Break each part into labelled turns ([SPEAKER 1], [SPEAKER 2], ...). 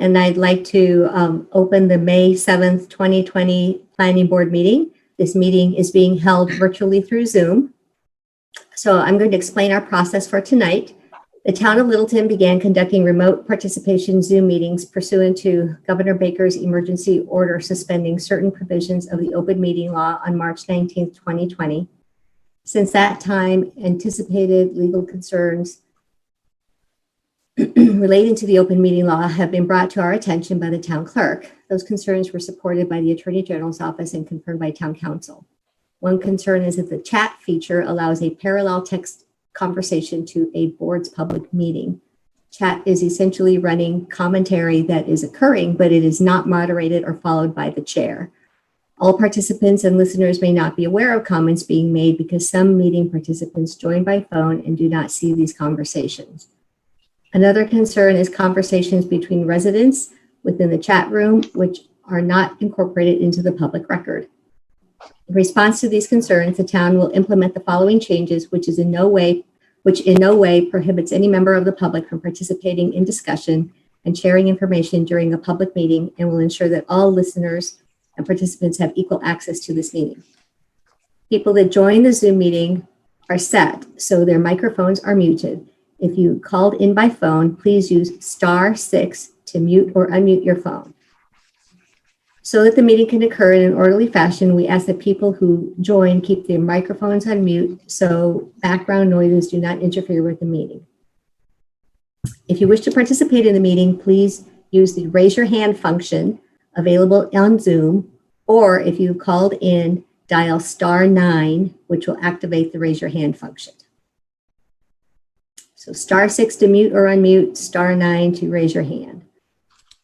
[SPEAKER 1] And I'd like to open the May 7th, 2020 Planning Board meeting. This meeting is being held virtually through Zoom. So I'm going to explain our process for tonight. The town of Littleton began conducting remote participation Zoom meetings pursuant to Governor Baker's emergency order suspending certain provisions of the open meeting law on March 19th, 2020. Since that time, anticipated legal concerns relating to the open meeting law have been brought to our attention by the town clerk. Those concerns were supported by the Attorney General's office and confirmed by town council. One concern is that the chat feature allows a parallel text conversation to a board's public meeting. Chat is essentially running commentary that is occurring, but it is not moderated or followed by the chair. All participants and listeners may not be aware of comments being made because some meeting participants join by phone and do not see these conversations. Another concern is conversations between residents within the chat room, which are not incorporated into the public record. In response to these concerns, the town will implement the following changes, which in no way prohibits any member of the public from participating in discussion and sharing information during a public meeting, and will ensure that all listeners and participants have equal access to this meeting. People that join the Zoom meeting are set, so their microphones are muted. If you called in by phone, please use *6 to mute or unmute your phone. So that the meeting can occur in an orderly fashion, we ask that people who join keep their microphones on mute so background noises do not interfere with the meeting. If you wish to participate in the meeting, please use the raise your hand function available on Zoom, or if you called in, dial *9, which will activate the raise your hand function. So *6 to mute or unmute, *9 to raise your hand.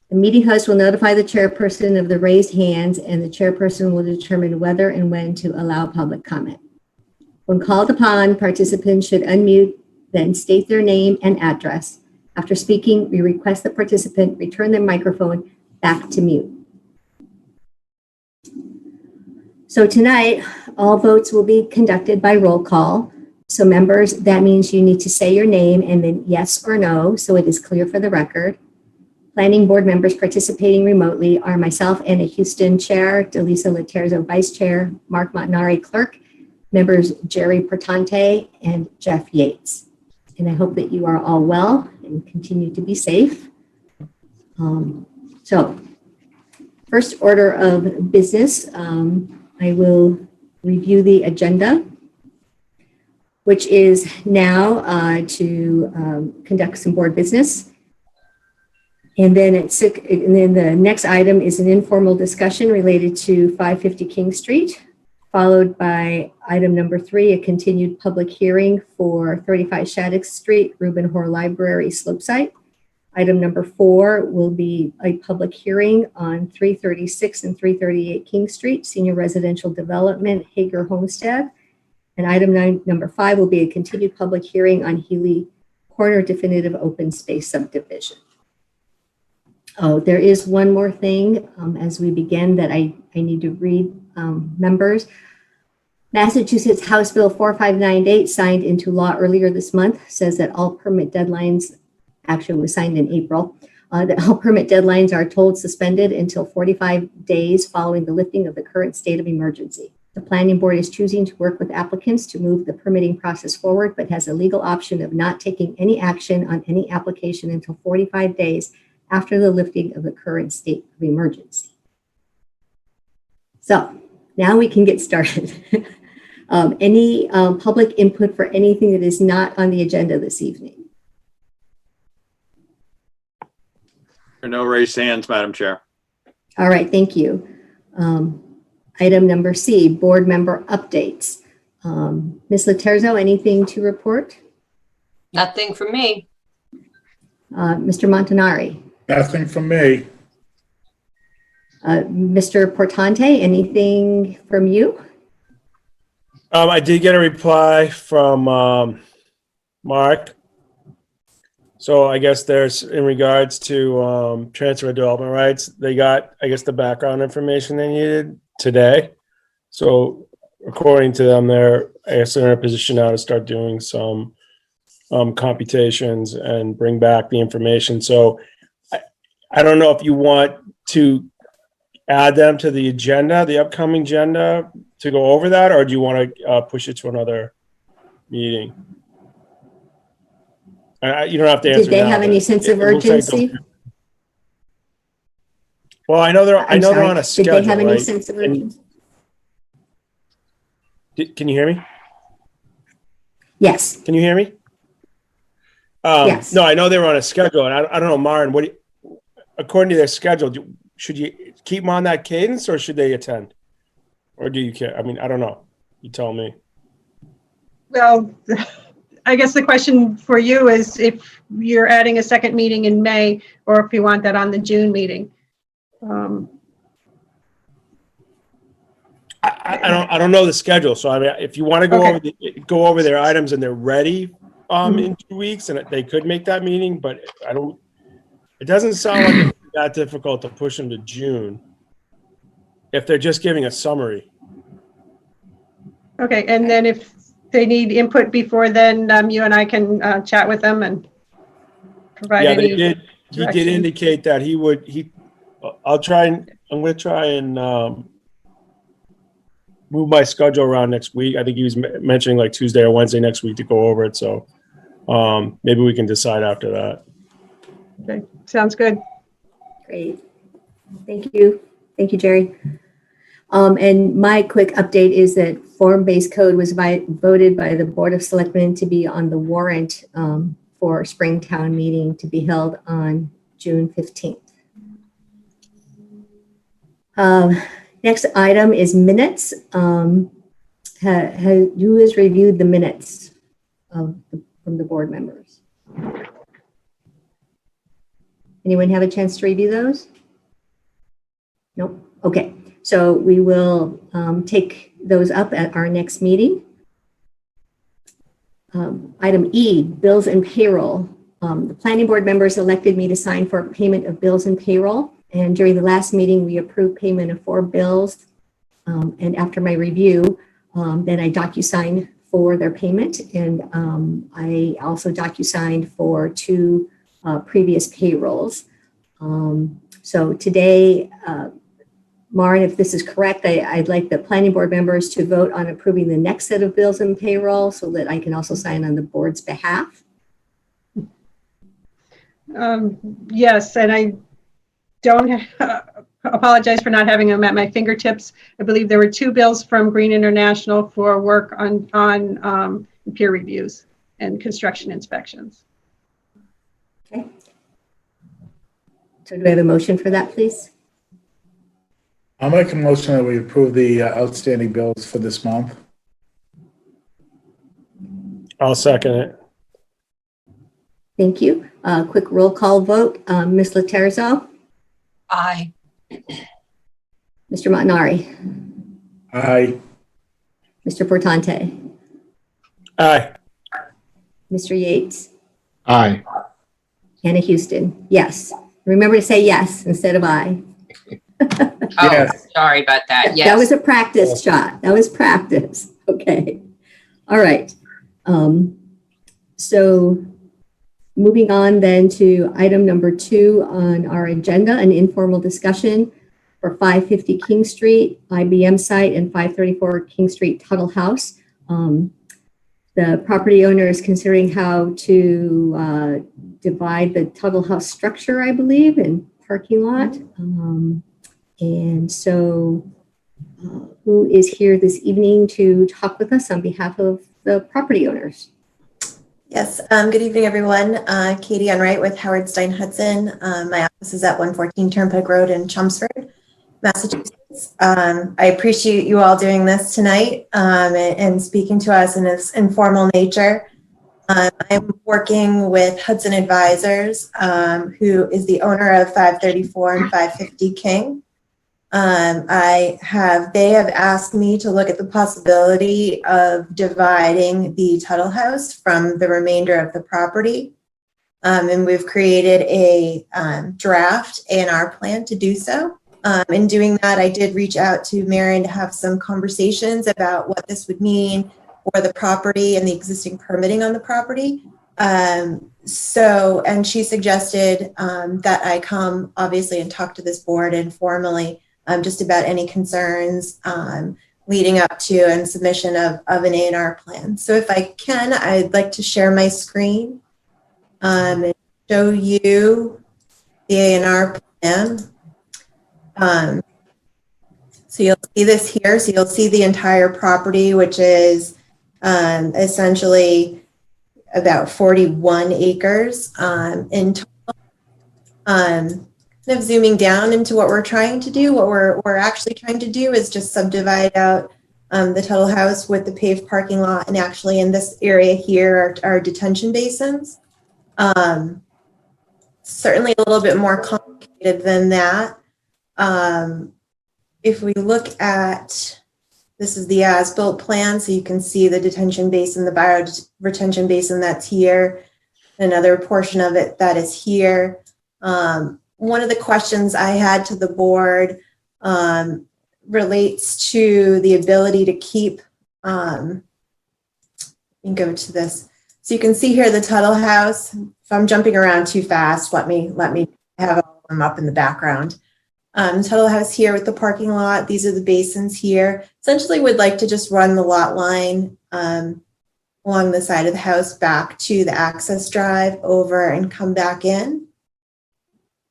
[SPEAKER 1] The meeting host will notify the chairperson of the raised hands, and the chairperson will determine whether and when to allow public comment. When called upon, participants should unmute, then state their name and address. After speaking, we request the participant return their microphone back to mute. So tonight, all votes will be conducted by roll call. So members, that means you need to say your name and then yes or no, so it is clear for the record. Planning board members participating remotely are myself, Anna Houston, Chair, Delisa Laterzo, Vice Chair, Mark Montanari, Clerk, members Jerry Portante and Jeff Yates. And I hope that you are all well and continue to be safe. So first order of business, I will review the agenda, which is now to conduct some board business. And then the next item is an informal discussion related to 550 King Street, followed by item number 3, a continued public hearing for 35 Shattuck Street, Reuben Hoare Library slope site. Item number 4 will be a public hearing on 336 and 338 King Street, Senior Residential Development, Hager Homestead. And item number 5 will be a continued public hearing on Healy Corner Definitive Open Space Subdivision. Oh, there is one more thing as we begin that I need to read, members. Massachusetts House Bill 4598, signed into law earlier this month, says that all permit deadlines, actually was signed in April, that all permit deadlines are told suspended until 45 days following the lifting of the current state of emergency. The planning board is choosing to work with applicants to move the permitting process forward, but has a legal option of not taking any action on any application until 45 days after the lifting of the current state of emergency. So now we can get started. Any public input for anything that is not on the agenda this evening?
[SPEAKER 2] There are no raised hands, Madam Chair.
[SPEAKER 1] All right, thank you. Item number C, board member updates. Ms. Laterzo, anything to report?
[SPEAKER 3] Nothing from me.
[SPEAKER 1] Mr. Montanari?
[SPEAKER 4] Nothing from me.
[SPEAKER 1] Mr. Portante, anything from you?
[SPEAKER 5] I did get a reply from Mark. So I guess there's, in regards to transfer of development rights, they got, I guess, the background information they needed today. So according to them, they're, I guess, they're in a position now to start doing some computations and bring back the information. So I don't know if you want to add them to the agenda, the upcoming agenda, to go over that, or do you want to push it to another meeting? You don't have to answer.
[SPEAKER 1] Did they
[SPEAKER 5] now,
[SPEAKER 1] have
[SPEAKER 5] but
[SPEAKER 1] any sense of
[SPEAKER 5] it looks like they'll-
[SPEAKER 1] urgency?
[SPEAKER 5] Well, I know they're
[SPEAKER 1] I'm
[SPEAKER 5] on
[SPEAKER 1] sorry.
[SPEAKER 5] a
[SPEAKER 1] Did
[SPEAKER 5] schedule,
[SPEAKER 1] they have any
[SPEAKER 5] right?
[SPEAKER 1] sense of
[SPEAKER 5] And-
[SPEAKER 1] urgency?
[SPEAKER 5] Can you hear me?
[SPEAKER 1] Yes.
[SPEAKER 5] Can you hear me?
[SPEAKER 1] Yes.
[SPEAKER 5] No, I know they were on a schedule, and I don't know, Maren, according to their schedule, should you keep them on that cadence, or should they attend? Or do you care? I mean, I don't know. You tell me.
[SPEAKER 4] Well, I guess the question for you is if you're adding a second meeting in May, or if you want that on the June meeting.
[SPEAKER 5] I don't know the schedule, so I mean, if you want to go over their items and they're ready in 2 weeks, and they could make that meeting, but it doesn't sound like it's that difficult to push them to June if they're just giving a summary.
[SPEAKER 4] Okay, and then if they need input before then, you and I can chat with them and provide
[SPEAKER 5] Yeah,
[SPEAKER 4] any.
[SPEAKER 5] they did. He did
[SPEAKER 4] direction.
[SPEAKER 5] indicate that I'm going to try and move my schedule around next week. I think he was mentioning like Tuesday or Wednesday next week to go over it. So maybe we can decide after that.
[SPEAKER 4] Okay, sounds good.
[SPEAKER 1] Great. Thank you. Thank you, Jerry. And my quick update is that form-based code was voted by the Board of Selectmen to be on the warrant for Springtown meeting to be held on June 15th. Next item is minutes. Who has reviewed the minutes from the board members? Anyone have a chance to review those? Nope. Okay. So we will take those up at our next meeting. Item E, bills and payroll. The planning board members elected me to sign for payment of bills and payroll. And during the last meeting, we approved payment of 4 bills. And after my review, then I DocuSigned for their payment. And I also DocuSigned for 2 previous payrolls. So today, Maren, if this is correct, I'd like the planning board members to vote on approving the next set of bills and payroll so that I can also sign on the board's behalf.
[SPEAKER 4] Yes, and I don't apologize for not having them at my fingertips. I believe there were 2 bills from Green International for work on peer reviews and construction inspections.
[SPEAKER 1] Okay. So do I have a motion for that, please?
[SPEAKER 6] I'll make a motion that we approve the outstanding bills for this month.
[SPEAKER 5] I'll second it.
[SPEAKER 1] Thank you. Quick roll call vote. Ms. Laterzo,
[SPEAKER 3] Aye.
[SPEAKER 1] Mr. Montanari,
[SPEAKER 6] Aye.
[SPEAKER 1] Mr. Portante,
[SPEAKER 5] Aye.
[SPEAKER 1] Mr. Yates,
[SPEAKER 7] Aye.
[SPEAKER 1] Hannah Houston. Yes. Remember to say yes instead of I.
[SPEAKER 3] Oh,
[SPEAKER 6] Yes.
[SPEAKER 3] sorry about that. Yes.
[SPEAKER 1] That was a practice shot. That was practice. Okay. All right. So moving on then to item number 2 on our agenda, an informal discussion for 550 King Street, IBM site, and 534 King Street Tuttle House. The property owner is considering how to divide the Tuttle House structure, I believe, and parking lot. And so who is here this evening to talk with us on behalf of the property owners?
[SPEAKER 8] Yes, good evening, everyone. Katie Enright with Howard Stein Hudson. My office is at 114 Turnpike Road in Chelmsford, Massachusetts. I appreciate you all doing this tonight and speaking to us in this informal nature. I'm working with Hudson Advisors, who is the owner of 534 and 550 King. They have asked me to look at the possibility of dividing the Tuttle House from the remainder of the property. And we've created a draft A&R plan to do so. In doing that, I did reach out to Marion to have some conversations about what this would mean for the property and the existing permitting on the property. And she suggested that I come obviously and talk to this board informally just about any concerns leading up to and submission of an A&R plan. So if I can, I'd like to share my screen and show you the A&R plan. So you'll see this here. So you'll see the entire property, which is essentially about 41 acres in total. Kind of zooming down into what we're trying to do, what we're actually trying to do is just subdivide out the Tuttle House with the paved parking lot, and actually in this area here are detention basins. Certainly a little bit more complicated than that. If we look at, this is the as-built plan, so you can see the detention basin, the bio-retention basin that's here, another portion of it that is here. One of the questions I had to the board relates to the ability to keep, you can go to this. So you can see here the Tuttle House. If I'm jumping around too fast, let me have all of them up in the background. Tuttle House here with the parking lot. These are the basins here. Essentially would like to just run the lot line along the side of the house back to the access drive over and come back in.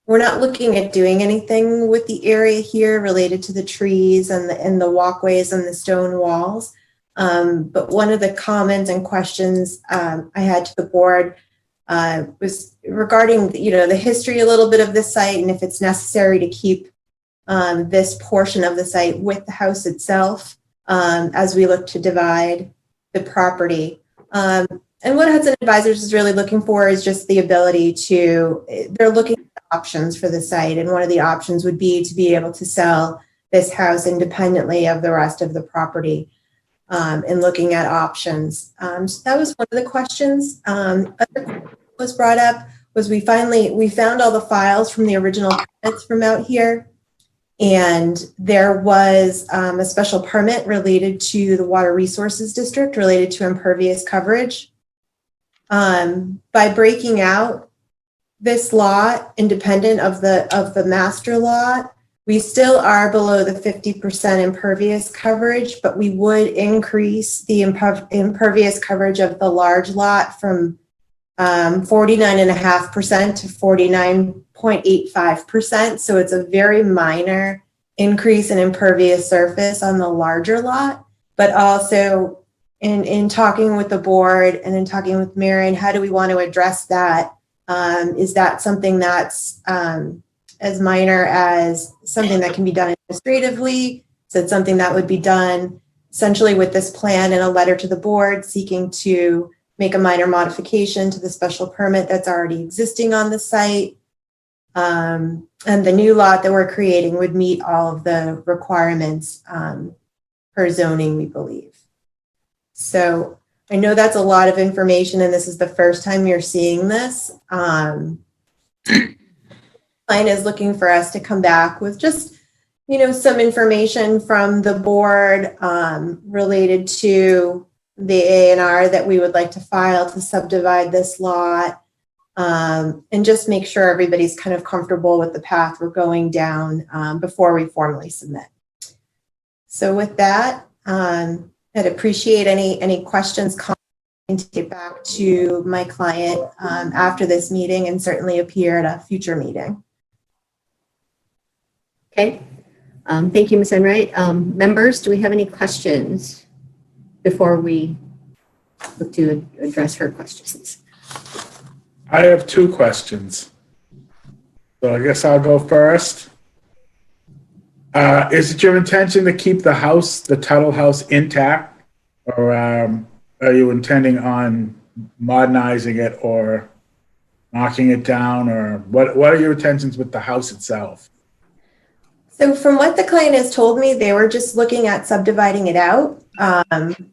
[SPEAKER 8] We're not looking at doing anything with the area here related to the trees and the walkways and the stone walls. But one of the comments and questions I had to the board was regarding, the history a little bit of this site and if it's necessary to keep this portion of the site with the house itself as we look to divide the property. And what Hudson Advisors is really looking for is just the ability they're looking at options for the site. And one of the options would be to be able to sell this house independently of the rest of the property and looking at options. So that was one of the questions. Other was brought up was we found all the files from the original permits from out here. And there was a special permit related to the Water Resources District related to impervious coverage. By breaking out this lot independent of the master lot, we still are below the 50% impervious coverage, but we would increase the impervious coverage of the large lot from 49.5% to 49.85%. So it's a very minor increase in impervious surface on the larger lot, but also in talking with the board and in talking with Marion, how do we want to address that? Is that something that's as minor as something that can be done administratively? So it's something that would be done essentially with this plan and a letter to the board seeking to make a minor modification to the special permit that's already existing on the site. And the new lot that we're creating would meet all of the requirements per zoning, we believe. So I know that's a lot of information and this is the first time you're seeing this. Client is looking for us to come back with just, some information from the board related to the A&R that we would like to file to subdivide this lot, and just make sure everybody's kind of comfortable with the path we're going down before we formally submit. So with that, I'd appreciate any questions, comments, to get back to my client after this meeting and certainly appear at a future meeting.
[SPEAKER 1] Okay. Thank you, Ms. Enright. Members, do we have any questions before we look to address her questions?
[SPEAKER 6] I have two questions. So I guess I'll go first. Is it your intention to keep the house, the Tuttle House, intact? Or are you intending on modernizing it or knocking it down? Or what are your intentions with the house itself?
[SPEAKER 8] So from what the client has told me, they were just looking at subdividing it out.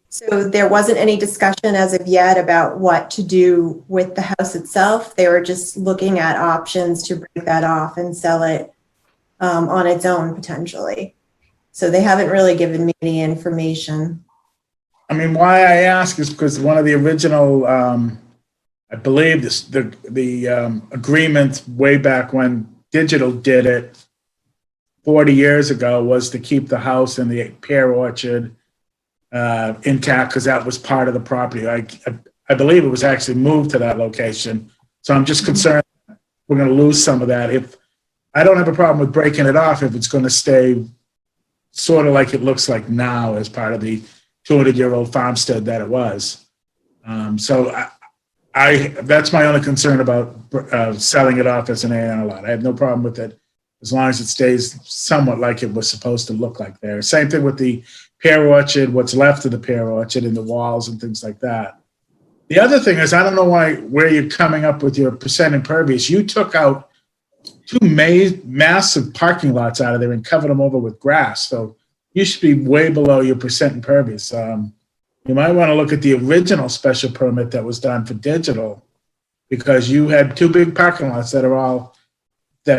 [SPEAKER 8] So there wasn't any discussion as of yet about what to do with the house itself. They were just looking at options to break that off and sell it on its own potentially. So they haven't really given me any information.
[SPEAKER 6] I mean, why I ask is because one of the original I believe the agreement way back when Digital did it 40 years ago was to keep the house and the pear orchard intact because that was part of the property. I believe it was actually moved to that location. So I'm just concerned we're going to lose some of that. If I don't have a problem with breaking it off if it's going to stay sort of like it looks like now as part of the 200-year-old farmstead that it was. So that's my only concern about selling it off as an A&R lot. I have no problem with it as long as it stays somewhat like it was supposed to look like there. Same thing with the pear orchard, what's left of the pear orchard and the walls and things like that. The other thing is, I don't know where you're coming up with your percent impervious. You took out two massive parking lots out of there and covered them over with grass. So you should be way below your percent impervious. You might want to look at the original special permit that was done for Digital because you had two big parking lots that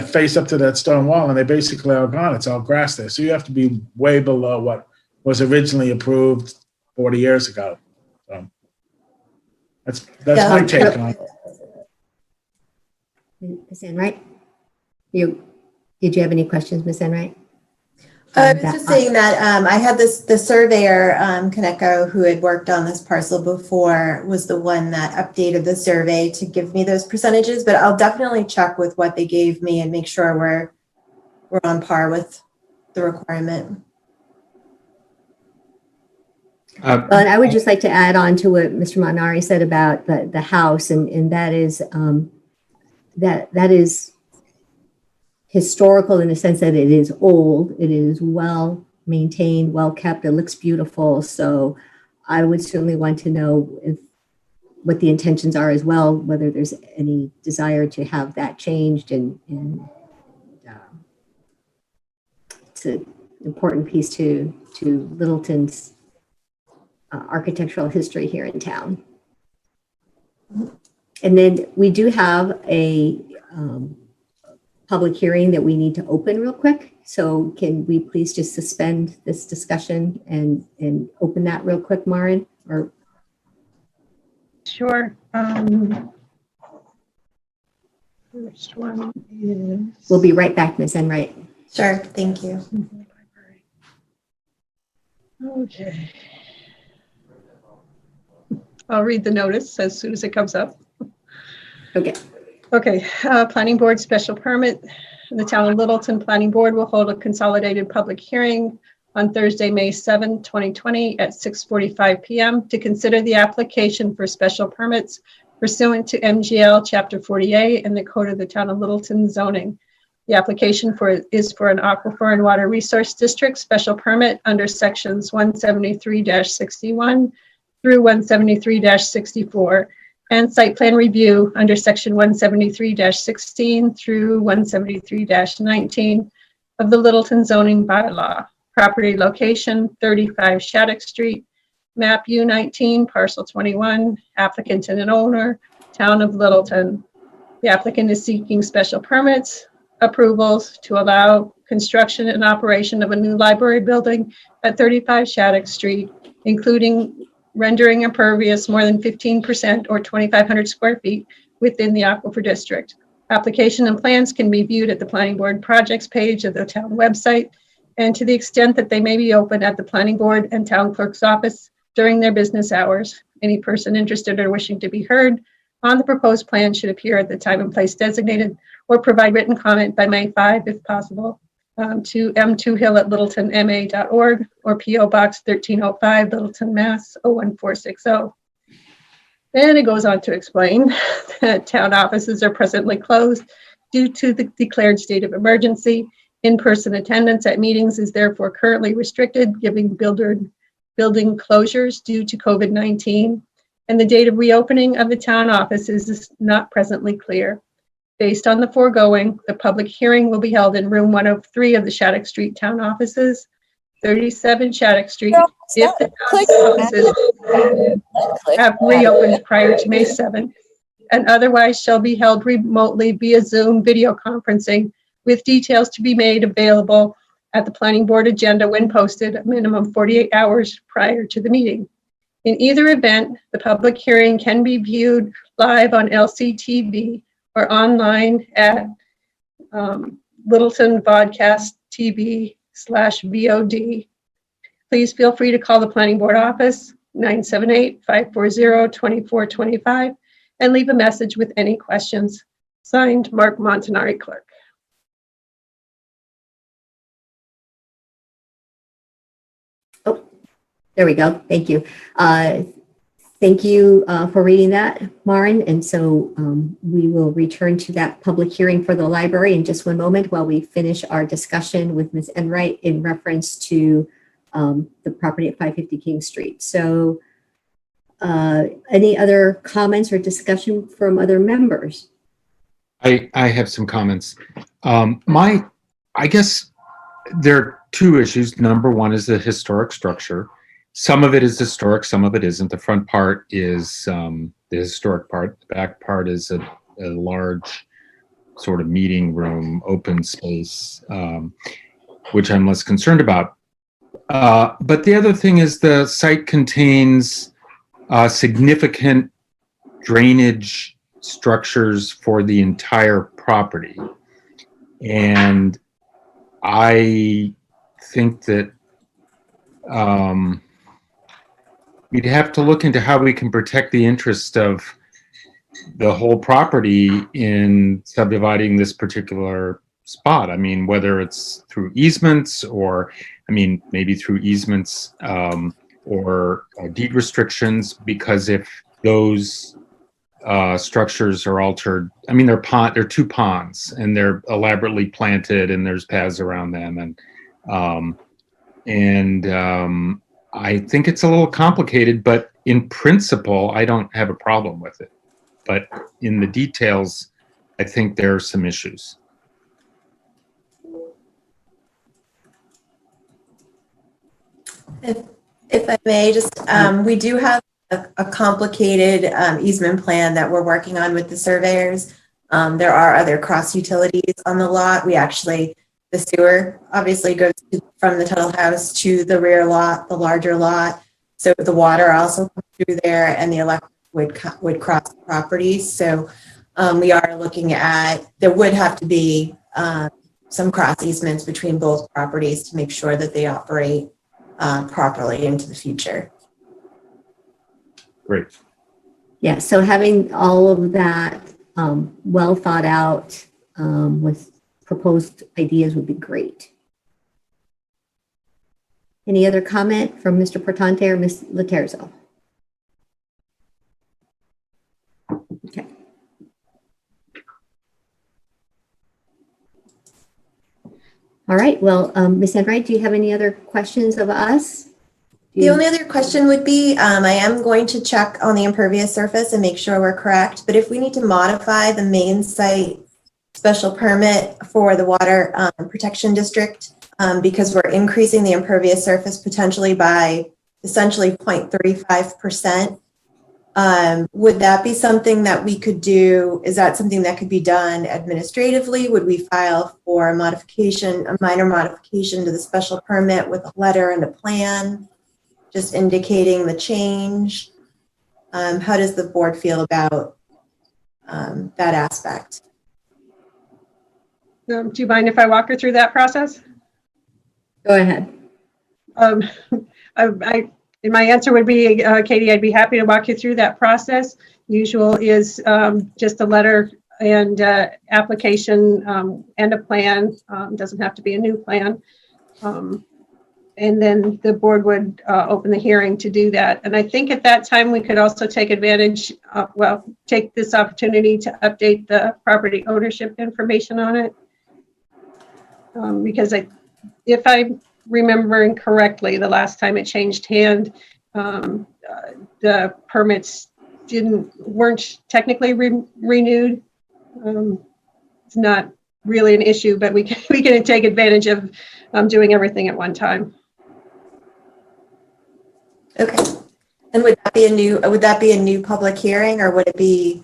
[SPEAKER 6] face up to that stone wall and they basically are gone. It's all grass there. So you have to be way below what was originally approved 40 years ago. So that's my take on it.
[SPEAKER 1] Ms. Enright? Did you have any questions, Ms. Enright?
[SPEAKER 8] I was just saying that I had the surveyor, Kaneko, who had worked on this parcel before, was the one that updated the survey to give me those percentages, but I'll definitely check with what they gave me and make sure we're on par with the requirement.
[SPEAKER 1] Well, and I would just like to add on to what Mr. Monari said about the house, and that is that is historical in the sense that it is old, it is well maintained, well kept, it looks beautiful. So I would certainly want to know what the intentions are as well, whether there's any desire to have that changed, and it's an important piece to Littleton's architectural history here in town. And then we do have a public hearing that we need to open real quick. So can we please just suspend this discussion and open that real quick, Maureen? Or
[SPEAKER 4] Sure. First one is.
[SPEAKER 1] we'll be right back, Ms. Enright.
[SPEAKER 8] Sure, thank you.
[SPEAKER 4] Okay. I'll read the notice as soon as it comes up.
[SPEAKER 1] Okay.
[SPEAKER 4] Okay, Planning Board special permit. The Town of Littleton Planning Board will hold a consolidated public hearing on Thursday, May 7, 2020 at 6:45 p.m. to consider the application for special permits pursuant to MGL Chapter 48 and the Code of the Town of Littleton zoning. The application is for an Aquifer and Water Resource District special permit under sections 173-61 through 173-64. And site plan review under section 173-16 through 173-19 of the Littleton zoning bylaw. Property location 35 Shattuck Street, map U19, parcel 21, applicant and an owner, Town of Littleton. The applicant is seeking special permits, approvals to allow construction and operation of a new library building at 35 Shattuck Street, including rendering impervious more than 15% or 2,500 square feet within the Aquifer District. Application and plans can be viewed at the Planning Board projects page of the town website, and to the extent that they may be open at the Planning Board and Town Clerk's office during their business hours. Any person interested or wishing to be heard on the proposed plan should appear at the time and place designated or provide written comment by May 5 if possible. To m2hill@littletonma.org or P.O. Box 1305, Littleton, Mass. 01460. Then it goes on to explain that town offices are presently closed due to the declared state of emergency. In-person attendance at meetings is therefore currently restricted, giving building closures due to COVID-19. And the date of reopening of the town offices is not presently clear. Based on the foregoing, the public hearing will be held in room 103 of the Shattuck Street Town Offices, 37 Shattuck Street, if the town offices have reopened prior to May 7th, and otherwise shall be held remotely via Zoom video conferencing, with details to be made available at the Planning Board agenda when posted a minimum 48 hours prior to the meeting. In either event, the public hearing can be viewed live on LCTV or online at Littleton Vodcast TV/VOD. Please feel free to call the Planning Board office, 978-540-2425, and leave a message with any questions. Signed, Mark Montanari, Clerk.
[SPEAKER 1] There we go. Thank you. Thank you for reading that, Maren. And so we will return to that public hearing for the library in just one moment while we finish our discussion with Ms. Enright in reference to the property at 550 King Street. So any other comments or discussion from other members?
[SPEAKER 7] I have some comments. I guess there are two issues. Number one is the historic structure. Some of it is historic, some of it isn't. The front part is the historic part. The back part is a large sort of meeting room, open space, which I'm less concerned about. But the other thing is the site contains significant drainage structures for the entire property. And I think that we'd have to look into how we can protect the interest of the whole property in subdividing this particular spot. I mean, whether it's through easements or, I mean, maybe through easements or deed restrictions, because if those structures are altered, I mean, they're two ponds and they're elaborately planted and there's paths around them. And I think it's a little complicated, but in principle, I don't have a problem with it. But in the details, I think there are some issues.
[SPEAKER 8] If I may, just we do have a complicated easement plan that we're working on with the surveyors. There are other cross utilities on the lot. We actually, the sewer obviously goes from the Tuttle House to the rear lot, the larger lot. So the water also comes through there and the electric would cross the property. So we are looking at, there would have to be some cross easements between both properties to make sure that they operate properly into the future.
[SPEAKER 7] Great.
[SPEAKER 1] Yeah, so having all of that well thought out with proposed ideas would be great. Any other comment from Mr. Portante or Ms. Laterzo? Okay. All right, well, Ms. Enright, do you have any other questions of us?
[SPEAKER 8] The only other question would be, I am going to check on the impervious surface and make sure we're correct, but if we need to modify the main site special permit for the water protection district, because we're increasing the impervious surface potentially by essentially 0.35%, would that be something that we could do? Is that something that could be done administratively? Would we file for a modification, a minor modification to the special permit with a letter and a plan, just indicating the change? How does the board feel about that aspect?
[SPEAKER 4] Do you mind if I walk her through that process?
[SPEAKER 1] Go ahead.
[SPEAKER 4] My answer would be, Katie, I'd be happy to walk you through that process. Usual is just a letter and application and a plan. Doesn't have to be a new plan. And then the board would open the hearing to do that. And I think at that time we could also take advantage, take this opportunity to update the property ownership information on it. Because if I'm remembering correctly, the last time it changed hand, the permits weren't technically renewed. It's not really an issue, but we can take advantage of doing everything at one time.
[SPEAKER 8] Okay. And would that be a new public hearing, or would it be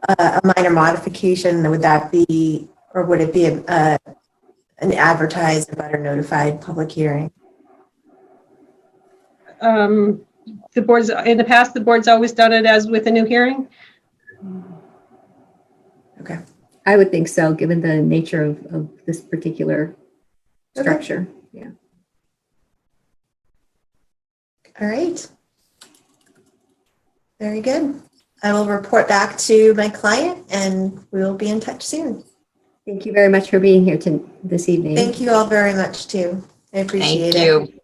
[SPEAKER 8] a minor modification? Would that be, or would it be an advertised but or notified public hearing?
[SPEAKER 4] the boards, in the past, the board's always done it as with a new hearing?
[SPEAKER 8] Okay.
[SPEAKER 1] I would think so, given the nature of this particular
[SPEAKER 8] Okay.
[SPEAKER 1] structure. Yeah.
[SPEAKER 8] All right. Very good. I will report back to my client and we will be in touch soon.
[SPEAKER 1] Thank you very much for being here this evening.
[SPEAKER 8] Thank you all very much too. I appreciate
[SPEAKER 3] Thank you.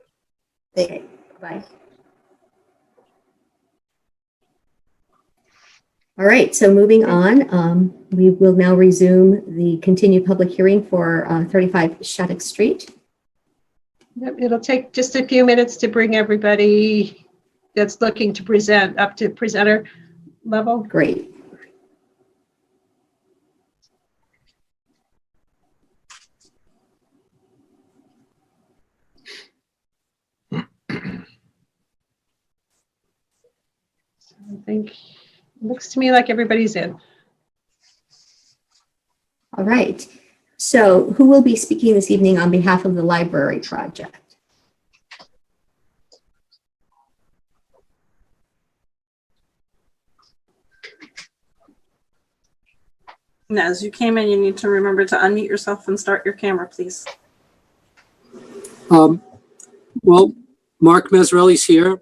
[SPEAKER 8] it.
[SPEAKER 1] Okay, bye. All right, so moving on, we will now resume the continued public hearing for 35 Shattuck Street.
[SPEAKER 4] Yep, it'll take just a few minutes to bring everybody that's looking to present up to presenter level.
[SPEAKER 1] Great.
[SPEAKER 4] I think, looks to me like everybody's in.
[SPEAKER 1] All right. So who will be speaking this evening on behalf of the library project?
[SPEAKER 9] And as you came in, you need to remember to unmute yourself and start your camera, please.
[SPEAKER 10] Well, Mark Mazzarelli's here.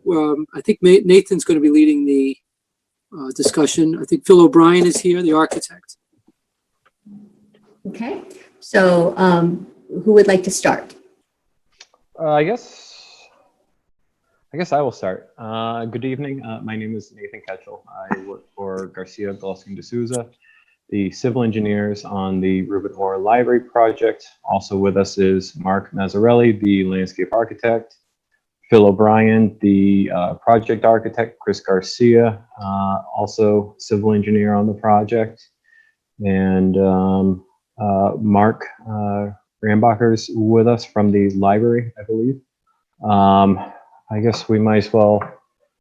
[SPEAKER 10] I think Nathan's going to be leading the discussion. I think Phil O'Brien is here, the architect.
[SPEAKER 1] Okay. So who would like to start?
[SPEAKER 11] I guess I will start. Good evening. My name is Nathan Ketchel. I work for Garcia, Gluskin de Souza, the civil engineers on the Reuben Orr Library project. Also with us is Mark Mazzarelli, the landscape architect, Phil O'Brien, the project architect, Chris Garcia, also civil engineer on the project, and Mark Rambacher's with us from the library, I believe. I guess we might as well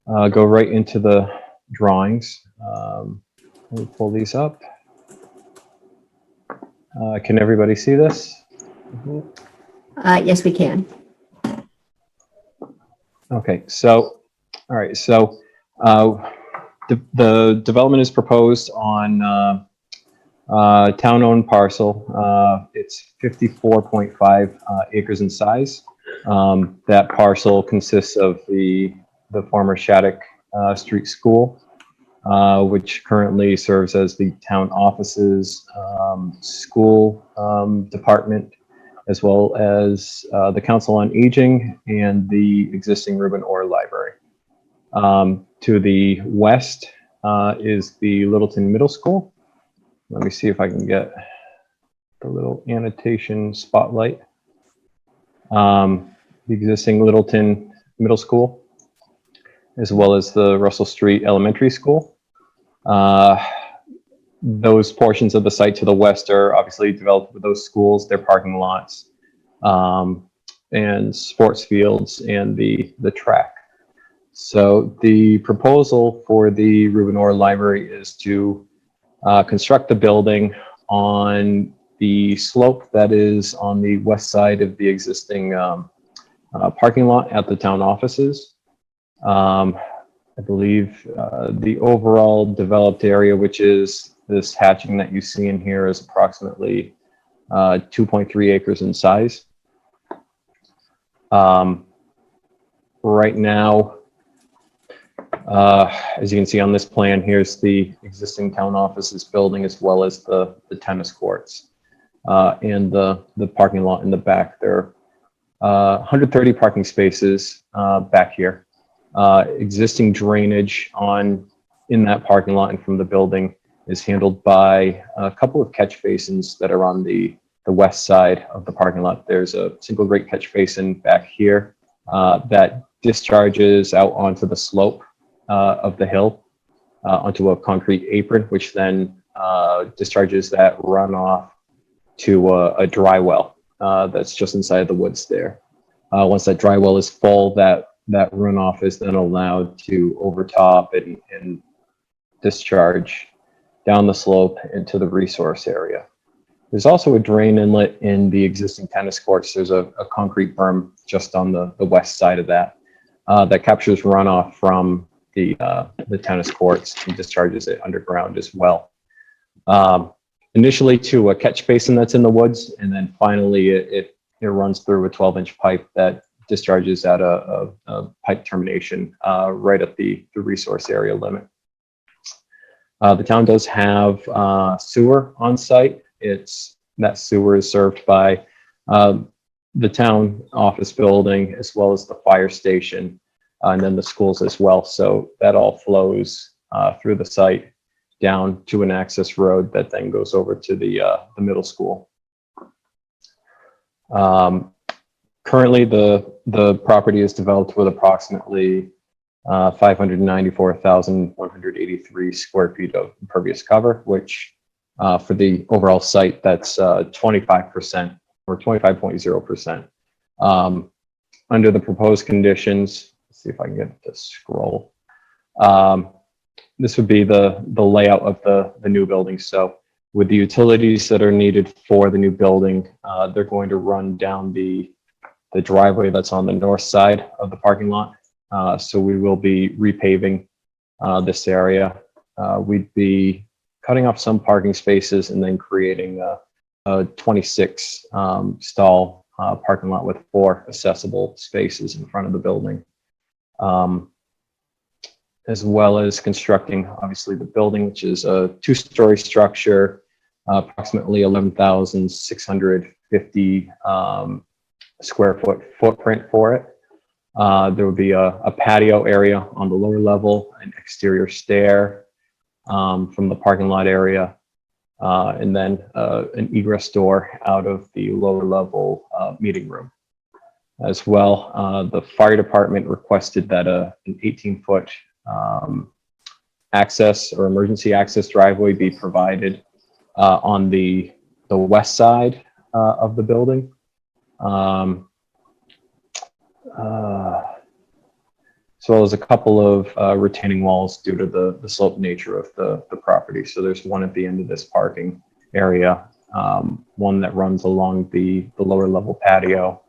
[SPEAKER 11] go right into the drawings. Let me pull these up. Can everybody see this?
[SPEAKER 1] Yes, we can.
[SPEAKER 11] Okay, so, all right, so the development is proposed on town-owned parcel. It's 54.5 acres in size. That parcel consists of the former Shattuck Street School, which currently serves as the town offices, school department, as well as the Council on Aging and the existing Reuben Orr Library. To the west is the Littleton Middle School. Let me see if I can get the little annotation spotlight. The existing Littleton Middle School, as well as the Russell Street Elementary School. Those portions of the site to the west are obviously developed with those schools, their parking lots, and sports fields, and the track. So the proposal for the Reuben Orr Library is to construct the building on the slope that is on the west side of the existing parking lot at the town offices. I believe the overall developed area, which is this hatching that you see in here, is approximately 2.3 acres in size. Right now, as you can see on this plan, here's the existing town offices building, as well as the tennis courts and the parking lot in the back. There are 130 parking spaces back here. Existing drainage in that parking lot and from the building is handled by a couple of catch basins that are on the west side of the parking lot. There's a single great catch basin back here that discharges out onto the slope of the hill onto a concrete apron, which then discharges that runoff to a dry well that's just inside the woods there. Once that dry well is full, that runoff is then allowed to overtop and discharge down the slope into the resource area. There's also a drain inlet in the existing tennis courts. There's a concrete berm just on the west side of that. that captures runoff from the tennis courts and discharges it underground as well. Initially to a catch basin that's in the woods, and then finally it runs through a 12-inch pipe that discharges at a pipe termination right at the resource area limit. The town does have sewer on site. That sewer is served by the town office building as well as the fire station, and then the schools as well. So that all flows through the site down to an access road that then goes over to the middle school. Currently, the property is developed with approximately 594,183 square feet of impervious cover, which for the overall site, that's 25% or 25.0%. Under the proposed conditions, let's see if I can get it to scroll. This would be the layout of the new building. So with the utilities that are needed for the new building, they're going to run down the driveway that's on the north side of the parking lot. So we will be repaving this area. We'd be cutting off some parking spaces and then creating a 26 stall parking lot with 4 accessible spaces in front of the building. As well as constructing, obviously, the building, which is a 2-story structure, approximately 11,650 square foot footprint for it. There will be a patio area on the lower level, an exterior stair from the parking lot area, and then an egress door out of the lower level meeting room. As well, the fire department requested that an 18-foot access or emergency access driveway be provided on the west side of the building. As well as a couple of retaining walls due to the slope nature of the property. So there's one at the end of this parking area, one that runs along the lower level patio,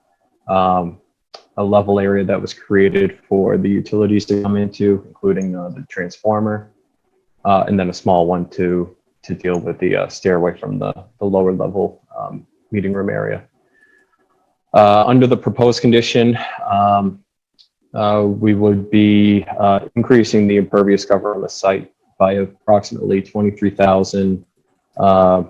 [SPEAKER 11] a level area that was created for the utilities to come into, including the transformer, and then a small one to deal with the stairway from the lower level meeting room area. Under the proposed condition, we would be increasing the impervious cover on the site by approximately 23,000, I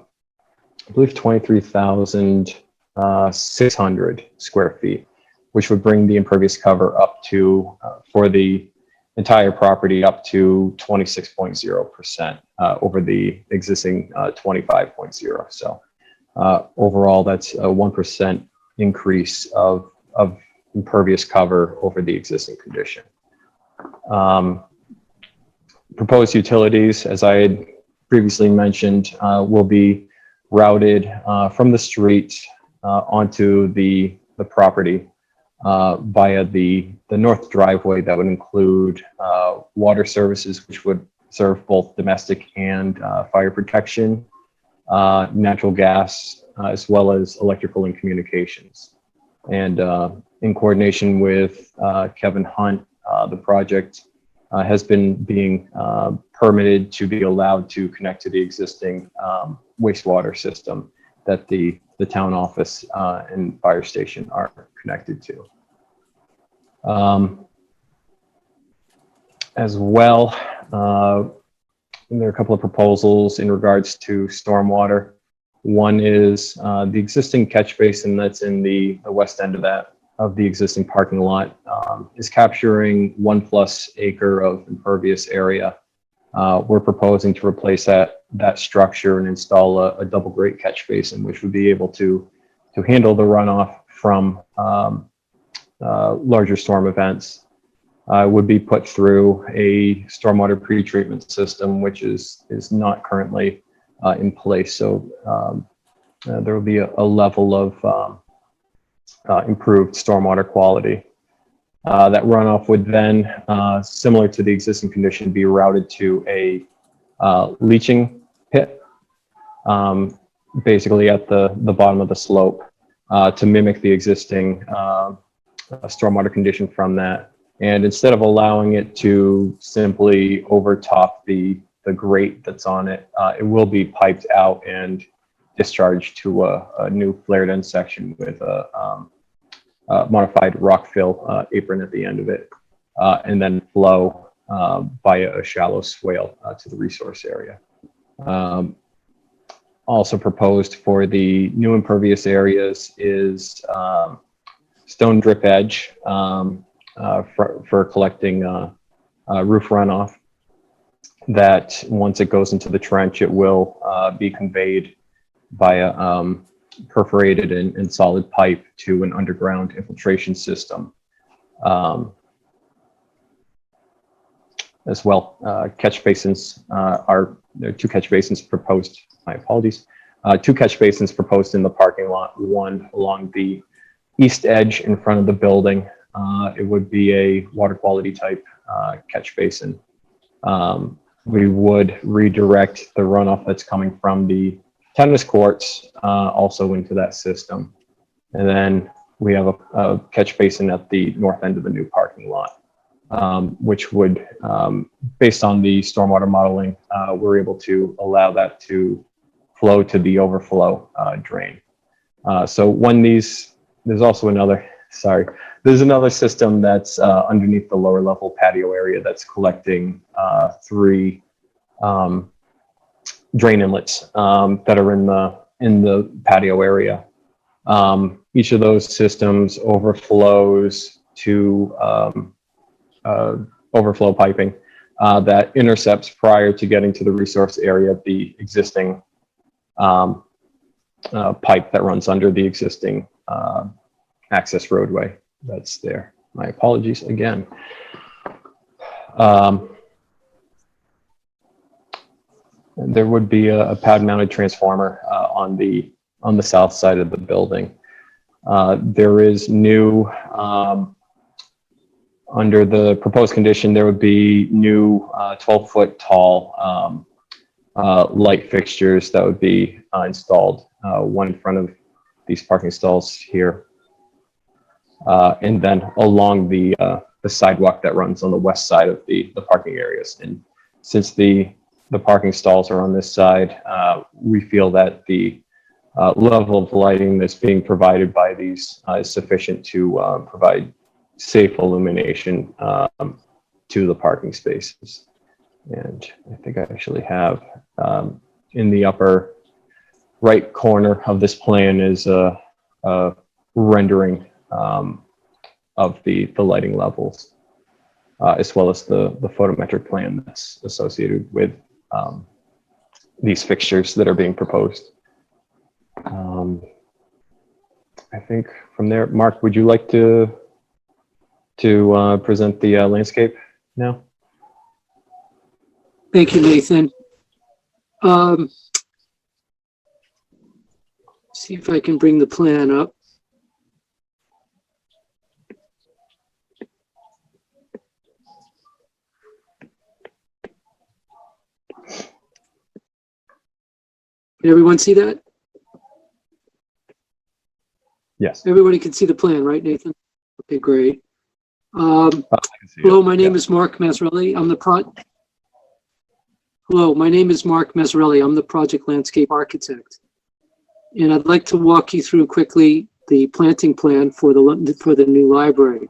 [SPEAKER 11] believe 23,600 square feet, which would bring the impervious cover up to, for the entire property, up to 26.0% over the existing 25.0. So overall, that's a 1% increase of impervious cover over the existing condition. Proposed utilities, as I had previously mentioned, will be routed from the street onto the property via the north driveway. That would include water services, which would serve both domestic and fire protection, natural gas, as well as electrical and communications. And in coordination with Kevin Hunt, the project has been being permitted to be allowed to connect to the existing wastewater system that the town office and fire station are connected to. As well, there are a couple of proposals in regards to stormwater. One is the existing catch basin that's in the west end of the existing parking lot is capturing 1+ acre of impervious area. We're proposing to replace that structure and install a double grate catch basin, which would be able to handle the runoff from larger storm events. Would be put through a stormwater pretreatment system, which is not currently in place. So there will be a level of improved stormwater quality. That runoff would then, similar to the existing condition, be routed to a leaching pit, basically at the bottom of the slope, to mimic the existing stormwater condition from that. And instead of allowing it to simply overtop the grate that's on it, it will be piped out and discharged to a new flared end section with a modified rock fill apron at the end of it, and then flow via a shallow swale to the resource area. Also proposed for the new impervious areas is stone drip edge for collecting roof runoff, that once it goes into the trench, it will be conveyed via perforated and solid pipe to an underground infiltration system. As well, catch basins there are two catch basins proposed. My apologies. Two catch basins proposed in the parking lot. One along the east edge in front of the building. It would be a water quality type catch basin. We would redirect the runoff that's coming from the tennis courts also into that system. And then we have a catch basin at the north end of the new parking lot, which would, based on the stormwater modeling, we're able to allow that to flow to the overflow drain. So when there's also there's another system that's underneath the lower level patio area that's collecting 3 drain inlets that are in the patio area. Each of those systems overflows to overflow piping that intercepts prior to getting to the resource area the existing pipe that runs under the existing access roadway that's there. My apologies again. There would be a pad mounted transformer on the south side of the building. There is new, under the proposed condition, there would be new 12-foot tall light fixtures that would be installed, one in front of these parking stalls here, and then along the sidewalk that runs on the west side of the parking areas. And since the parking stalls are on this side, we feel that the level of lighting that's being provided by these is sufficient to provide safe illumination to the parking spaces. And I think I actually have in the upper right corner of this plan is a rendering of the lighting levels, as well as the photometric plan that's associated with these fixtures that are being proposed. I think from there, Mark, would you like to present the landscape now?
[SPEAKER 10] Thank you, Nathan. See if I can bring the plan up. Can everyone see that?
[SPEAKER 11] Yes.
[SPEAKER 10] Everybody can see the plan, right, Nathan? Okay, great. Hello, my name is Mark Mazzarelli. Hello, my name is Mark Mazzarelli. I'm the project landscape architect. And I'd like to walk you through quickly the planting plan for the new library.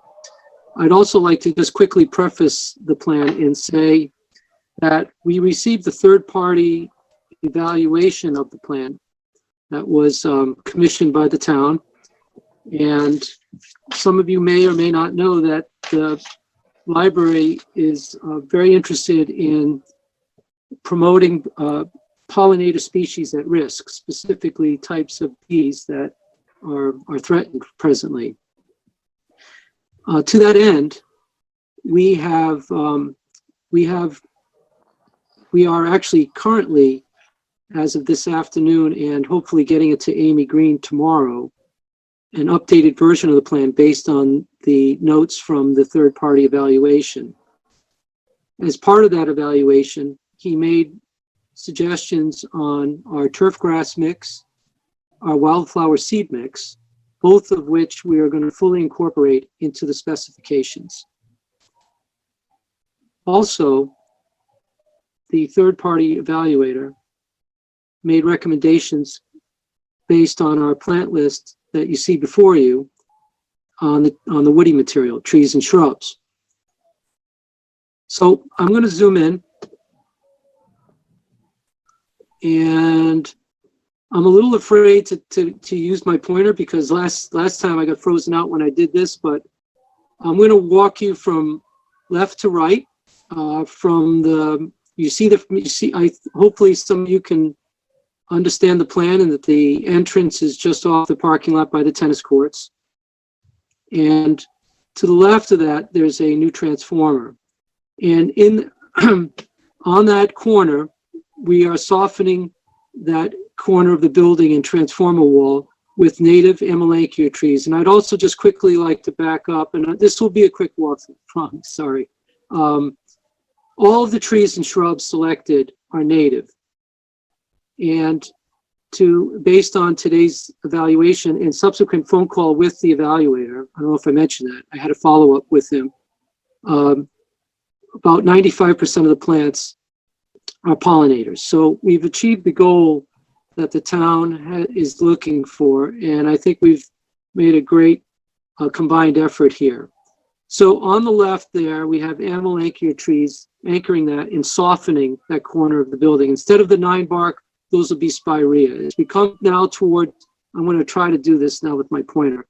[SPEAKER 10] I'd also like to just quickly preface the plan and say that we received the third-party evaluation of the plan that was commissioned by the town. And some of you may or may not know that the library is very interested in promoting pollinator species at risk, specifically types of bees that are threatened presently. To that end, we are actually currently, as of this afternoon, and hopefully getting it to Amy Green tomorrow, an updated version of the plan based on the notes from the third-party evaluation. As part of that evaluation, he made suggestions on our turf grass mix, our wildflower seed mix, both of which we are going to fully incorporate into the specifications. Also, the third-party evaluator made recommendations based on our plant list that you see before you on the woody material, trees and shrubs. So I'm going to zoom in, and I'm a little afraid to use my pointer because last time I got frozen out when I did this, but I'm going to walk you from left to right. Hopefully some of you can understand the plan and that the entrance is just off the parking lot by the tennis courts. And to the left of that, there's a new transformer. And on that corner, we are softening that corner of the building and transformer wall with native Amelanchier trees. And I'd also just quickly like to back up, and this will be a quick walkthrough, sorry. All of the trees and shrubs selected are native. And based on today's evaluation and subsequent phone call with the evaluator, I don't know if I mentioned that, I had a follow-up with him. About 95% of the plants are pollinators. So we've achieved the goal that the town is looking for, and I think we've made a great combined effort here. So on the left there, we have Amelanchier trees anchoring that and softening that corner of the building. Instead of the 9 bark, those will be spirea. As we come now toward, I'm going to try to do this now with my pointer.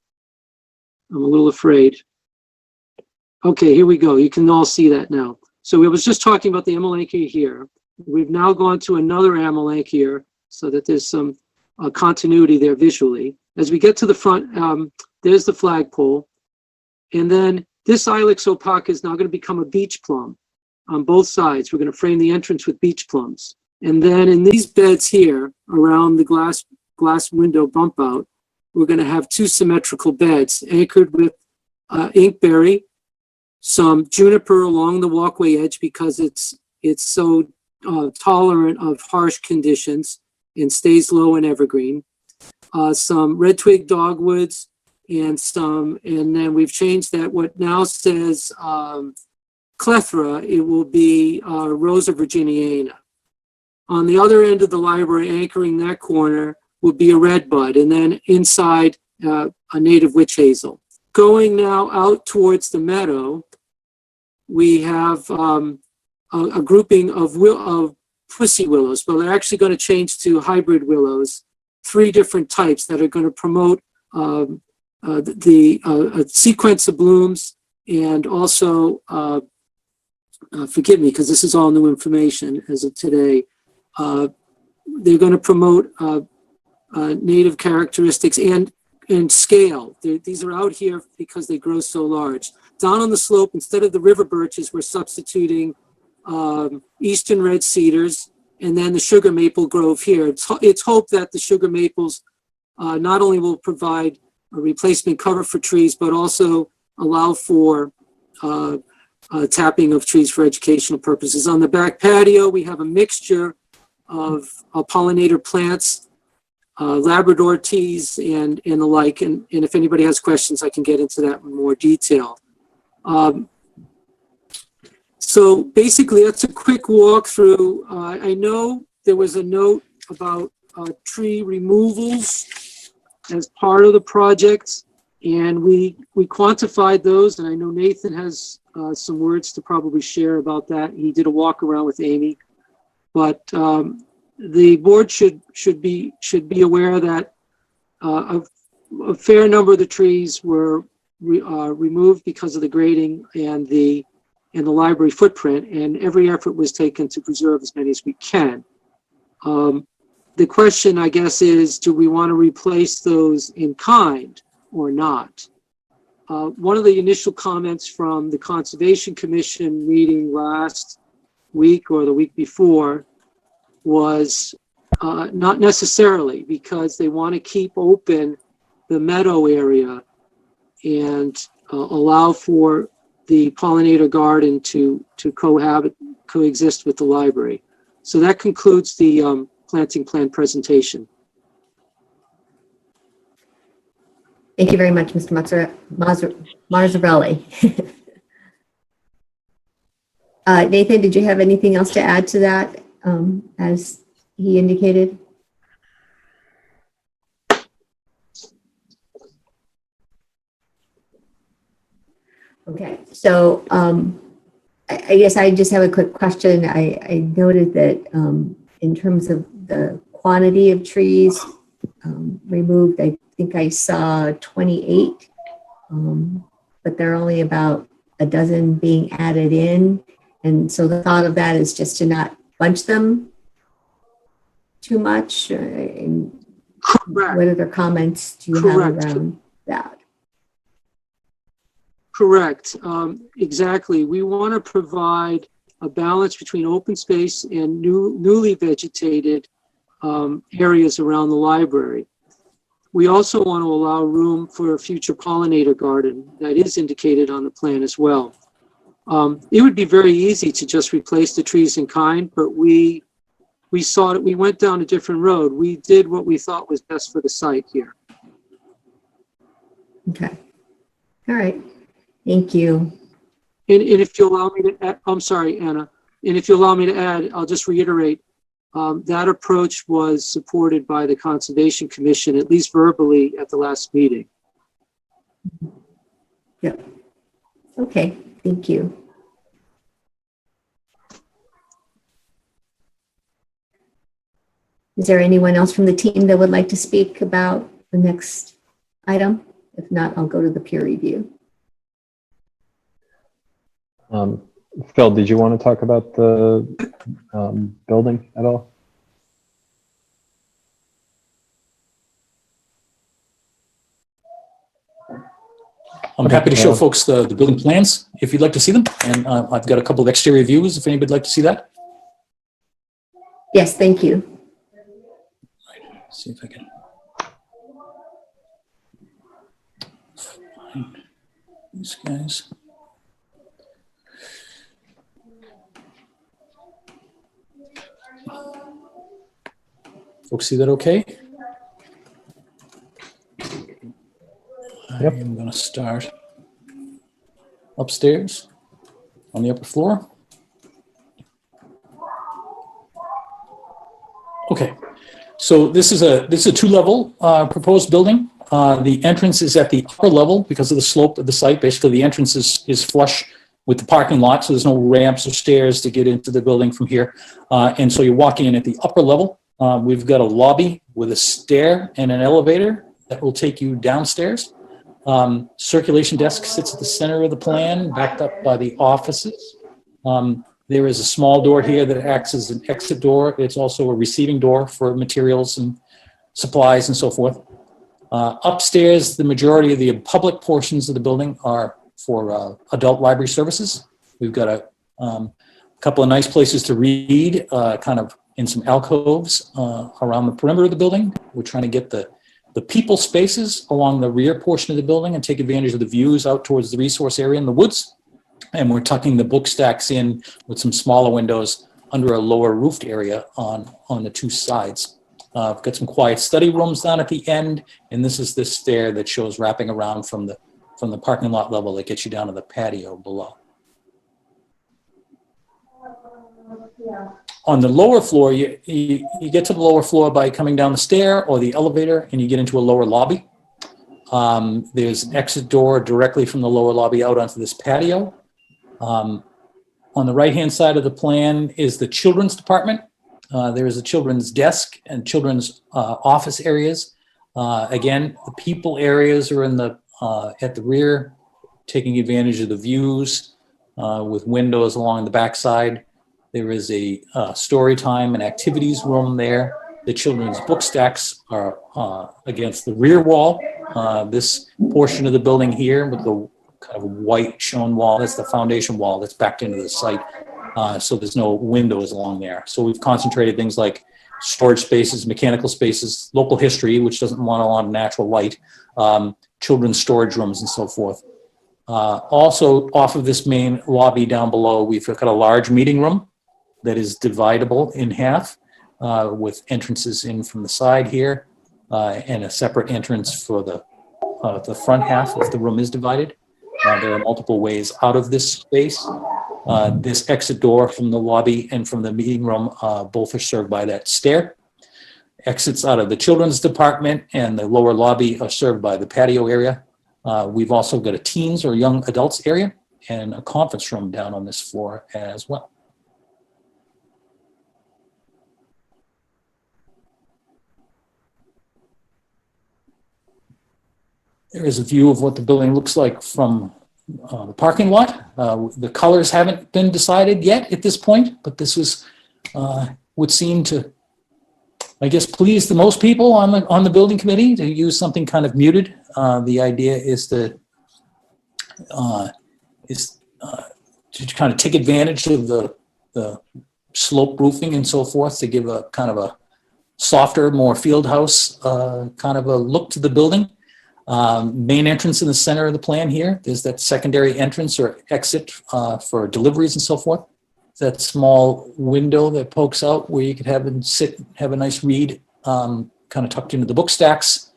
[SPEAKER 10] I'm a little afraid. Okay, here we go. You can all see that now. So I was just talking about the Amelanchier here. We've now gone to another Amelanchier so that there's some continuity there visually. As we get to the front, there's the flagpole. And then this Ilex opaque is now going to become a beech plum on both sides. We're going to frame the entrance with beech plums. And then in these beds here, around the glass window bump out, we're going to have 2 symmetrical beds anchored with inkberry, some juniper along the walkway edge because it's so tolerant of harsh conditions and stays low and evergreen. Some red twig dogwoods and then we've changed that. What now says clethra, it will be Rosa virginiana. On the other end of the library, anchoring that corner, will be a redbud, and then inside a native witch hazel. Going now out towards the meadow, we have a grouping of pussy willows, but they're actually going to change to hybrid willows, 3 different types that are going to promote a sequence of blooms, and also, forgive me because this is all new information as of today, they're going to promote native characteristics and scale. These are out here because they grow so large. Down on the slope, instead of the river birches, we're substituting eastern red cedars and then the sugar maple grove here. It's hoped that the sugar maples not only will provide a replacement cover for trees, but also allow for tapping of trees for educational purposes. On the back patio, we have a mixture of pollinator plants, Labrador teas, and the like. And if anybody has questions, I can get into that in more detail. So basically, that's a quick walkthrough. I know there was a note about tree removals as part of the project, and we quantified those, and I know Nathan has some words to probably share about that. He did a walk around with Amy, but the board should be aware that a fair number of the trees were removed because of the grading and the library footprint, and every effort was taken to preserve as many as we can. The question, I guess, is, do we want to replace those in kind or not? One of the initial comments from the Conservation Commission meeting last week or the week before was not necessarily, because they want to keep open the meadow area and allow for the pollinator garden to coexist with the library. So that concludes the planting plan presentation.
[SPEAKER 1] Thank you very much, Mr. Marzarelli. Nathan, did you have anything else to add to that, as he indicated? Okay, so I guess I just have a quick question. I noted that in terms of the quantity of trees removed, I think I saw 28, but there are only about a dozen being added in. And so the thought of that is just to not bunch them too much.
[SPEAKER 10] Correct.
[SPEAKER 1] What other comments do you
[SPEAKER 10] Correct.
[SPEAKER 1] have around that?
[SPEAKER 10] Correct. Exactly. We want to provide a balance between open space and newly vegetated areas around the library. We also want to allow room for a future pollinator garden that is indicated on the plan as well. It would be very easy to just replace the trees in kind, but we saw it. We went down a different road. We did what we thought was best for the site here.
[SPEAKER 1] Okay. All right. Thank you.
[SPEAKER 10] And if you allow me to add, I'm sorry, Anna. And if you allow me to add, I'll just reiterate, that approach was supported by the Conservation Commission, at least verbally, at the last meeting.
[SPEAKER 1] Yep. Okay. Thank you. Is there anyone else from the team that would like to speak about the next item? If not, I'll go to the peer review.
[SPEAKER 11] Phil, did you want to talk about the building at all?
[SPEAKER 12] I'm happy to show folks the building plans if you'd like to see them. And I've got a couple of exterior views if anybody'd like to see that.
[SPEAKER 1] Yes, thank you.
[SPEAKER 12] Right, see if I can find these guys. Folks see that okay?
[SPEAKER 11] Yep.
[SPEAKER 12] I'm going to start upstairs on the upper floor. Okay, so this is a two-level proposed building. The entrance is at the upper level because of the slope of the site. Basically, the entrance is flush with the parking lot, so there's no ramps or stairs to get into the building from here. And so you're walking in at the upper level. We've got a lobby with a stair and an elevator that will take you downstairs. Circulation desk sits at the center of the plan, backed up by the offices. There is a small door here that acts as an exit door. It's also a receiving door for materials and supplies and so forth. Upstairs, the majority of the public portions of the building are for adult library services. We've got a couple of nice places to read, kind of in some alcoves around the perimeter of the building. We're trying to get the people spaces along the rear portion of the building and take advantage of the views out towards the resource area in the woods. And we're tucking the book stacks in with some smaller windows under a lower roofed area on the two sides. We've got some quiet study rooms down at the end, and this is this stair that shows wrapping around from the parking lot level that gets you down to the patio below. On the lower floor, you get to the lower floor by coming down the stair or the elevator, and you get into a lower lobby. There's an exit door directly from the lower lobby out onto this patio. On the right-hand side of the plan is the children's department. There is a children's desk and children's office areas. Again, the people areas are in at the rear, taking advantage of the views with windows along the backside. There is a story time and activities room there. The children's book stacks are against the rear wall. This portion of the building here with the kind of white shown wall, that's the foundation wall that's backed into the site. So there's no windows along there. So we've concentrated things like storage spaces, mechanical spaces, local history, which doesn't want a lot of natural light, children's storage rooms and so forth. Also off of this main lobby down below, we've got a large meeting room that is dividable in half with entrances in from the side here and a separate entrance for the front half if the room is divided. There are multiple ways out of this space. This exit door from the lobby and from the meeting room, both are served by that stair. Exits out of the children's department and the lower lobby are served by the patio area. We've also got a teens or young adults area and a conference room down on this floor as well. There is a view of what the building looks like from the parking lot. The colors haven't been decided yet at this point, but this was would seem to, I guess, please the most people on the building committee to use something kind of muted. The idea is to kind of take advantage of the slope roofing and so forth to give a kind of a softer, more field house kind of a look to the building. Main entrance in the center of the plan here. There's that secondary entrance or exit for deliveries and so forth. That small window that pokes out where you could have them sit, have a nice read, kind of tucked into the book stacks.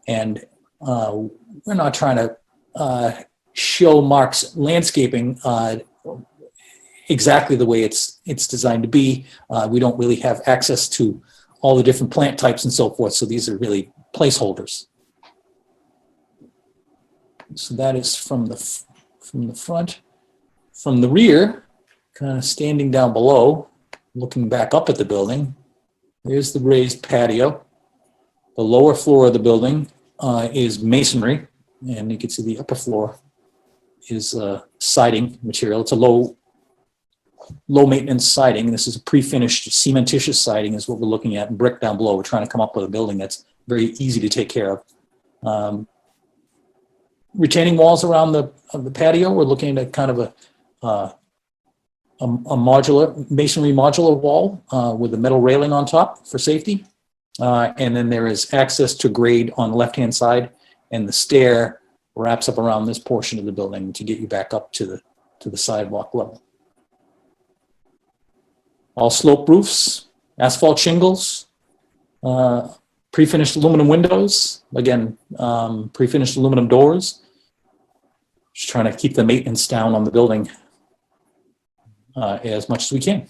[SPEAKER 12] And we're not trying to show Mark's landscaping exactly the way it's designed to be. We don't really have access to all the different plant types and so forth. So these are really placeholders. So that is from the front. From the rear, kind of standing down below, looking back up at the building, there's the raised patio. The lower floor of the building is masonry, and you can see the upper floor is siding material. It's a low maintenance siding. This is a pre-finished cementitious siding is what we're looking at, and brick down below. We're trying to come up with a building that's very easy to take care of. Retaining walls around the patio. We're looking at kind of a modular masonry modular wall with a metal railing on top for safety, and then there is access to grade on the left-hand side, and the stair wraps up around this portion of the building to get you back up to the sidewalk level. All slope roofs, asphalt shingles, pre-finished aluminum windows. Again, pre-finished aluminum doors. Just trying to keep the maintenance down on the building as much as we can.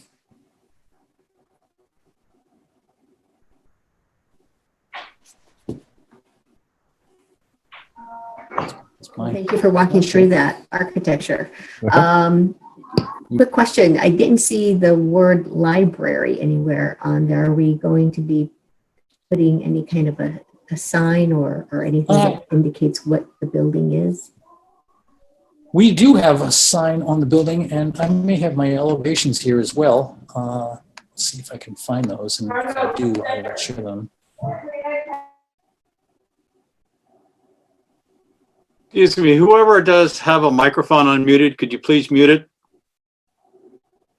[SPEAKER 1] Thank you for walking through that architecture. Quick question. I didn't see the word library anywhere on there. Are we going to be putting any kind of a sign or anything that indicates what the building is?
[SPEAKER 12] We do have a sign on the building, and I may have my elevations here as well. Let's see if I can find those, and if I do, I will share them.
[SPEAKER 2] Excuse me, whoever does have a microphone unmuted, could you please mute it?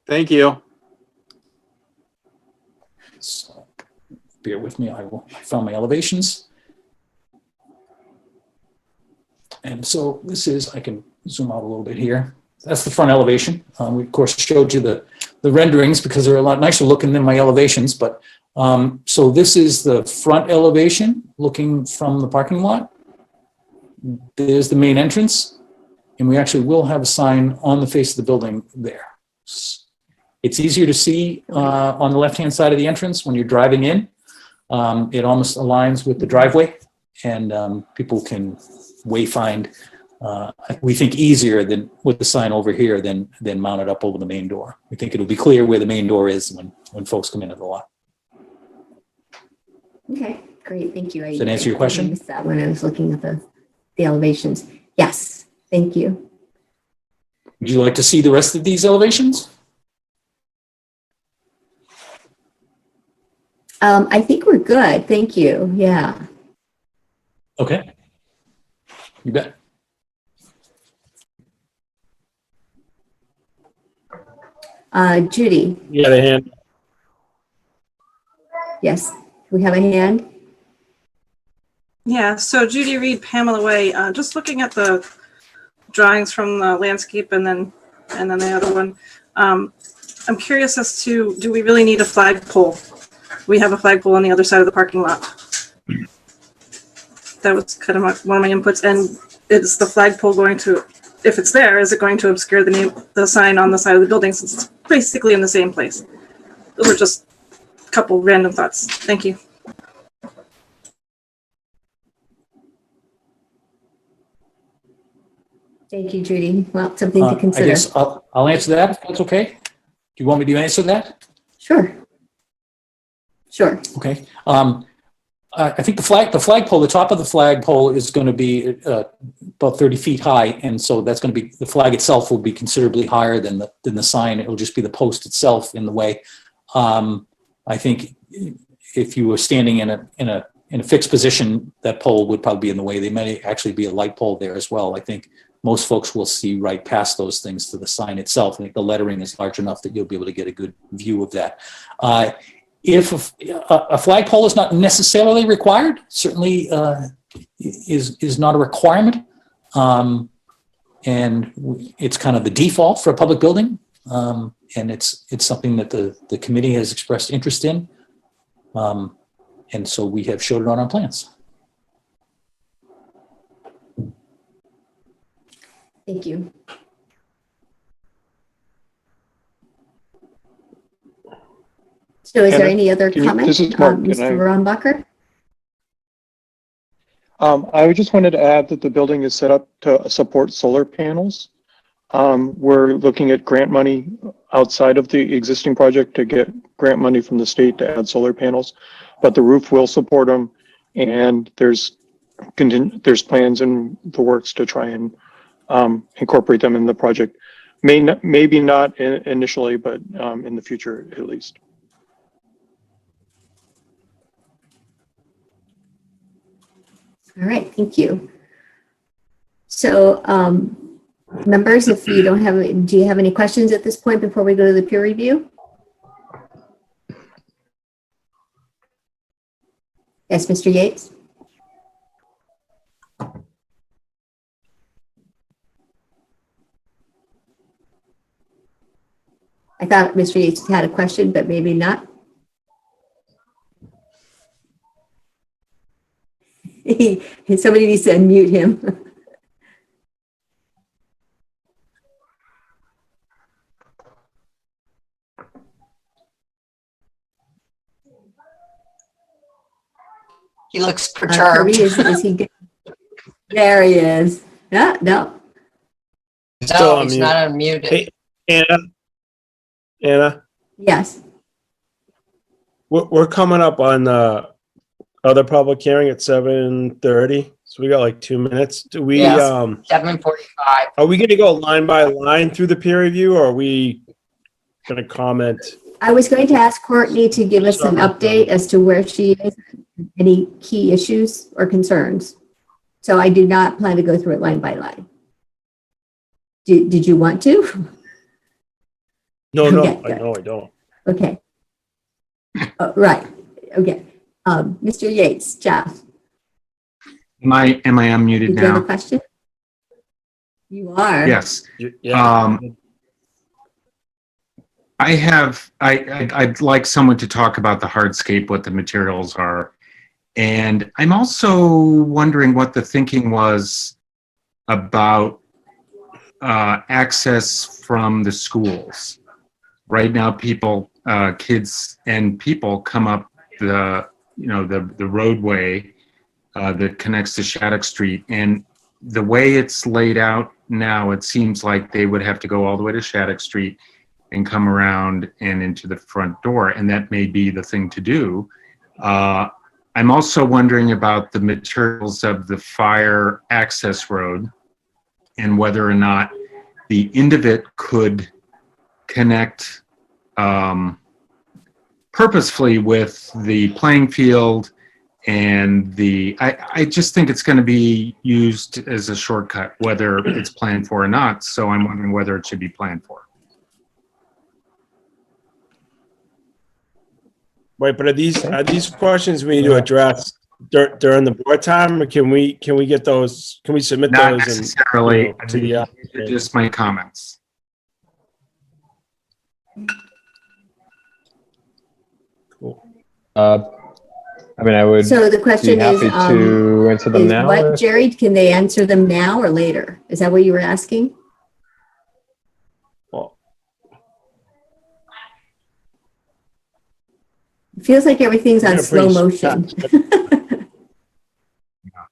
[SPEAKER 2] Thank you.
[SPEAKER 12] So, bear with me, I found my elevations. And so this is, I can zoom out a little bit here. That's the front elevation. We of course showed you the renderings because they're a lot nicer looking than my elevations. But so this is the front elevation looking from the parking lot. There's the main entrance, and we actually will have a sign on the face of the building there. It's easier to see on the left-hand side of the entrance when you're driving in. It almost aligns with the driveway, and people can wayfind, we think, easier than with the sign over here than mounted up over the main door. We think it'll be clear where the main door is when folks come into the lot.
[SPEAKER 1] Okay, great. Thank you.
[SPEAKER 12] Does that answer your question?
[SPEAKER 1] I missed that when I was looking at the elevations. Yes, thank you.
[SPEAKER 12] Would you like to see the rest of these elevations?
[SPEAKER 1] I think we're good. Thank you. Yeah.
[SPEAKER 12] Okay. You bet.
[SPEAKER 1] Judy.
[SPEAKER 5] You got a hand?
[SPEAKER 1] Yes. We have a hand.
[SPEAKER 9] Yeah, so Judy Reed, Pamela Way, just looking at the drawings from the landscape and then the other one. I'm curious as to, do we really need a flagpole? We have a flagpole on the other side of the parking lot. That was kind of one of my inputs. And is the flagpole going to if it's there, is it going to obscure the name, the sign on the side of the building since it's basically in the same place? Those are just a couple random thoughts. Thank you.
[SPEAKER 1] Thank you, Judy. Well, something to
[SPEAKER 12] I
[SPEAKER 1] consider.
[SPEAKER 12] guess I'll answer that if that's okay. Do you want me to answer that?
[SPEAKER 1] Sure. Sure.
[SPEAKER 12] Okay. I think the flagpole, the top of the flagpole is going to be about 30 feet high, and so that's going to be, the flag itself will be considerably higher than the sign. It will just be the post itself in the way. I think if you were standing in a fixed position, that pole would probably be in the way. There may actually be a light pole there as well. I think most folks will see right past those things to the sign itself. I think the lettering is large enough that you'll be able to get a good view of that. If a flagpole is not necessarily required, certainly is not a requirement, and it's kind of the default for a public building, and it's something that the committee has expressed interest in, and so we have showed it on our plans.
[SPEAKER 1] Thank you. So is there any other comment?
[SPEAKER 13] This is Mark.
[SPEAKER 1] Mr. Rombacher?
[SPEAKER 13] I just wanted to add that the building is set up to support solar panels. We're looking at grant money outside of the existing project to get grant money from the state to add solar panels, but the roof will support them, and there's plans in the works to try and incorporate them in the project. Maybe not initially, but in the future at least.
[SPEAKER 1] All right, thank you. So members, if you don't have, do you have any questions at this point before we go to the peer review? Yes, Mr. Yates? I thought Mr. Yates had a question, but maybe not. Somebody needs to unmute him.
[SPEAKER 3] He looks perturbed.
[SPEAKER 1] Kirby, is he good? There he is. No, no.
[SPEAKER 3] No, he's not unmuted.
[SPEAKER 5] Hey, Anna,
[SPEAKER 1] Yes.
[SPEAKER 5] we're coming up on the other public hearing at 7:30, so we got like 2 minutes. Do we,
[SPEAKER 3] Yes. 7:45.
[SPEAKER 5] are we gonna go line by line through the peer review, or are we gonna comment?
[SPEAKER 1] I was going to ask Courtney to give us an update as to where she is, any key issues or concerns. So I did not plan to go through it line by line. Did you want to?
[SPEAKER 5] No,
[SPEAKER 1] Okay,
[SPEAKER 5] I know I don't.
[SPEAKER 1] Okay. Right. Okay. Mr. Yates, Jeff,
[SPEAKER 7] Am I unmuted
[SPEAKER 1] did you have a
[SPEAKER 7] now?
[SPEAKER 1] question? You are.
[SPEAKER 7] Yes.
[SPEAKER 5] Yeah.
[SPEAKER 7] I'd like someone to talk about the hardscape, what the materials are. And I'm also wondering what the thinking was about access from the schools. Right now, people, kids and people come up the roadway that connects to Shattuck Street. And the way it's laid out now, it seems like they would have to go all the way to Shattuck Street and come around and into the front door. And that may be the thing to do. I'm also wondering about the materials of the fire access road and whether or not the end of it could connect purposefully with the playing field and I just think it's going to be used as a shortcut, whether it's planned for or not. So I'm wondering whether it should be planned for.
[SPEAKER 5] Right, but are these questions we need to address during the board time, or can we get those? Can we submit
[SPEAKER 7] Not
[SPEAKER 5] those
[SPEAKER 7] necessarily.
[SPEAKER 5] to the
[SPEAKER 7] Just my comments.
[SPEAKER 5] Cool.
[SPEAKER 11] I mean, I would
[SPEAKER 1] So the
[SPEAKER 11] be
[SPEAKER 1] question is,
[SPEAKER 11] happy to answer them
[SPEAKER 1] is
[SPEAKER 11] now.
[SPEAKER 1] what,
[SPEAKER 11] or-
[SPEAKER 1] Jerry, can they answer them now or later? Is that what you were asking?
[SPEAKER 5] Well,
[SPEAKER 1] It feels like everything's
[SPEAKER 5] We're
[SPEAKER 1] on
[SPEAKER 5] gonna
[SPEAKER 1] slow
[SPEAKER 5] pretty
[SPEAKER 1] motion.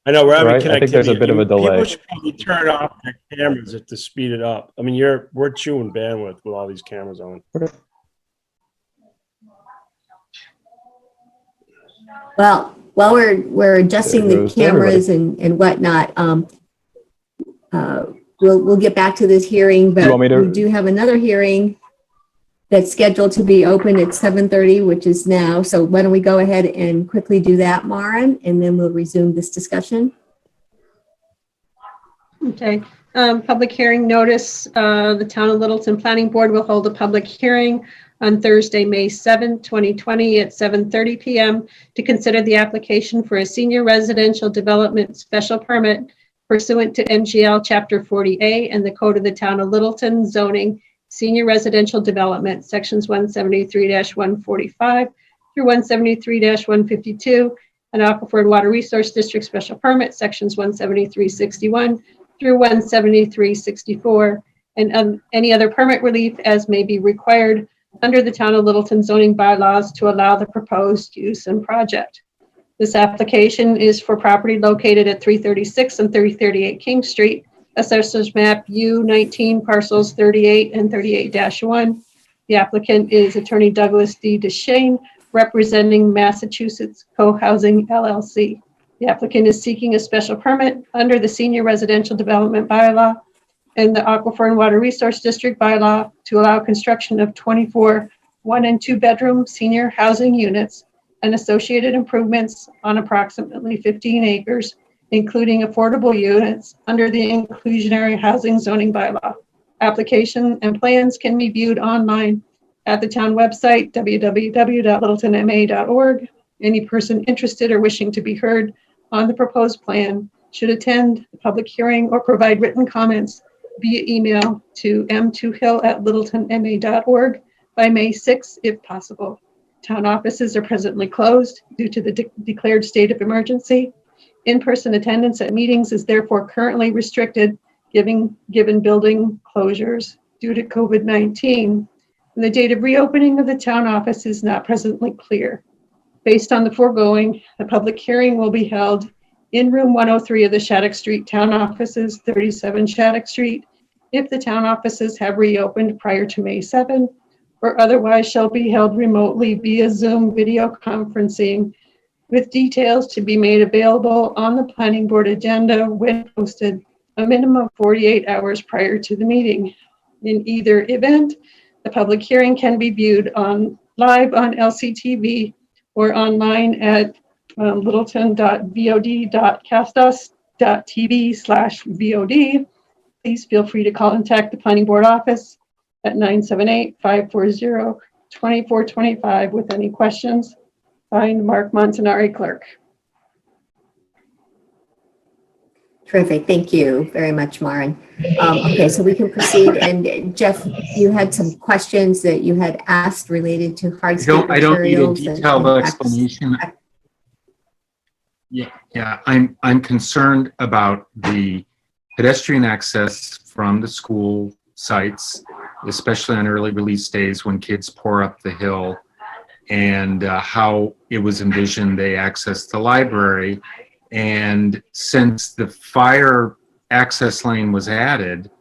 [SPEAKER 5] I know we're having
[SPEAKER 11] Right? I think there's a
[SPEAKER 5] connectivity.
[SPEAKER 11] bit of a
[SPEAKER 5] People
[SPEAKER 11] delay.
[SPEAKER 5] should probably turn off their cameras to speed it up. I mean, we're chewing bandwidth with all these cameras on.
[SPEAKER 1] Well, while we're adjusting
[SPEAKER 11] There
[SPEAKER 1] the
[SPEAKER 11] goes
[SPEAKER 1] cameras and whatnot, we'll get back to this hearing,
[SPEAKER 11] Do you
[SPEAKER 1] but
[SPEAKER 11] want me to-
[SPEAKER 1] we do have another hearing that's scheduled to be open at 7:30, which is now. So why don't we go ahead and quickly do that, Maren, and then we'll resume this discussion.
[SPEAKER 4] Okay, public hearing notice, the Town of Littleton Planning Board will hold a public hearing on Thursday, May 7th, 2020 at 7:30 PM to consider the application for a senior residential development special permit pursuant to MGL Chapter 40A and the Code of the Town of Littleton zoning, senior residential development, sections 173-145 through 173-152, and Aquifer and Water Resource District special permit, sections 173-61 through 173-64, and any other permit relief as may be required under the Town of Littleton zoning bylaws to allow the proposed use and project. This application is for property located at 336 and 338 King Street, Assessors Map U19, parcels 38 and 38-1. The applicant is Attorney Douglas D. DeShane, representing Massachusetts Co-Housing LLC. The applicant is seeking a special permit under the Senior Residential Development Bylaw and the Aquifer and Water Resource District Bylaw to allow construction of 24 1- and 2-bedroom senior housing units and associated improvements on approximately 15 acres, including affordable units under the inclusionary housing zoning bylaw. Application and plans can be viewed online at the town website, www.littletonma.org. Any person interested or wishing to be heard on the proposed plan should attend the public hearing or provide written comments via email to m2hill@littletonma.org by May 6th, if possible. Town offices are presently closed due to the declared state of emergency. In-person attendance at meetings is therefore currently restricted, given building closures due to COVID-19. And the date of reopening of the town office is not presently clear. Based on the foregoing, the public hearing will be held in room 103 of the Shattuck Street Town Offices, 37 Shattuck Street, if the town offices have reopened prior to May 7, or otherwise shall be held remotely via Zoom video conferencing, with details to be made available on the planning board agenda when posted a minimum of 48 hours prior to the meeting. In either event, the public hearing can be viewed live on LCTV or online at littleton.vod.castos.tv/VOD. Please feel free to contact the planning board office at 978-540-2425 with any questions. Signed, Mark Montanari, clerk.
[SPEAKER 1] Terrific. Thank you very much, Maren. Okay, so we can proceed. And Jeff, you had some questions that you had asked related to hardscape
[SPEAKER 7] I don't need a
[SPEAKER 1] materials.
[SPEAKER 7] detailed explanation. Yeah, I'm concerned about the pedestrian access from the school sites, especially on early release days when kids pour up the hill, and how it was envisioned they access the library. And since the fire access lane was added,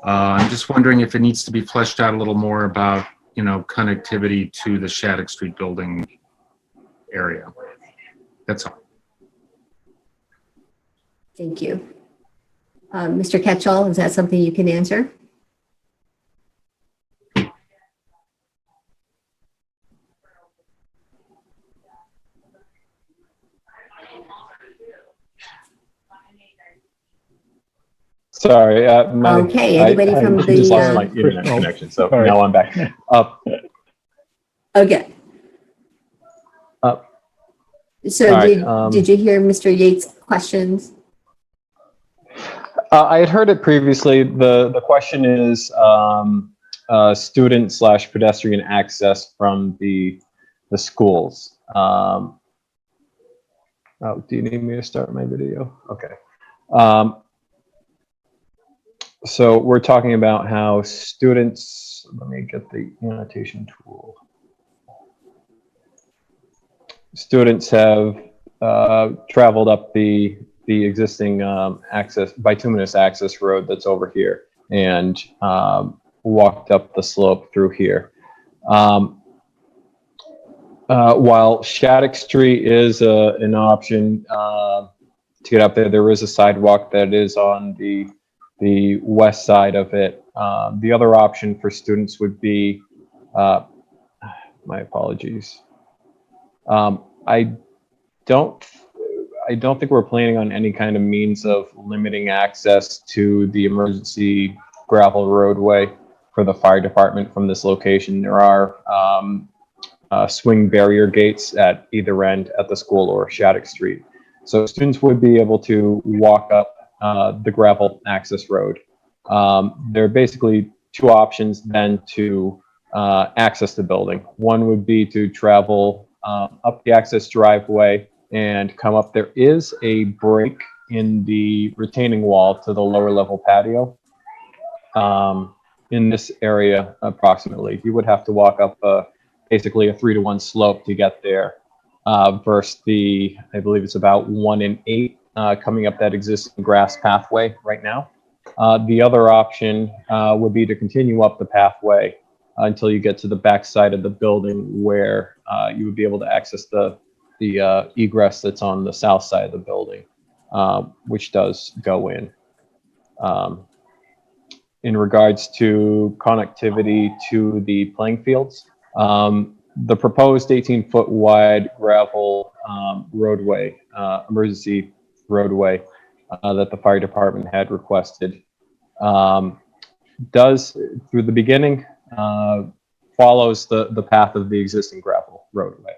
[SPEAKER 7] I'm just wondering if it needs to be fleshed out a little more about, connectivity to the Shattuck Street building area. That's all.
[SPEAKER 1] Thank you. Mr. Ketchel, is that something you can answer?
[SPEAKER 11] Sorry.
[SPEAKER 1] Okay, anybody from
[SPEAKER 11] I just lost
[SPEAKER 1] the,
[SPEAKER 11] my internet connection, so
[SPEAKER 6] Sorry.
[SPEAKER 11] now I'm back.
[SPEAKER 1] okay. So
[SPEAKER 11] all right,
[SPEAKER 1] did you hear Mr. Yates' questions?
[SPEAKER 11] I had heard it previously. The question is student/pedestrian access from the schools. Oh, do you need me to start my video? Okay. Um, so we're talking about how students, let me get the annotation tool. Students have traveled up the existing bituminous access road that's over here and walked up the slope through here. While Shattuck Street is an option to get up there, there is a sidewalk that is on the west side of it. The other option for students would be, my apologies. I don't think we're planning on any kind of means of limiting access to the emergency gravel roadway for the fire department from this location. There are swing barrier gates at either end at the school or Shattuck Street. So students would be able to walk up the gravel access road. There are basically two options then to access the building. One would be to travel up the access driveway and come up. There is a break in the retaining wall to the lower level patio. In this area, approximately, you would have to walk up basically a 3-to-1 slope to get there. Versus the, I believe it's about 1 in 8 coming up that existing grass pathway right now. The other option would be to continue up the pathway until you get to the back side of the building where you would be able to access the egress that's on the south side of the building, which does go in. In regards to connectivity to the playing fields, the proposed 18-foot wide gravel roadway, emergency roadway that the fire department had requested does, through the beginning, follows the path of the existing gravel roadway.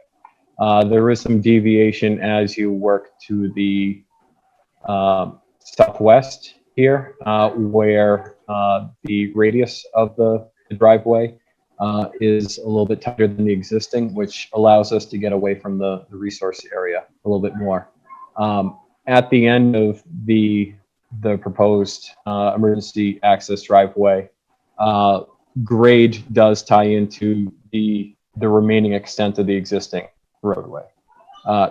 [SPEAKER 11] There is some deviation as you work to the southwest here, where the radius of the driveway is a little bit tighter than the existing, which allows us to get away from the resource area a little bit more. At the end of the proposed emergency access driveway, grade does tie into the remaining extent of the existing roadway.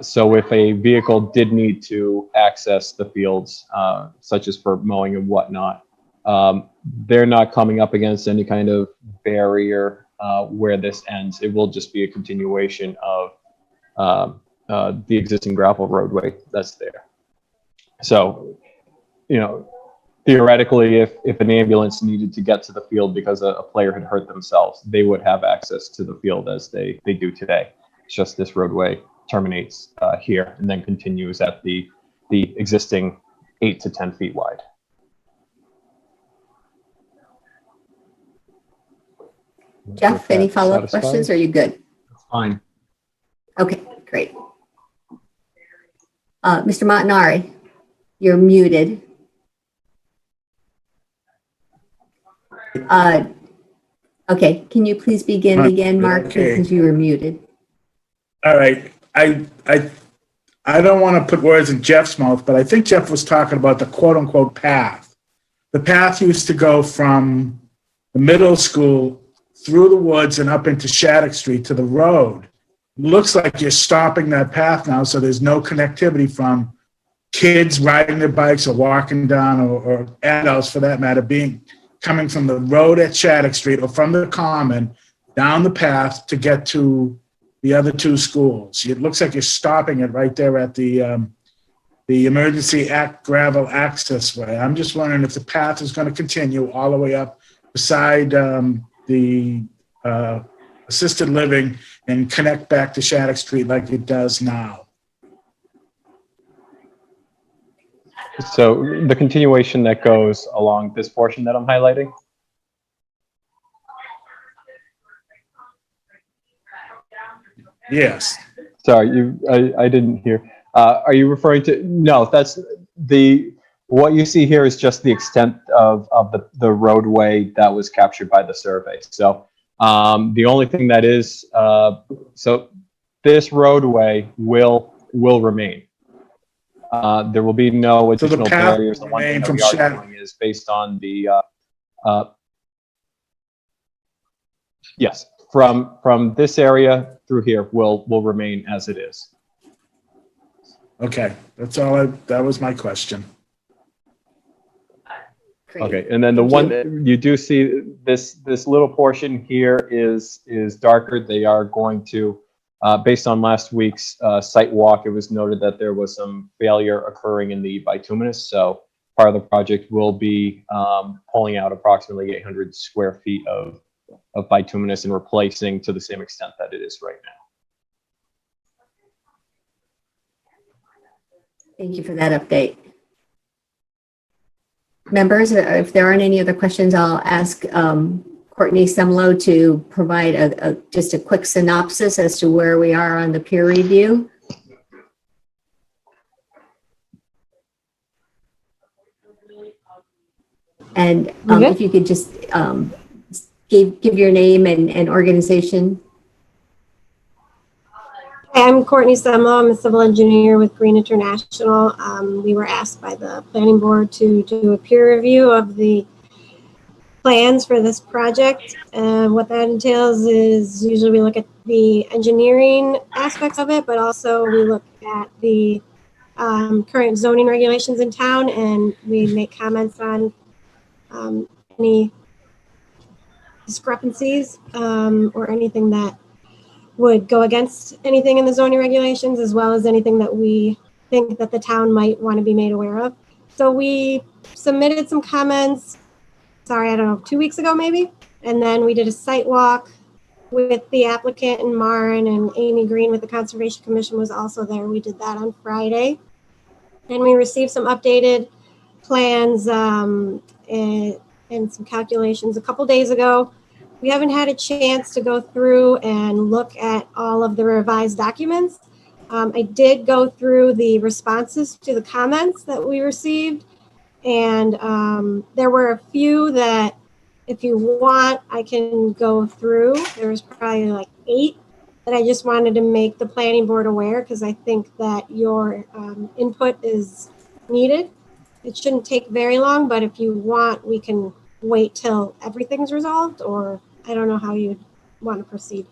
[SPEAKER 11] So if a vehicle did need to access the fields, such as for mowing and whatnot, they're not coming up against any kind of barrier where this ends. It will just be a continuation of the existing gravel roadway that's there. So, you know, theoretically, if an ambulance needed to get to the field because a player had hurt themselves, they would have access to the field as they do today. It's just this roadway terminates here and then continues at the existing 8 to 10 feet wide.
[SPEAKER 1] Jeff, any follow-up questions? Or are you good?
[SPEAKER 7] Fine.
[SPEAKER 1] Okay, great. Mr. Montanari, you're muted. Okay, can you please begin again, Mark, because you were muted.
[SPEAKER 6] All right. I don't want to put words in Jeff's mouth, but I think Jeff was talking about the quote unquote path. The path used to go from the middle school through the woods and up into Shattuck Street to the road. Looks like you're stopping that path now, so there's no connectivity from kids riding their bikes or walking down, or adults for that matter, coming from the road at Shattuck Street or from the common down the path to get to the other two schools. It looks like you're stopping it right there at the emergency gravel access way. I'm just wondering if the path is going to continue all the way up beside the assisted living and connect back to Shattuck Street like it does now.
[SPEAKER 11] So the continuation that goes along this portion that I'm highlighting?
[SPEAKER 6] Yes.
[SPEAKER 11] Sorry, I didn't hear. Are you referring to, no, that's what you see here is just the extent of the roadway that was captured by the survey. So the only thing that is, so this roadway will remain. There will be no
[SPEAKER 6] So the
[SPEAKER 11] additional
[SPEAKER 6] path
[SPEAKER 11] barriers.
[SPEAKER 6] will
[SPEAKER 11] The one thing
[SPEAKER 6] remain
[SPEAKER 11] that
[SPEAKER 6] from
[SPEAKER 11] we are
[SPEAKER 6] Shed-
[SPEAKER 11] doing is based on the, yes, from this area through here will remain as it is.
[SPEAKER 6] Okay, that's all that was my question.
[SPEAKER 1] Great.
[SPEAKER 11] Okay, and then the
[SPEAKER 1] Thank
[SPEAKER 11] one
[SPEAKER 1] you.
[SPEAKER 11] that you do see, this little portion here is darker. They are going to, based on last week's site walk, it was noted that there was some failure occurring in the bituminous. So part of the project will be pulling out approximately 800 square feet of bituminous and replacing to the same extent that it is right now.
[SPEAKER 1] Thank you for that update. Members, if there aren't any other questions, I'll ask Courtney Semlo to provide just a quick synopsis as to where we are on the peer review. And if you could just give your name and organization.
[SPEAKER 14] Hi, I'm Courtney Semlo. I'm a civil engineer with Green International. We were asked by the planning board to do a peer review of the plans for this project. And what that entails is usually we look at the engineering aspects of it, but also we look at the current zoning regulations in town, and we make comments on any discrepancies or anything that would go against anything in the zoning regulations, as well as anything that we think that the town might want to be made aware of. So we submitted some comments, I don't know, 2 weeks ago maybe. And then we did a site walk with the applicant and Maren, and Amy Green with the Conservation Commission was also there. We did that on Friday. And we received some updated plans and some calculations a couple days ago. We haven't had a chance to go through and look at all of the revised documents. I did go through the responses to the comments that we received, and there were a few that, if you want, I can go through. There was probably like 8 that I just wanted to make the planning board aware, because I think that your input is needed. It shouldn't take very long, but if you want, we can wait till everything's resolved, or I don't know how you'd want to proceed.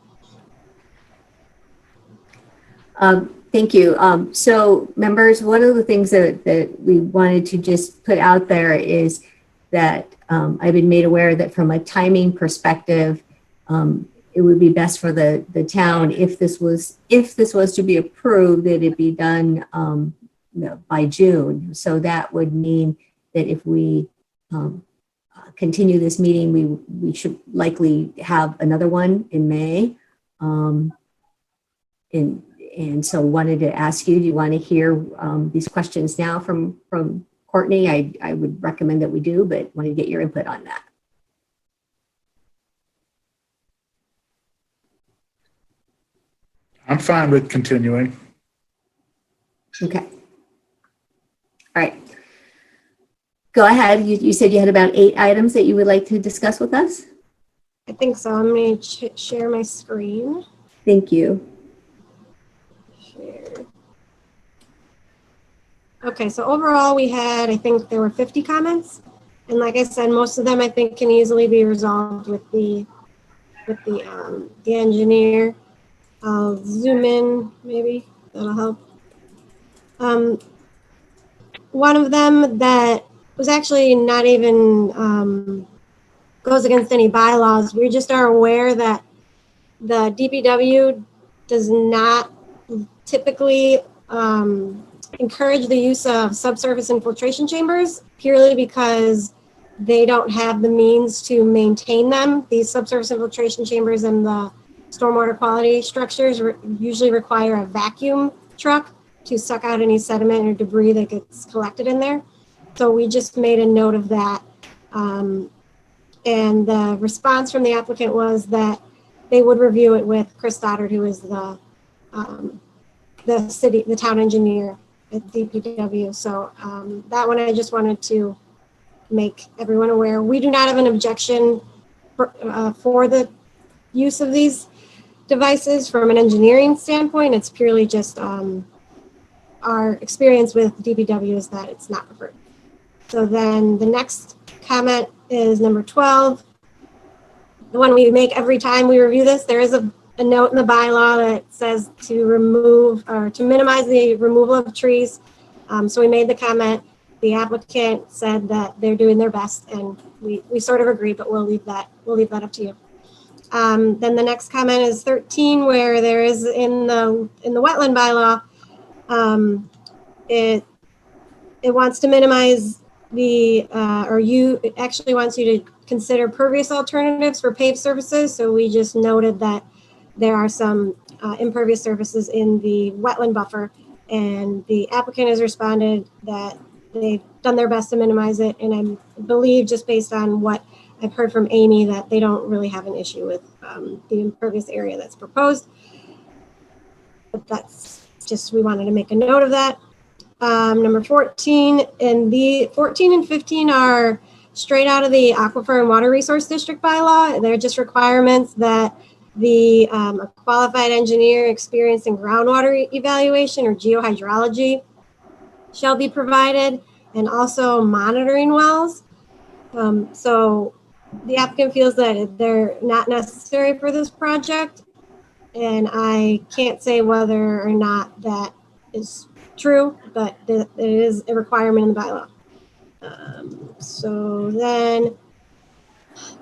[SPEAKER 1] Thank you. So members, one of the things that we wanted to just put out there is that I've been made aware that from a timing perspective, it would be best for the town if this was to be approved, that it be done by June. So that would mean that if we continue this meeting, we should likely have another one in May. And so wanted to ask you, do you want to hear these questions now from Courtney? I would recommend that we do, but want to get your input on that.
[SPEAKER 6] I'm fine with continuing.
[SPEAKER 1] Okay. All right. Go ahead. You said you had about 8 items that you would like to discuss with us?
[SPEAKER 14] I think so. I'm going to share my screen.
[SPEAKER 1] Thank you.
[SPEAKER 14] Share. Okay, so overall we had, I think there were 50 comments. And like I said, most of them I think can easily be resolved with the engineer. I'll zoom in, maybe that'll help. One of them that was actually not even goes against any bylaws. We just are aware that the DPW does not typically encourage the use of subsurface infiltration chambers, purely because they don't have the means to maintain them. These subsurface infiltration chambers and the stormwater quality structures usually require a vacuum truck to suck out any sediment or debris that gets collected in there. So we just made a note of that. And the response from the applicant was that they would review it with Chris Stoddard, who is the town engineer at DPW. So that one I just wanted to make everyone aware. We do not have an objection for the use of these devices from an engineering standpoint. It's purely just our experience with DPW is that it's not preferred. So then the next comment is number 12. The one we make every time we review this. There is a note in the bylaw that says to remove or to minimize the removal of trees. So we made the comment. The applicant said that they're doing their best, and we sort of agree, but we'll leave that up to you. Then the next comment is 13, where there is in the wetland bylaw, it wants to minimize it actually wants you to consider pervious alternatives for paved surfaces. So we just noted that there are some impervious surfaces in the wetland buffer, and the applicant has responded that they've done their best to minimize it. And I believe, just based on what I've heard from Amy, that they don't really have an issue with the impervious area that's proposed. But that's just, we wanted to make a note of that. Number 14, and the 14 and 15 are straight out of the Aquifer and Water Resource District bylaw. They're just requirements that the a qualified engineer experienced in groundwater evaluation or geohydrology shall be provided, and also monitoring wells. So the applicant feels that they're not necessary for this project, and I can't say whether or not that is true, but it is a requirement in the bylaw. So then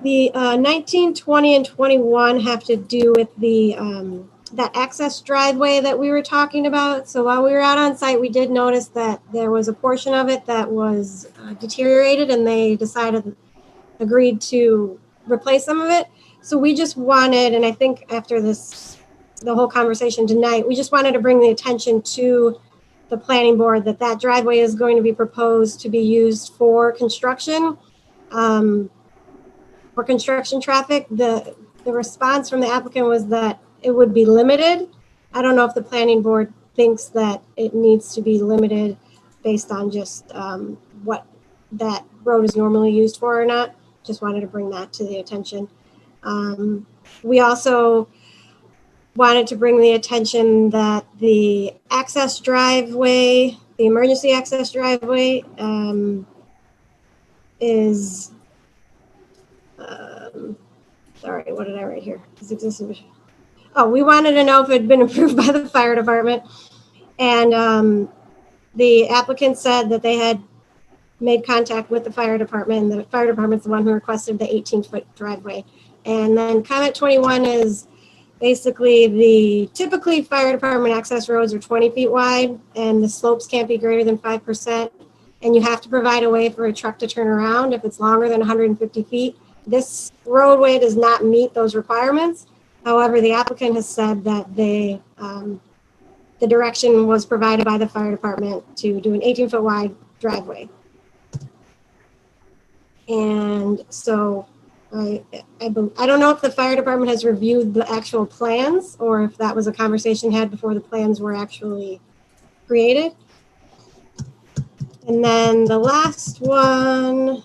[SPEAKER 14] the 19, 20, and 21 have to do with the that access driveway that we were talking about. So while we were out on site, we did notice that there was a portion of it that was deteriorated, and they agreed to replace some of it. So we just wanted, and I think after the whole conversation tonight, we just wanted to bring the attention to the planning board that driveway is going to be proposed to be used for construction. For construction traffic. The response from the applicant was that it would be limited. I don't know if the planning board thinks that it needs to be limited based on just what that road is normally used for or not. Just wanted to bring that to the attention. We also wanted to bring the attention that the access driveway, the emergency access driveway, is sorry, what did I write here? Oh, we wanted to know if it had been approved by the fire department. And the applicant said that they had made contact with the fire department, and the fire department's the one who requested the 18-foot driveway. And then comment 21 is basically typically fire department access roads are 20 feet wide, and the slopes can't be greater than 5%. And you have to provide a way for a truck to turn around if it's longer than 150 feet. This roadway does not meet those requirements. However, the applicant has said that the direction was provided by the fire department to do an 18-foot wide driveway. And so I don't know if the fire department has reviewed the actual plans or if that was a conversation had before the plans were actually created. And then the last one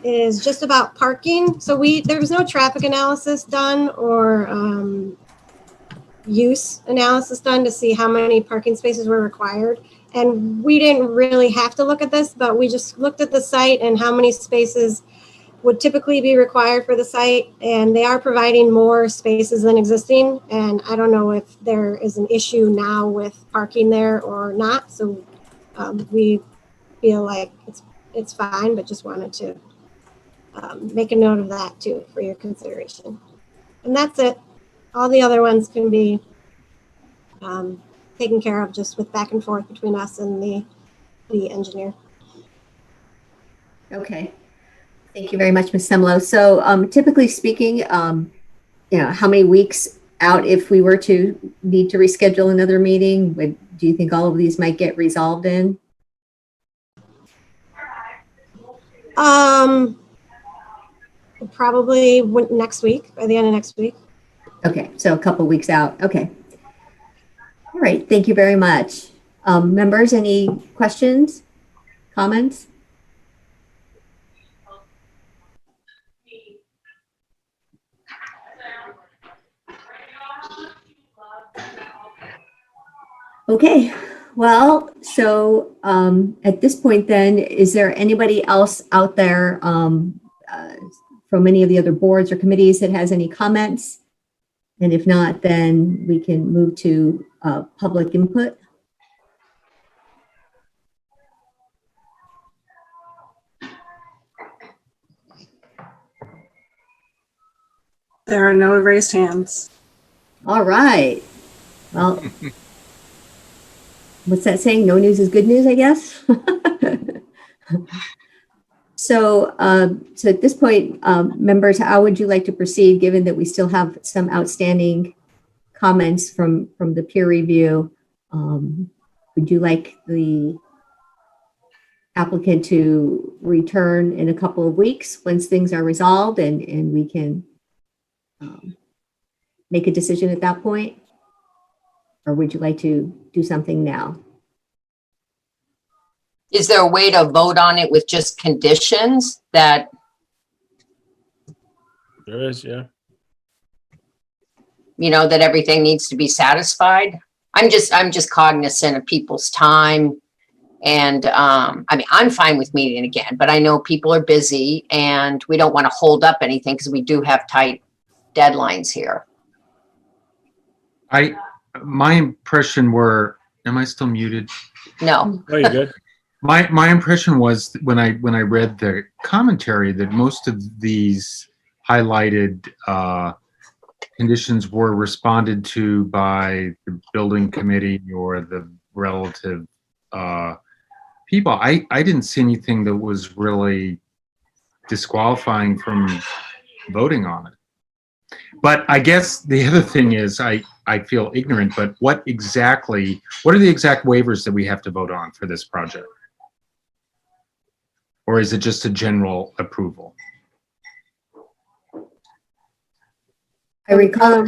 [SPEAKER 14] is just about parking. So there was no traffic analysis done or use analysis done to see how many parking spaces were required. And we didn't really have to look at this, but we just looked at the site and how many spaces would typically be required for the site. And they are providing more spaces than existing. And I don't know if there is an issue now with parking there or not. So we feel like it's fine, but just wanted to make a note of that too for your consideration. And that's it. All the other ones can be taken care of just with back and forth between us and the engineer.
[SPEAKER 1] Okay. Thank you very much, Ms. Semlo. So typically speaking, how many weeks out if we were to need to reschedule another meeting, do you think all of these might get resolved in?
[SPEAKER 14] Probably next week, by the end of next week.
[SPEAKER 1] Okay, so a couple weeks out. Okay. All right, thank you very much. Members, any questions, comments? Okay, Well, so at this point then, is there anybody else out there from any of the other boards or committees that has any comments? And if not, then we can move to public input.
[SPEAKER 9] There are no raised hands.
[SPEAKER 1] All right. Well, what's that saying? No news is good news, I guess. So, so at this point, members, how would you like to proceed, given that we still have some outstanding comments from the peer review? Would you like the applicant to return in a couple of weeks once things are resolved and we can make a decision at that point? Or would you like to do something now?
[SPEAKER 3] Is there a way to vote on it with just conditions that,
[SPEAKER 5] There is, yeah.
[SPEAKER 3] you know, that everything needs to be satisfied? I'm just cognizant of people's time. And I mean, I'm fine with meeting again, but I know people are busy and we don't want to hold up anything because we do have tight deadlines here.
[SPEAKER 7] My impression were, am I still muted?
[SPEAKER 3] No.
[SPEAKER 5] Oh, you're good.
[SPEAKER 7] My impression was when I read the commentary that most of these highlighted conditions were responded to by the building committee or the relative people. I didn't see anything that was really disqualifying from voting on it. But I guess the other thing is I feel ignorant, but what are the exact waivers that we have to vote on for this project? Or is it just a general approval?
[SPEAKER 1] I recall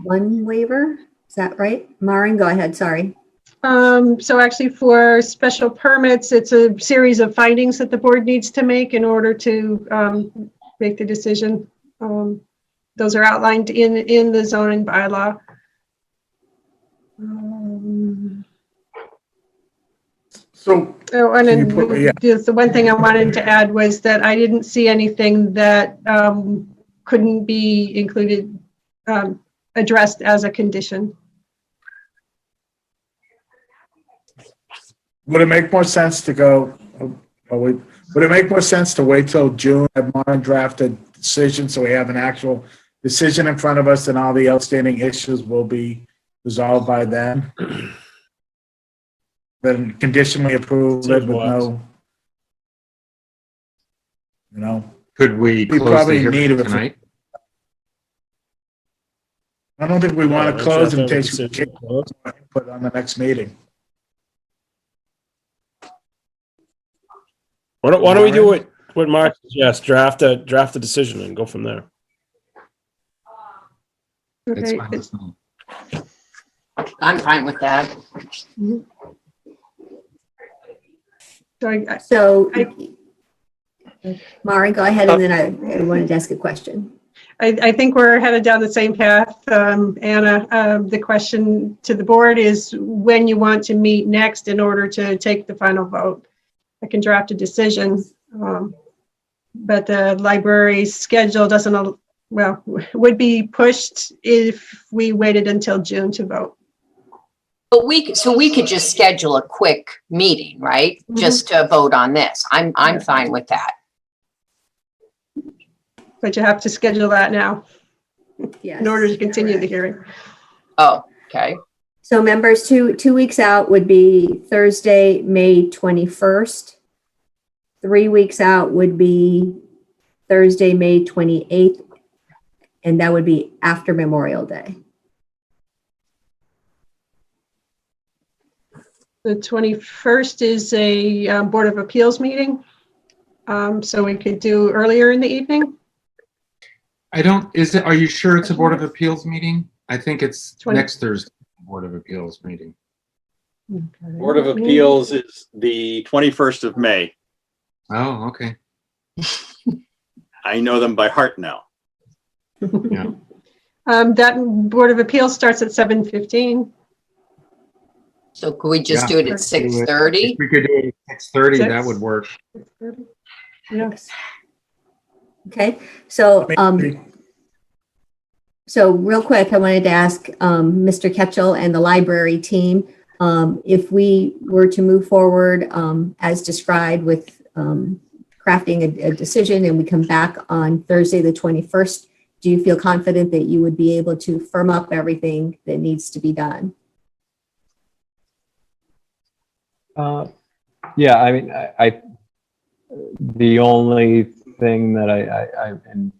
[SPEAKER 1] one waiver. Is that right? Maureen, go ahead. Sorry.
[SPEAKER 4] So actually for special permits, it's a series of findings that the board needs to make in order to make the decision. Those are outlined in the zoning bylaw. And then the one thing I wanted to add was that I didn't see anything that couldn't be included, addressed as a condition.
[SPEAKER 6] Would it make more sense to go, would it make more sense to wait till June, have Martin draft a decision so we have an actual decision in front of us and all the outstanding issues will be resolved by then? Then conditionally approved it with no, you know.
[SPEAKER 7] Could we close the
[SPEAKER 6] probably
[SPEAKER 7] hearing
[SPEAKER 6] need it
[SPEAKER 7] tonight?
[SPEAKER 6] I don't think we want to
[SPEAKER 5] let's
[SPEAKER 6] close
[SPEAKER 5] have
[SPEAKER 6] in
[SPEAKER 5] a
[SPEAKER 6] case we
[SPEAKER 5] decision.
[SPEAKER 6] can't put on the next meeting.
[SPEAKER 5] Why don't we do what Mark suggests, draft a decision and go from there.
[SPEAKER 7] It's
[SPEAKER 4] Okay.
[SPEAKER 7] fine with me.
[SPEAKER 3] I'm fine with that.
[SPEAKER 4] So
[SPEAKER 1] Maureen, go ahead, and then I wanted to ask a question.
[SPEAKER 4] I think we're headed down the same path, Anna. The question to the board is when you want to meet next in order to take the final vote. I can draft a decision, but the library's schedule doesn't, well, would be pushed if we waited until June to vote.
[SPEAKER 3] But so we could just schedule a quick meeting, right? Just to vote on this. I'm fine with that.
[SPEAKER 4] But you have to schedule that now
[SPEAKER 1] Yes,
[SPEAKER 4] in order to continue the hearing.
[SPEAKER 3] Oh, okay.
[SPEAKER 1] So members, two weeks out would be Thursday, May 21st. 3 weeks out would be Thursday, May 28th, and that would be after Memorial Day.
[SPEAKER 4] The 21st is a Board of Appeals meeting. So we could do earlier in the evening.
[SPEAKER 7] Are you sure it's a Board of Appeals meeting? I think it's
[SPEAKER 4] 20.
[SPEAKER 7] next Thursday, Board of Appeals meeting.
[SPEAKER 4] Okay.
[SPEAKER 2] Board of Appeals is the 21st of May.
[SPEAKER 7] Oh, okay.
[SPEAKER 2] I know them by heart now.
[SPEAKER 7] Yeah.
[SPEAKER 4] That Board of Appeals starts at 7:15.
[SPEAKER 3] So could we just
[SPEAKER 7] Yeah.
[SPEAKER 3] do it at
[SPEAKER 7] Let's do it.
[SPEAKER 3] 6:30?
[SPEAKER 7] If we could do it at 6:30, that
[SPEAKER 4] 6?
[SPEAKER 7] would work.
[SPEAKER 4] Yes.
[SPEAKER 1] Okay, so, so real quick, I wanted to ask Mr. Ketchel and the library team, if we were to move forward as described with crafting a decision and we come back on Thursday, the 21st, do you feel confident that you would be able to firm up everything that needs to be done?
[SPEAKER 11] Yeah, I mean, the only thing that and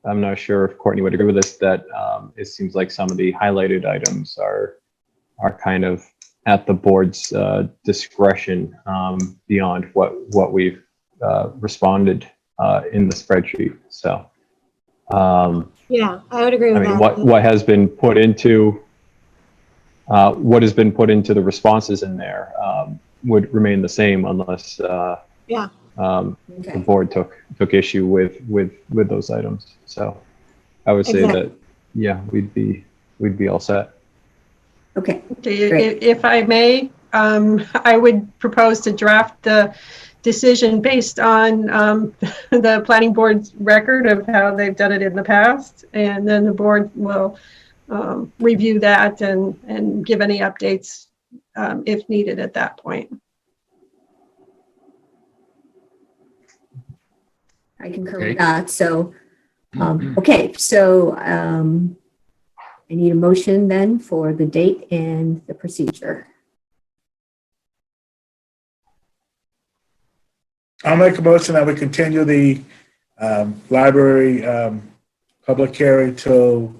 [SPEAKER 11] I'm not sure if Courtney would agree with this, that it seems like some of the highlighted items are kind of at the board's discretion beyond what we've responded in the spreadsheet. So,
[SPEAKER 14] Yeah, I would agree
[SPEAKER 11] I
[SPEAKER 14] with
[SPEAKER 11] mean,
[SPEAKER 14] that.
[SPEAKER 11] what has been put into the responses in there would remain the same unless
[SPEAKER 14] Yeah.
[SPEAKER 11] the board took issue with those items. So I would say
[SPEAKER 14] Exactly.
[SPEAKER 11] that, yeah, we'd be all set.
[SPEAKER 1] Okay,
[SPEAKER 4] Okay,
[SPEAKER 1] great.
[SPEAKER 4] if I may, I would propose to draft the decision based on the planning board's record of how they've done it in the past. And then the board will review that and give any updates if needed at that point.
[SPEAKER 1] I concur
[SPEAKER 7] Okay.
[SPEAKER 1] with that. So, okay, so I need a motion then for the date and the procedure.
[SPEAKER 6] I'll make a motion that we continue the library public hearing till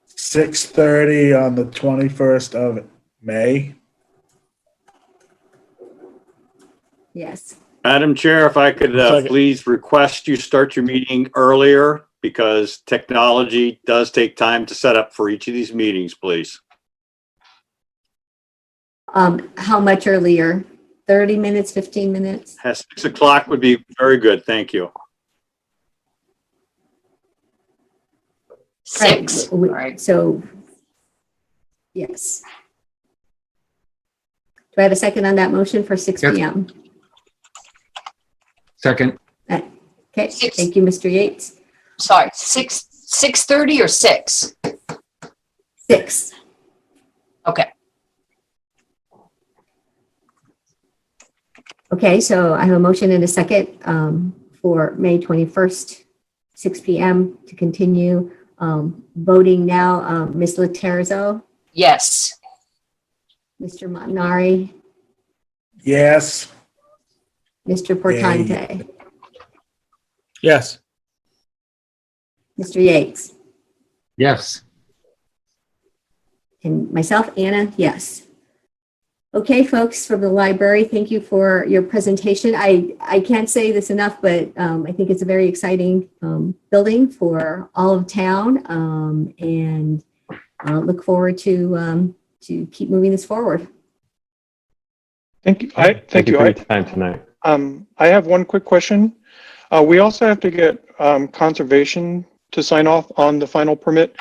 [SPEAKER 6] 6:30 on the 21st of May.
[SPEAKER 1] Yes.
[SPEAKER 2] Madam Chair, if I could
[SPEAKER 5] Second.
[SPEAKER 2] please request you start your meeting earlier because technology does take time to set up for each of these meetings, please.
[SPEAKER 1] How much earlier? 30 minutes, 15 minutes?
[SPEAKER 2] 6 o'clock would be very good. Thank you.
[SPEAKER 3] 6. All
[SPEAKER 1] Right.
[SPEAKER 3] right.
[SPEAKER 1] So, yes. Do I have a second on that motion for 6
[SPEAKER 7] Yes.
[SPEAKER 1] p.m.?
[SPEAKER 7] Second.
[SPEAKER 1] Okay,
[SPEAKER 3] Six.
[SPEAKER 1] thank you, Mr. Yates.
[SPEAKER 3] Sorry, 6:30 or 6?
[SPEAKER 1] 6.
[SPEAKER 3] Okay.
[SPEAKER 1] Okay, so I have a motion and a second for May 21st, 6 p.m. to continue voting now. Ms. Laterzo,
[SPEAKER 3] Yes.
[SPEAKER 1] Mr. Montanari,
[SPEAKER 6] Yes.
[SPEAKER 1] Mr. Portante,
[SPEAKER 5] Yes.
[SPEAKER 1] Mr. Yates,
[SPEAKER 7] Yes.
[SPEAKER 1] and myself, Anna, yes. Okay, folks from the library, thank you for your presentation. I can't say this enough, but I think it's a very exciting building for all of town, and look forward to keep moving this forward.
[SPEAKER 13] Thank you.
[SPEAKER 11] Thank you for your time tonight.
[SPEAKER 13] I have one quick question. We also have to get conservation to sign off on the final permit.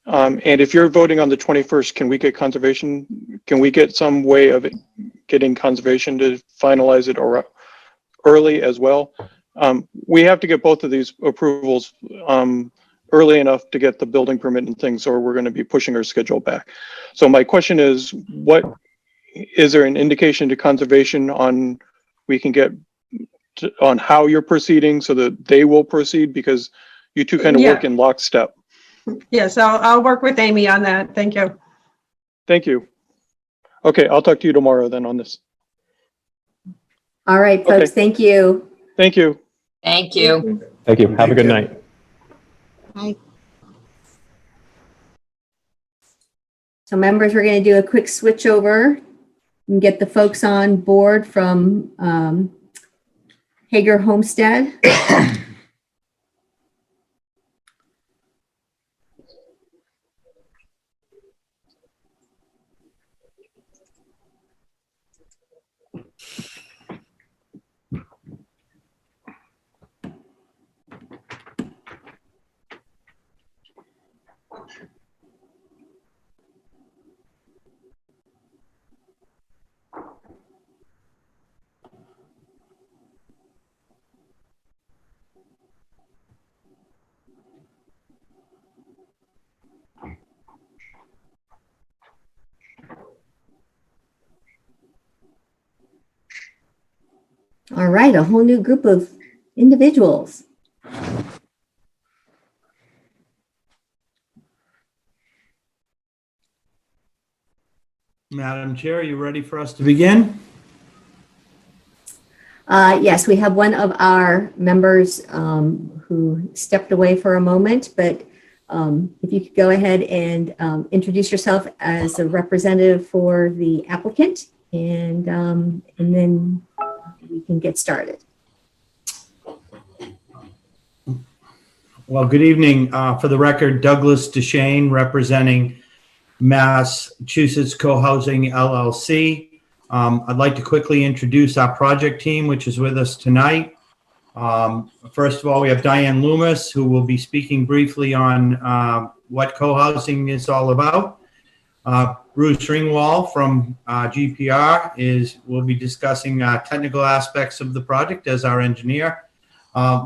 [SPEAKER 13] And if you're voting on the 21st, can we get conservation? Can we get some way of getting conservation to finalize it or early as well? We have to get both of these approvals early enough to get the building permit and things, or we're going to be pushing our schedule back. So my question is, is there an indication to conservation on we can get on how you're proceeding so that they will proceed, because you two kind of work in lockstep?
[SPEAKER 4] Yes, I'll work with Amy on that. Thank you.
[SPEAKER 13] Thank you. Okay, I'll talk to you tomorrow then on this.
[SPEAKER 1] All right, folks,
[SPEAKER 13] Okay.
[SPEAKER 1] thank you.
[SPEAKER 13] Thank you.
[SPEAKER 3] Thank you.
[SPEAKER 11] Thank you. Have a good night.
[SPEAKER 14] Bye.
[SPEAKER 1] So members, we're going to do a quick switch over and get the folks on board from Hager Homestead. All right, a whole new group of individuals.
[SPEAKER 5] Madam Chair, are you ready for us to begin?
[SPEAKER 1] Yes, we have one of our members who stepped away for a moment, but if you could go ahead and introduce yourself as a representative for the applicant, and then we can get started.
[SPEAKER 15] Well, good evening. For the record, Douglas DeShane, representing Massachusetts Co-Housing LLC. I'd like to quickly introduce our project team, which is with us tonight. First of all, we have Diane Loomis, who will be speaking briefly on what co-housing is all about. Bruce Ringwald from GPR will be discussing technical aspects of the project as our engineer.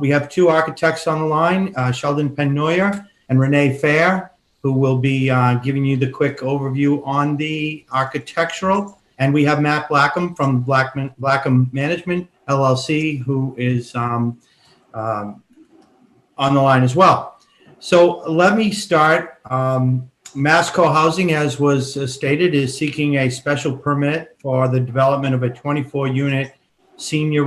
[SPEAKER 15] We have two architects on the line, Sheldon Pennoyer and Renee Fair, who will be giving you the quick overview on the architectural. And we have Matt Blackham from Blackham Management LLC, who is on the line as well. So let me start. Mass Co-Housing, as was stated, is seeking a special permit for the development of a 24-unit senior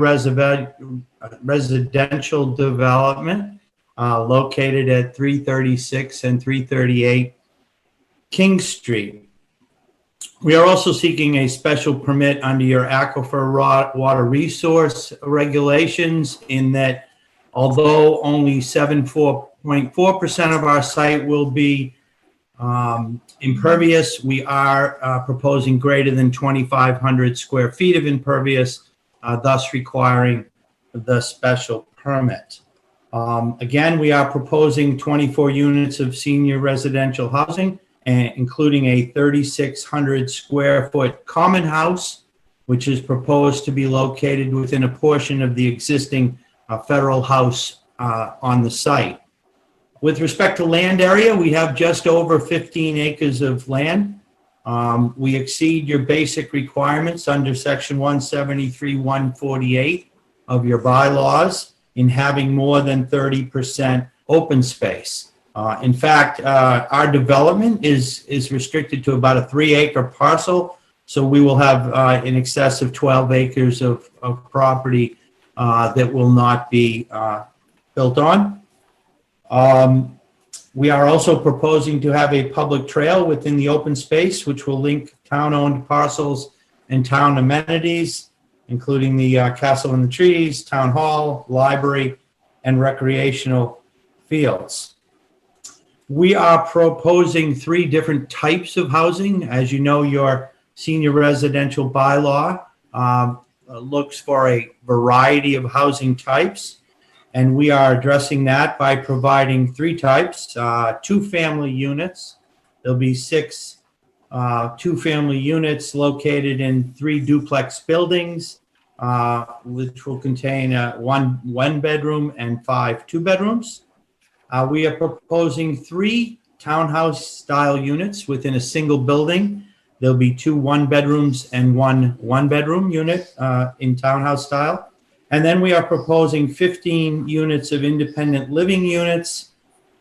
[SPEAKER 15] residential development located at 336 and 338 King Street. We are also seeking a special permit under your aquifer water resource regulations, in that although only 74.4% of our site will be impervious, we are proposing greater than 2,500 square feet of impervious, thus requiring the special permit. Again, we are proposing 24 units of senior residential housing, including a 3,600 square foot common house, which is proposed to be located within a portion of the existing federal house on the site. With respect to land area, we have just over 15 acres of land. We exceed your basic requirements under section 173-148 of your bylaws in having more than 30% open space. In fact, our development is restricted to about a 3-acre parcel, so we will have in excess of 12 acres of property that will not be built on. We are also proposing to have a public trail within the open space, which will link town-owned parcels and town amenities, including the Castle in the Trees, Town Hall, Library, and recreational fields. We are proposing 3 different types of housing. As you know, your senior residential bylaw looks for a variety of housing types, and we are addressing that by providing 3 types. 2-family units. There'll be 6 2-family units located in 3 duplex buildings, which will contain 1 bedroom and 5 2-bedrooms. We are proposing 3 townhouse-style units within a single building. There'll be 2 1-bedrooms and 1 1-bedroom unit in townhouse style. And then we are proposing 15 units of independent living units,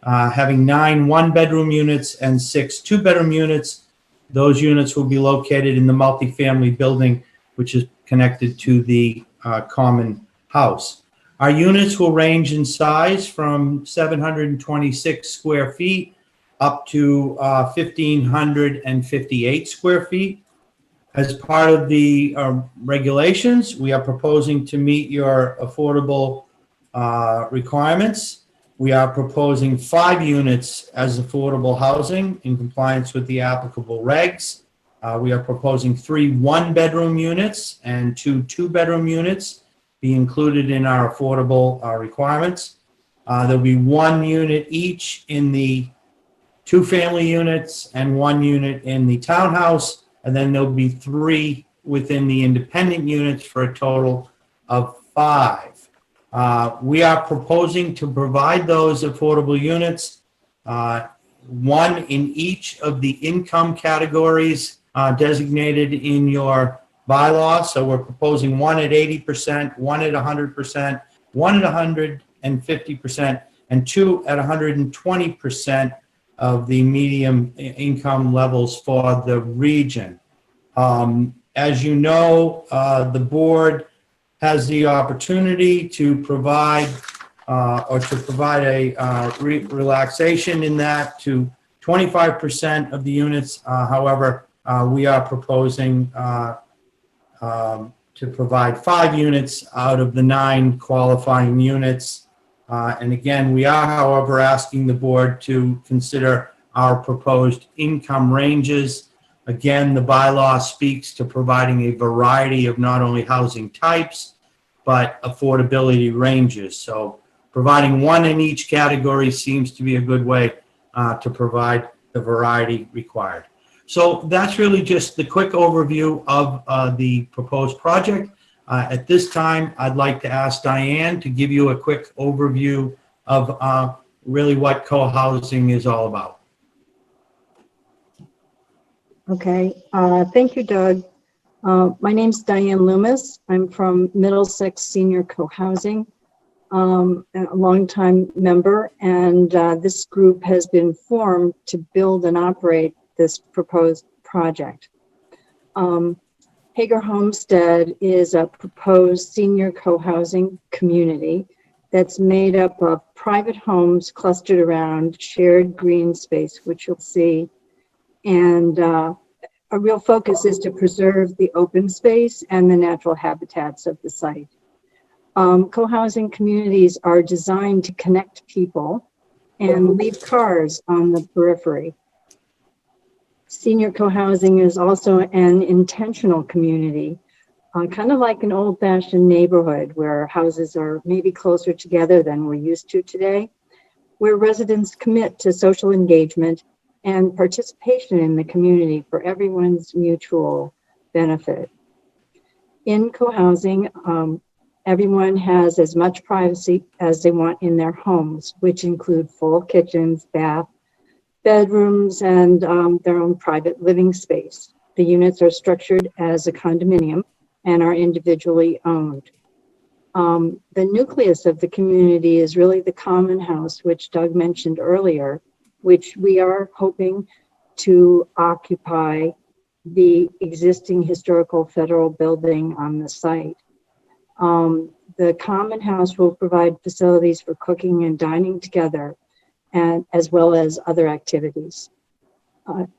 [SPEAKER 15] having 9 1-bedroom units and 6 2-bedroom units. Those units will be located in the multifamily building, which is connected to the common house. Our units will range in size from 726 square feet up to 1,558 square feet. As part of the regulations, we are proposing to meet your affordable requirements. We are proposing 5 units as affordable housing in compliance with the applicable regs. We are proposing 3 1-bedroom units and 2 2-bedroom units be included in our affordable requirements. There'll be 1 unit each in the 2-family units and 1 unit in the townhouse, and then there'll be 3 within the independent units for a total of 5. We are proposing to provide those affordable units, one in each of the income categories designated in your bylaw. So we're proposing one at 80%, one at 100%, one at 150%, and two at 120% of the medium income levels for the region. As you know, the board has the opportunity to provide a relaxation in that to 25% of the units. However, we are proposing to provide 5 units out of the 9 qualifying units. And again, we are, however, asking the board to consider our proposed income ranges. Again, the bylaw speaks to providing a variety of not only housing types, but affordability ranges. So providing one in each category seems to be a good way to provide the variety required. So that's really just the quick overview of the proposed project. At this time, I'd like to ask Diane to give you a quick overview of really what co-housing is all about.
[SPEAKER 16] Okay, thank you, Doug. My name's Diane Loomis. I'm from Middlesex Senior Co-Housing, a longtime member, and this group has been formed to build and operate this proposed project. Hager Homestead is a proposed senior co-housing community that's made up of private homes clustered around shared green space, which you'll see. And a real focus is to preserve the open space and the natural habitats of the site. Co-housing communities are designed to connect people and leave cars on the periphery. Senior co-housing is also an intentional community, kind of like an old-fashioned neighborhood where houses are maybe closer together than we're used to today, where residents commit to social engagement and participation in the community for everyone's mutual benefit. In co-housing, everyone has as much privacy as they want in their homes, which include full kitchens, bedrooms, and their own private living space. The units are structured as a condominium and are individually owned. The nucleus of the community is really the common house, which Doug mentioned earlier, which we are hoping to occupy the existing historical federal building on the site. The common house will provide facilities for cooking and dining together, and as well as other activities.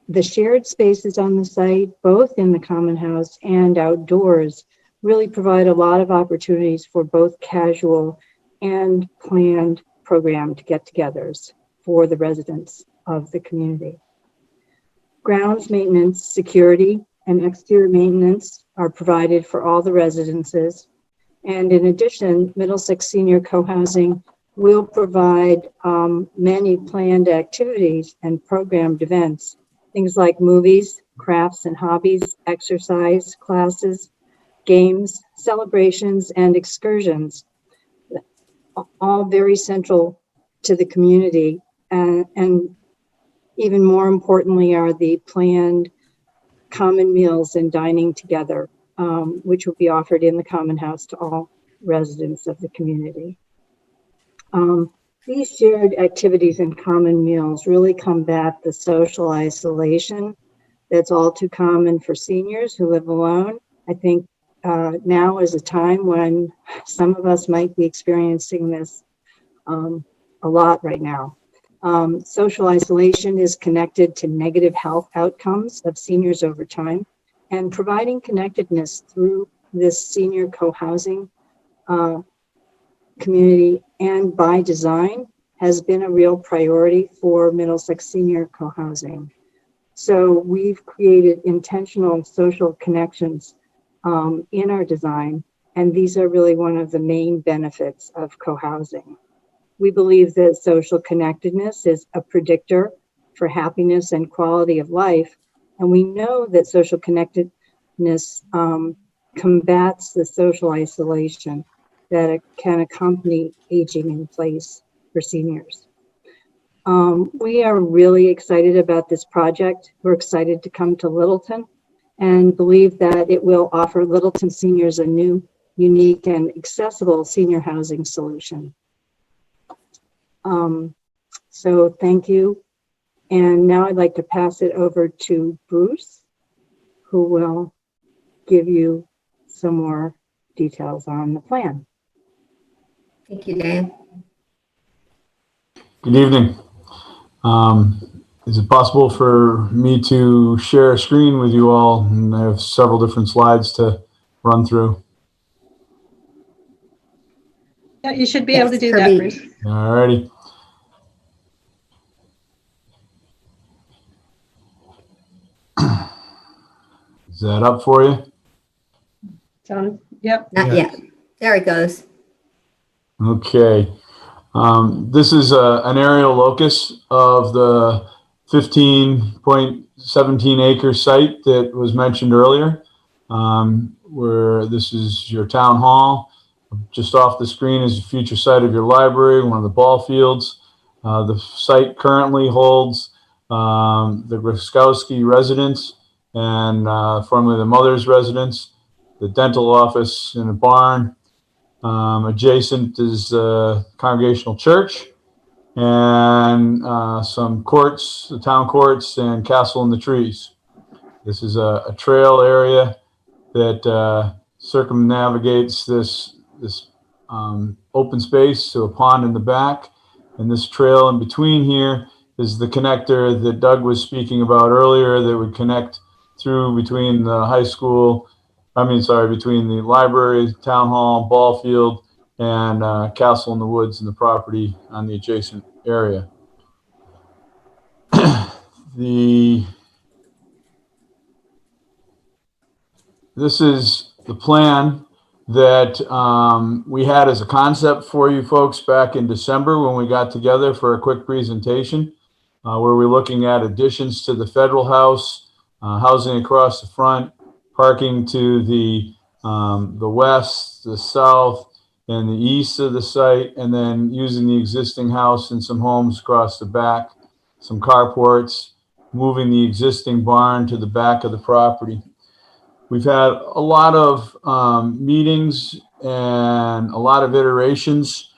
[SPEAKER 16] The shared spaces on the site, both in the common house and outdoors, really provide a lot of opportunities for both casual and planned programmed get-togethers for the residents of the community. Grounds maintenance, security, and exterior maintenance are provided for all the residences. And in addition, Middlesex Senior Co-Housing will provide many planned activities and programmed events, things like movies, crafts and hobbies, exercise classes, games, celebrations, and excursions, all very central to the community. And even more importantly are the planned common meals and dining together, which will be offered in the common house to all residents of the community. These shared activities and common meals really combat the social isolation that's all too common for seniors who live alone. I think now is a time when some of us might be experiencing this a lot right now. Social isolation is connected to negative health outcomes of seniors over time, and providing connectedness through this senior co-housing community and by design has been a real priority for Middlesex Senior Co-Housing. So we've created intentional social connections in our design, and these are really one of the main benefits of co-housing. We believe that social connectedness is a predictor for happiness and quality of life, and we know that social connectedness combats the social isolation that can accompany aging in place for seniors. We are really excited about this project. We're excited to come to Littleton and believe that it will offer Littleton seniors a new, unique, and accessible senior housing solution. So thank you. And now I'd like to pass it over to Bruce, who will give you some more details on the plan.
[SPEAKER 1] Thank you, Dan.
[SPEAKER 17] Good evening. Is it possible for me to share a screen with you all? And I have several different slides to run through.
[SPEAKER 4] Yeah, you should be able to do that, Bruce.
[SPEAKER 17] All righty. Is that up for you?
[SPEAKER 4] Yep.
[SPEAKER 1] Not yet. There it goes.
[SPEAKER 17] Okay. This is an aerial locus of the 15.17 acre site that was mentioned earlier, where this is your town hall. Just off the screen is the future site of your library, one of the ball fields. The site currently holds the Groskowski residence and formerly the mother's residence, the dental office in a barn. Adjacent is the Congregational Church and some courts, the town courts, and Castle in the Trees. This is a trail area that circumnavigates this open space to a pond in the back. And this trail in between here is the connector that Doug was speaking about earlier that would connect through between the high school, between the library, town hall, ball field, and Castle in the Woods and the property on the adjacent area. This is the plan that we had as a concept for you folks back in December when we got together for a quick presentation, where we're looking at additions to the federal house, housing across the front, parking to the west, the south, and the east of the site, and then using the existing house and some homes across the back, some carports, moving the existing barn to the back of the property. We've had a lot of meetings and a lot of iterations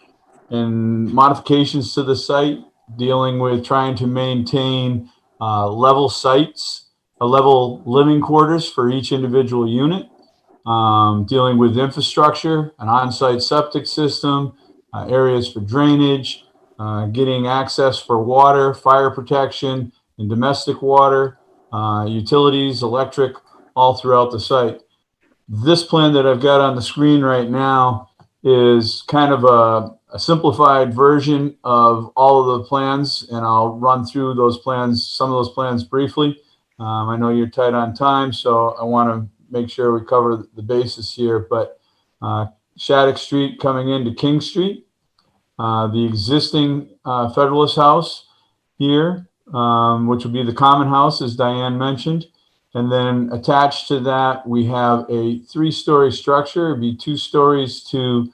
[SPEAKER 17] and modifications to the site, dealing with trying to maintain level sites, level living quarters for each individual unit, dealing with infrastructure, an on-site septic system, areas for drainage, getting access for water, fire protection, and domestic water, utilities, electric, all throughout the site. This plan that I've got on the screen right now is kind of a simplified version of all of the plans, and I'll run through those plans, some of those plans briefly. I know you're tight on time, so I want to make sure we cover the basis here, but Shattuck Street coming into King Street, the existing Federalist House here, which will be the common house, as Diane mentioned. And then attached to that, we have a 3-story structure. It'd be 2 stories to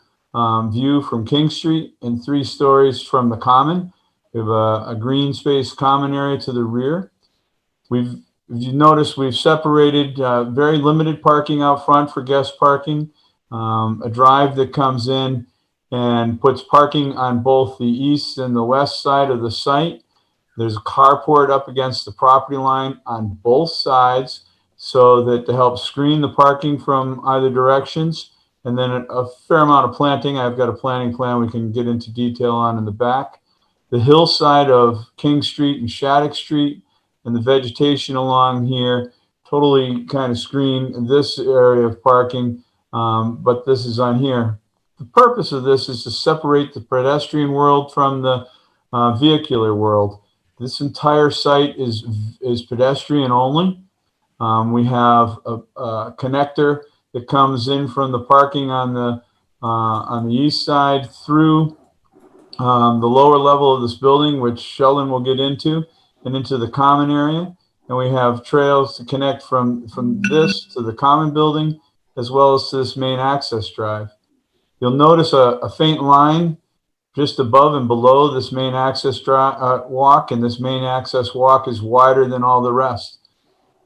[SPEAKER 17] view from King Street and 3 stories from the common. We have a green space common area to the rear. If you notice, we've separated very limited parking out front for guest parking, a drive that comes in and puts parking on both the east and the west side of the site. There's a carport up against the property line on both sides so that to help screen the parking from either directions. And then a fair amount of planting. I've got a planting plan we can get into detail on in the back. The hillside of King Street and Shattuck Street and the vegetation along here totally kind of screen this area of parking, but this is on here. The purpose of this is to separate the pedestrian world from the vehicular world. This entire site is pedestrian only. We have a connector that comes in from the parking on the east side through the lower level of this building, which Sheldon will get into, and into the common area. And we have trails to connect from this to the common building, as well as to this main access drive. You'll notice a faint line just above and below this main access walk, and this main access walk is wider than all the rest.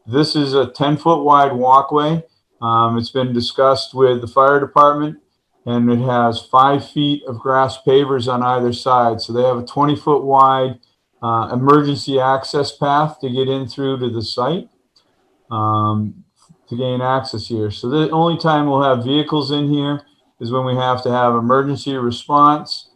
[SPEAKER 17] This is a 10-foot wide walkway. It's been discussed with the fire department, and it has 5 feet of grass pavers on either side. So they have a 20-foot wide emergency access path to get in through to the site to gain access here. So the only time we'll have vehicles in here is when we have to have emergency response,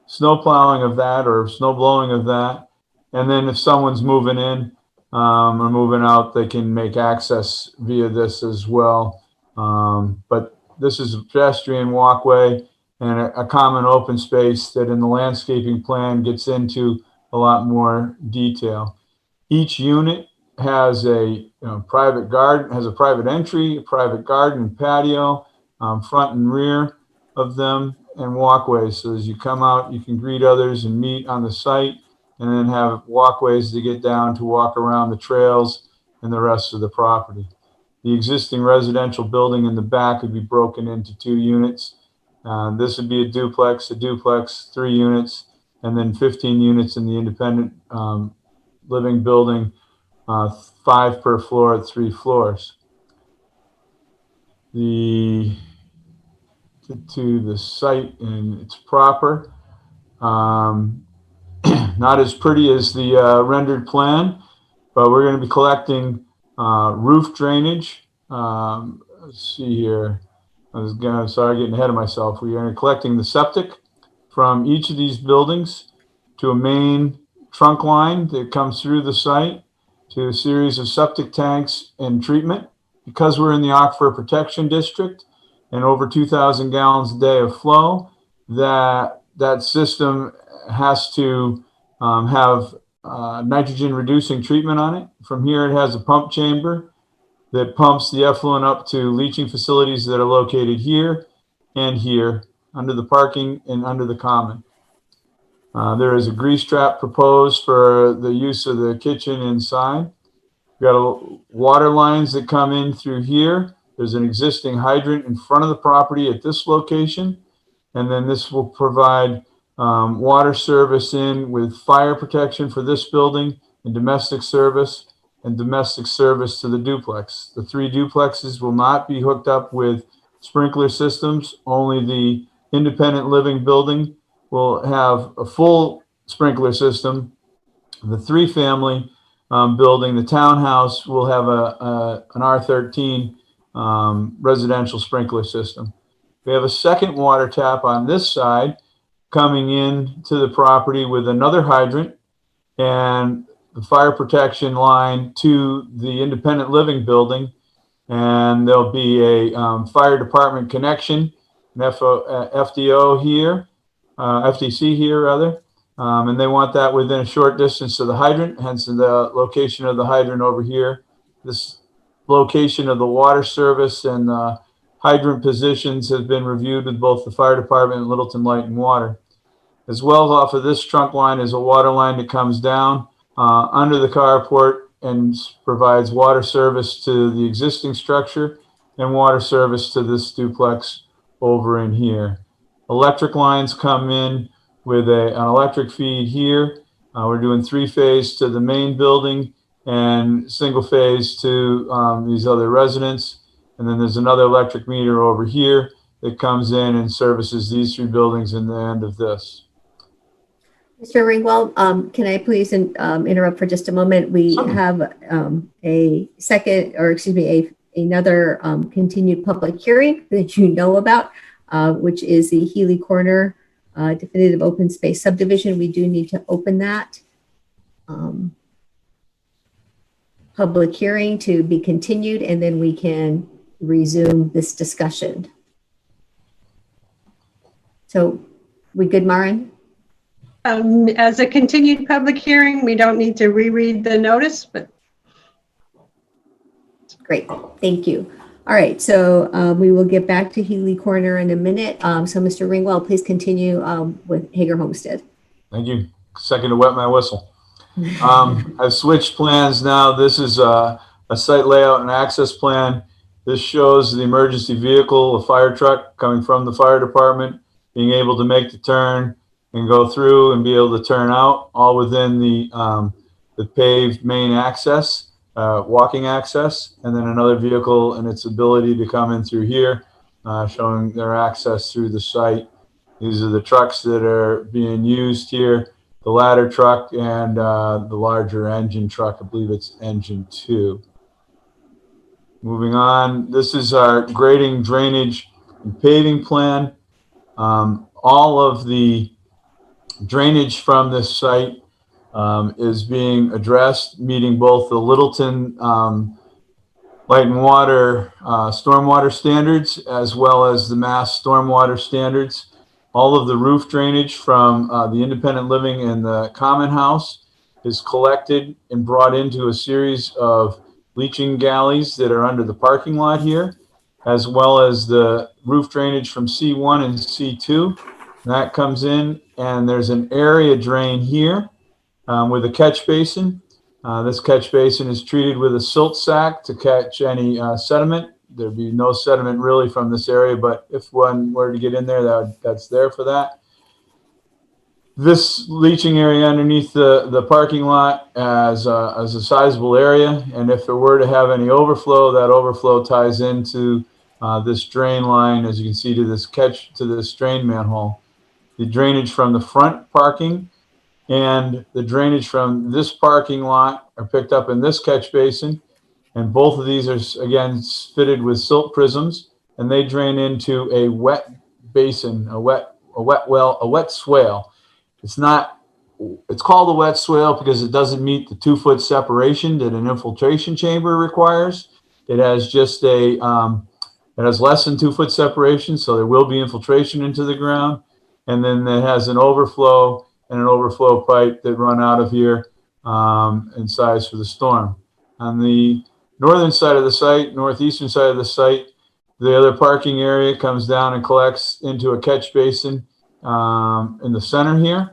[SPEAKER 17] snow plowing of that or snow blowing of that. And then if someone's moving in or moving out, they can make access via this as well. But this is a pedestrian walkway and a common open space that in the landscaping plan gets into a lot more detail. Each unit has a private garden, has a private entry, a private garden and patio, front and rear of them, and walkways. So as you come out, you can greet others and meet on the site, and then have walkways to get down to walk around the trails and the rest of the property. The existing residential building in the back would be broken into 2 units. This would be a duplex, 3 units, and then 15 units in the independent living building, 5 per floor at 3 floors. To the site and it's proper. Not as pretty as the rendered plan, but we're going to be collecting roof drainage. Let's see here. Sorry, getting ahead of myself. We are collecting the septic from each of these buildings to a main trunk line that comes through the site to a series of septic tanks and treatment. Because we're in the Aquifer Protection District and over 2,000 gallons a day of flow, that system has to have nitrogen reducing treatment on it. From here, it has a pump chamber that pumps the effluent up to leaching facilities that are located here and here under the parking and under the common. There is a grease trap proposed for the use of the kitchen inside. We've got water lines that come in through here. There's an existing hydrant in front of the property at this location. And then this will provide water service in with fire protection for this building and domestic service to the duplex. The 3 duplexes will not be hooked up with sprinkler systems. Only the independent living building will have a full sprinkler system. The 3-family building, the townhouse, will have an R13 residential sprinkler system. We have a second water tap on this side coming in to the property with another hydrant and the fire protection line to the independent living building. And there'll be a fire department connection, an FDO here, FDC here rather. And they want that within a short distance of the hydrant, hence the location of the hydrant over here. This location of the water service and hydrant positions has been reviewed with both the fire department and Littleton Light and Water. As well, off of this trunk line is a water line that comes down under the carport and provides water service to the existing structure and water service to this duplex over in here. Electric lines come in with an electric feed here. We're doing 3-phase to the main building and single phase to these other residents. And then there's another electric meter over here that comes in and services these 3 buildings in the end of this.
[SPEAKER 1] Mr. Ringwell, can I please interrupt for just a moment? We have a second, or excuse me, another continued public hearing that you know about, which is the Healy Corner definitive open space subdivision. We do need to open that public hearing to be continued, and then we can resume this discussion. So we good, Maren?
[SPEAKER 4] As a continued public hearing, we don't need to reread the notice, but.
[SPEAKER 1] Great, thank you. All right, so we will get back to Healy Corner in a minute. So Mr. Ringwell, please continue with Hager Homestead.
[SPEAKER 17] Thank you. Second to wet my whistle. I've switched plans now. This is a site layout and access plan. This shows the emergency vehicle, a fire truck coming from the fire department, being able to make the turn and go through and be able to turn out, all within the paved main access, walking access, and then another vehicle and its ability to come in through here, showing their access through the site. These are the trucks that are being used here, the ladder truck and the larger engine truck. I believe it's engine 2. Moving on, this is our grading, drainage, and paving plan. All of the drainage from this site is being addressed, meeting both the Littleton light and water stormwater standards as well as the Mass stormwater standards. All of the roof drainage from the independent living and the common house is collected and brought into a series of leaching galleys that are under the parking lot here, as well as the roof drainage from C1 and C2. That comes in, and there's an area drain here with a catch basin. This catch basin is treated with a silt sack to catch any sediment. There'd be no sediment really from this area, but if one were to get in there, that's there for that. This leaching area underneath the parking lot as a sizable area, and if there were to have any overflow, that overflow ties into this drain line, as you can see, to this drain manhole. The drainage from the front parking and the drainage from this parking lot are picked up in this catch basin, and both of these are again fitted with silt prisms, and they drain into a wet basin, a wet swale. It's called a wet swale because it doesn't meet the 2-foot separation that an infiltration chamber requires. It has just it has less than 2-foot separation, so there will be infiltration into the ground. And then it has an overflow and an overflow pipe that run out of here in size for the storm. On the northern side of the site, northeastern side of the site, the other parking area comes down and collects into a catch basin in the center here.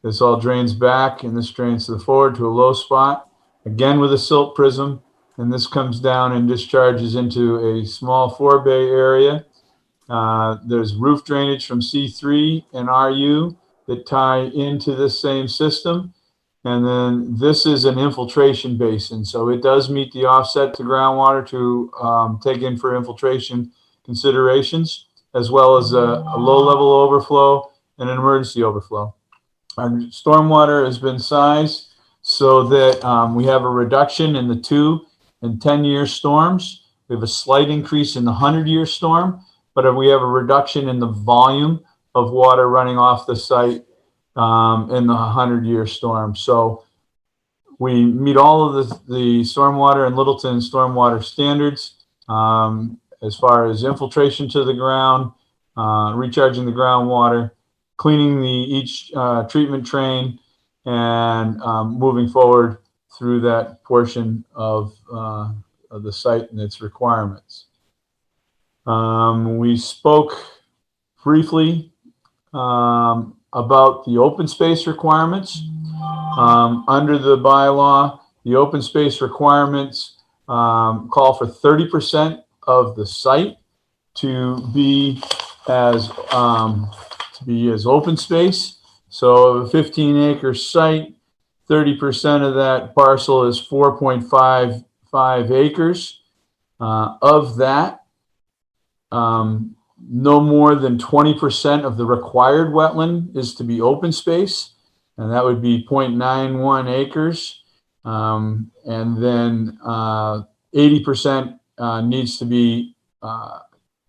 [SPEAKER 17] This all drains back, and this drains to the forward to a low spot, again with a silt prism, and this comes down and discharges into a small forebay area. There's roof drainage from C3 and RU that tie into this same system, and then this is an infiltration basin, so it does meet the offset to groundwater to take in for infiltration considerations, as well as a low-level overflow and an emergency overflow. Our stormwater has been sized so that we have a reduction in the 2 and 10-year storms. We have a slight increase in the 100-year storm, but we have a reduction in the volume of water running off the site in the 100-year storm. So we meet all of the stormwater and Littleton stormwater standards as far as infiltration to the ground, recharging the groundwater, cleaning each treatment train, and moving forward through that portion of the site and its requirements. We spoke briefly about the open space requirements. Under the bylaw, the open space requirements call for 30% of the site to be as open space. So a 15-acre site, 30% of that parcel is 4.55 acres. Of that, no more than 20% of the required wetland is to be open space, and that would be 0.91 acres. And then 80% needs to be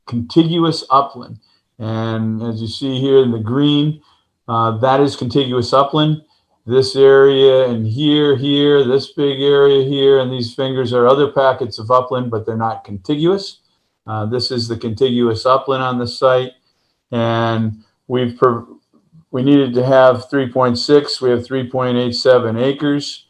[SPEAKER 17] contiguous upland. And as you see here in the green, that is contiguous upland. This area and here, this big area here, and these fingers are other packets of upland, but they're not contiguous. This is the contiguous upland on the site, and we needed to have 3.6. We have 3.87 acres.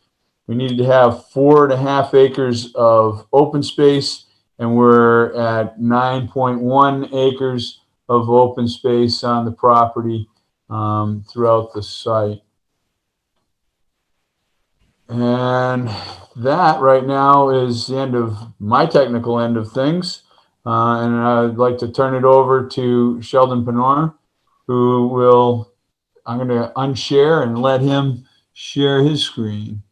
[SPEAKER 17] We needed to have 4.5 acres of open space, and we're at 9.1 acres of open space on the property throughout the site. And that right now is the end of my technical end of things. And I'd like to turn it over to Sheldon Penor, who will, I'm going to unshare and let him share his screen.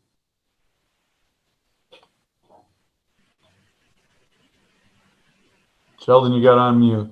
[SPEAKER 17] Sheldon, you got on mute.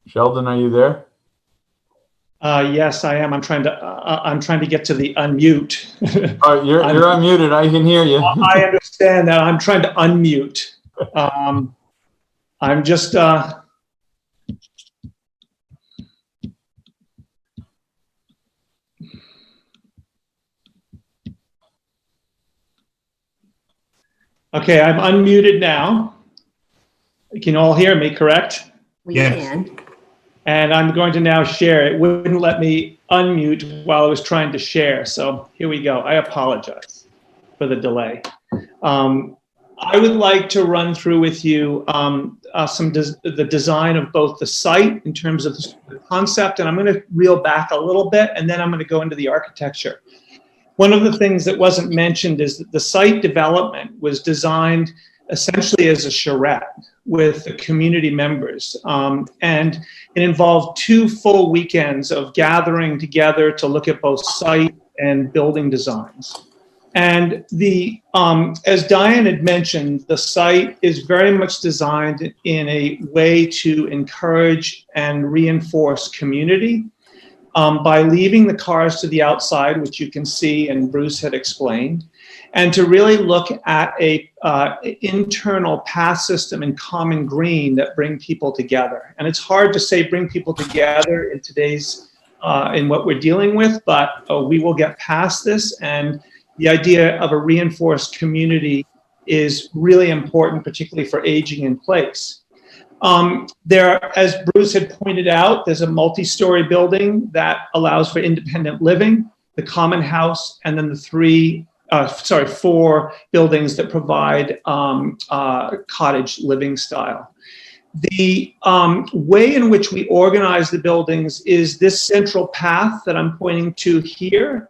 [SPEAKER 17] Sheldon, are you there?
[SPEAKER 18] Yes, I am. I'm trying to get to the unmute.
[SPEAKER 17] All right, you're unmuted. I can hear you.
[SPEAKER 18] I understand that. I'm trying to unmute. I'm just. Okay, I'm unmuted now. You can all hear me, correct?
[SPEAKER 1] We can.
[SPEAKER 18] And I'm going to now share. It wouldn't let me unmute while I was trying to share. So here we go. I apologize for the delay. I would like to run through with you the design of both the site in terms of the concept, and I'm going to reel back a little bit, and then I'm going to go into the architecture. One of the things that wasn't mentioned is that the site development was designed essentially as a charrette with the community members. And it involved 2 full weekends of gathering together to look at both site and building designs. And as Diane had mentioned, the site is very much designed in a way to encourage and reinforce community by leaving the cars to the outside, which you can see and Bruce had explained, and to really look at a internal path system and common green that bring people together. And it's hard to say bring people together in today's, in what we're dealing with, but we will get past this. And the idea of a reinforced community is really important, particularly for aging in place. As Bruce had pointed out, there's a multi-story building that allows for independent living, the common house, and then the 4 buildings that provide cottage living style. The way in which we organize the buildings is this central path that I'm pointing to here.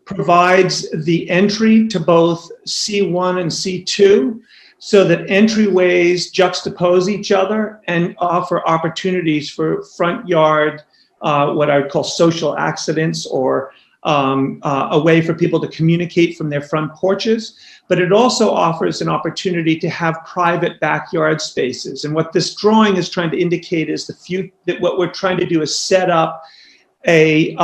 [SPEAKER 18] Provides the entry to both C1 and C2 so that entryways juxtapose each other and offer opportunities for front yard, what I would call social accidents, or a way for people to communicate from their front porches. But it also offers an opportunity to have private backyard spaces. And what this drawing is trying to indicate is that what we're trying to do is set up a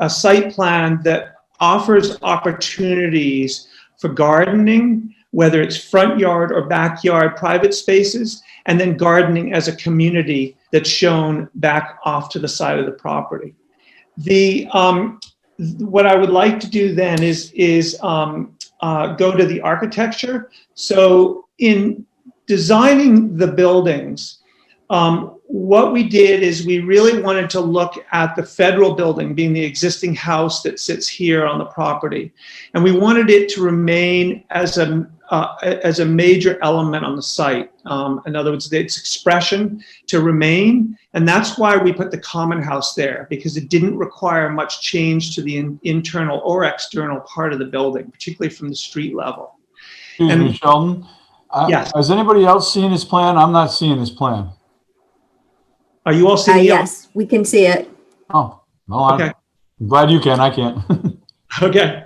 [SPEAKER 18] site plan that offers opportunities for gardening, whether it's front yard or backyard private spaces, and then gardening as a community that's shown back off to the side of the property. What I would like to do then is go to the architecture. So in designing the buildings, what we did is we really wanted to look at the federal building being the existing house that sits here on the property. And we wanted it to remain as a major element on the site. In other words, its expression to remain. And that's why we put the common house there, because it didn't require much change to the internal or external part of the building, particularly from the street level.
[SPEAKER 17] Excuse me, Sheldon.
[SPEAKER 18] Yes.
[SPEAKER 17] Has anybody else seen his plan? I'm not seeing his plan.
[SPEAKER 18] Are you all seeing it?
[SPEAKER 1] Yes, we can see it.
[SPEAKER 17] Oh, well,
[SPEAKER 18] okay.
[SPEAKER 17] I'm glad you can. I can't.
[SPEAKER 18] Okay.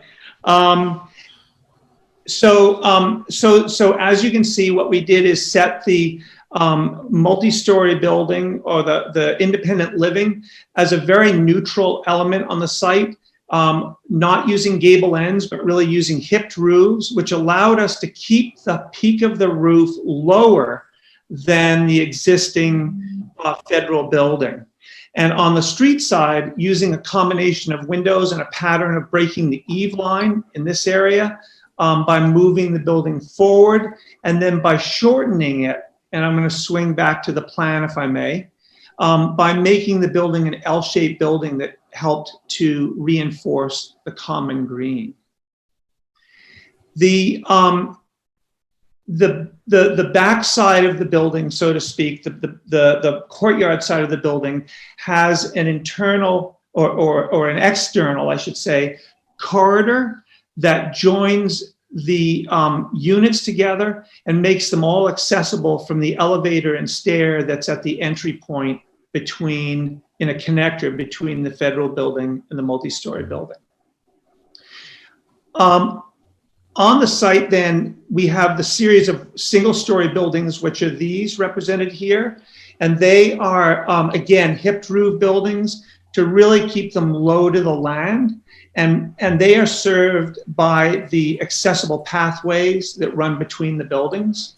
[SPEAKER 18] So as you can see, what we did is set the multi-story building, or the independent living, as a very neutral element on the site, not using gable ends, but really using hipped roofs, which allowed us to keep the peak of the roof lower than the existing federal building. And on the street side, using a combination of windows and a pattern of breaking the eave line in this area by moving the building forward, and then by shortening it, and I'm going to swing back to the plan if I may, by making the building an L-shaped building that helped to reinforce the common green. The back side of the building, so to speak, the courtyard side of the building has an internal or an external, I should say, corridor that joins the units together and makes them all accessible from the elevator and stair that's at the entry point in a connector between the federal building and the multi-story building. On the site, then, we have the series of single-story buildings, which are these represented here. And they are, again, hipped roof buildings to really keep them low to the land. And they are served by the accessible pathways that run between the buildings.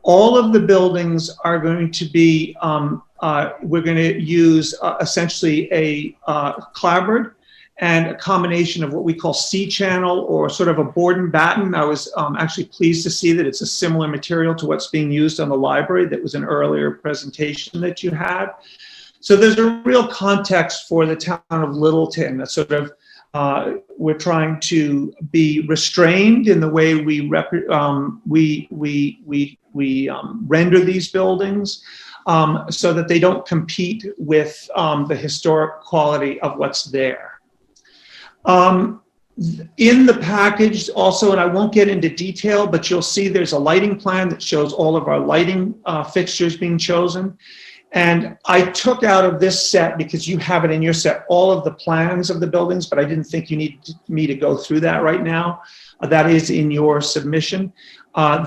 [SPEAKER 18] All of the buildings are going to be, we're going to use essentially a clapboard and a combination of what we call C-channel or sort of a board and batten. I was actually pleased to see that it's a similar material to what's being used on the library that was an earlier presentation that you had. So there's a real context for the town of Littleton, that sort of we're trying to be restrained in the way we render these buildings so that they don't compete with the historic quality of what's there. In the package also, and I won't get into detail, but you'll see there's a lighting plan that shows all of our lighting fixtures being chosen. And I took out of this set, because you have it in your set, all of the plans of the buildings, but I didn't think you need me to go through that right now. That is in your submission.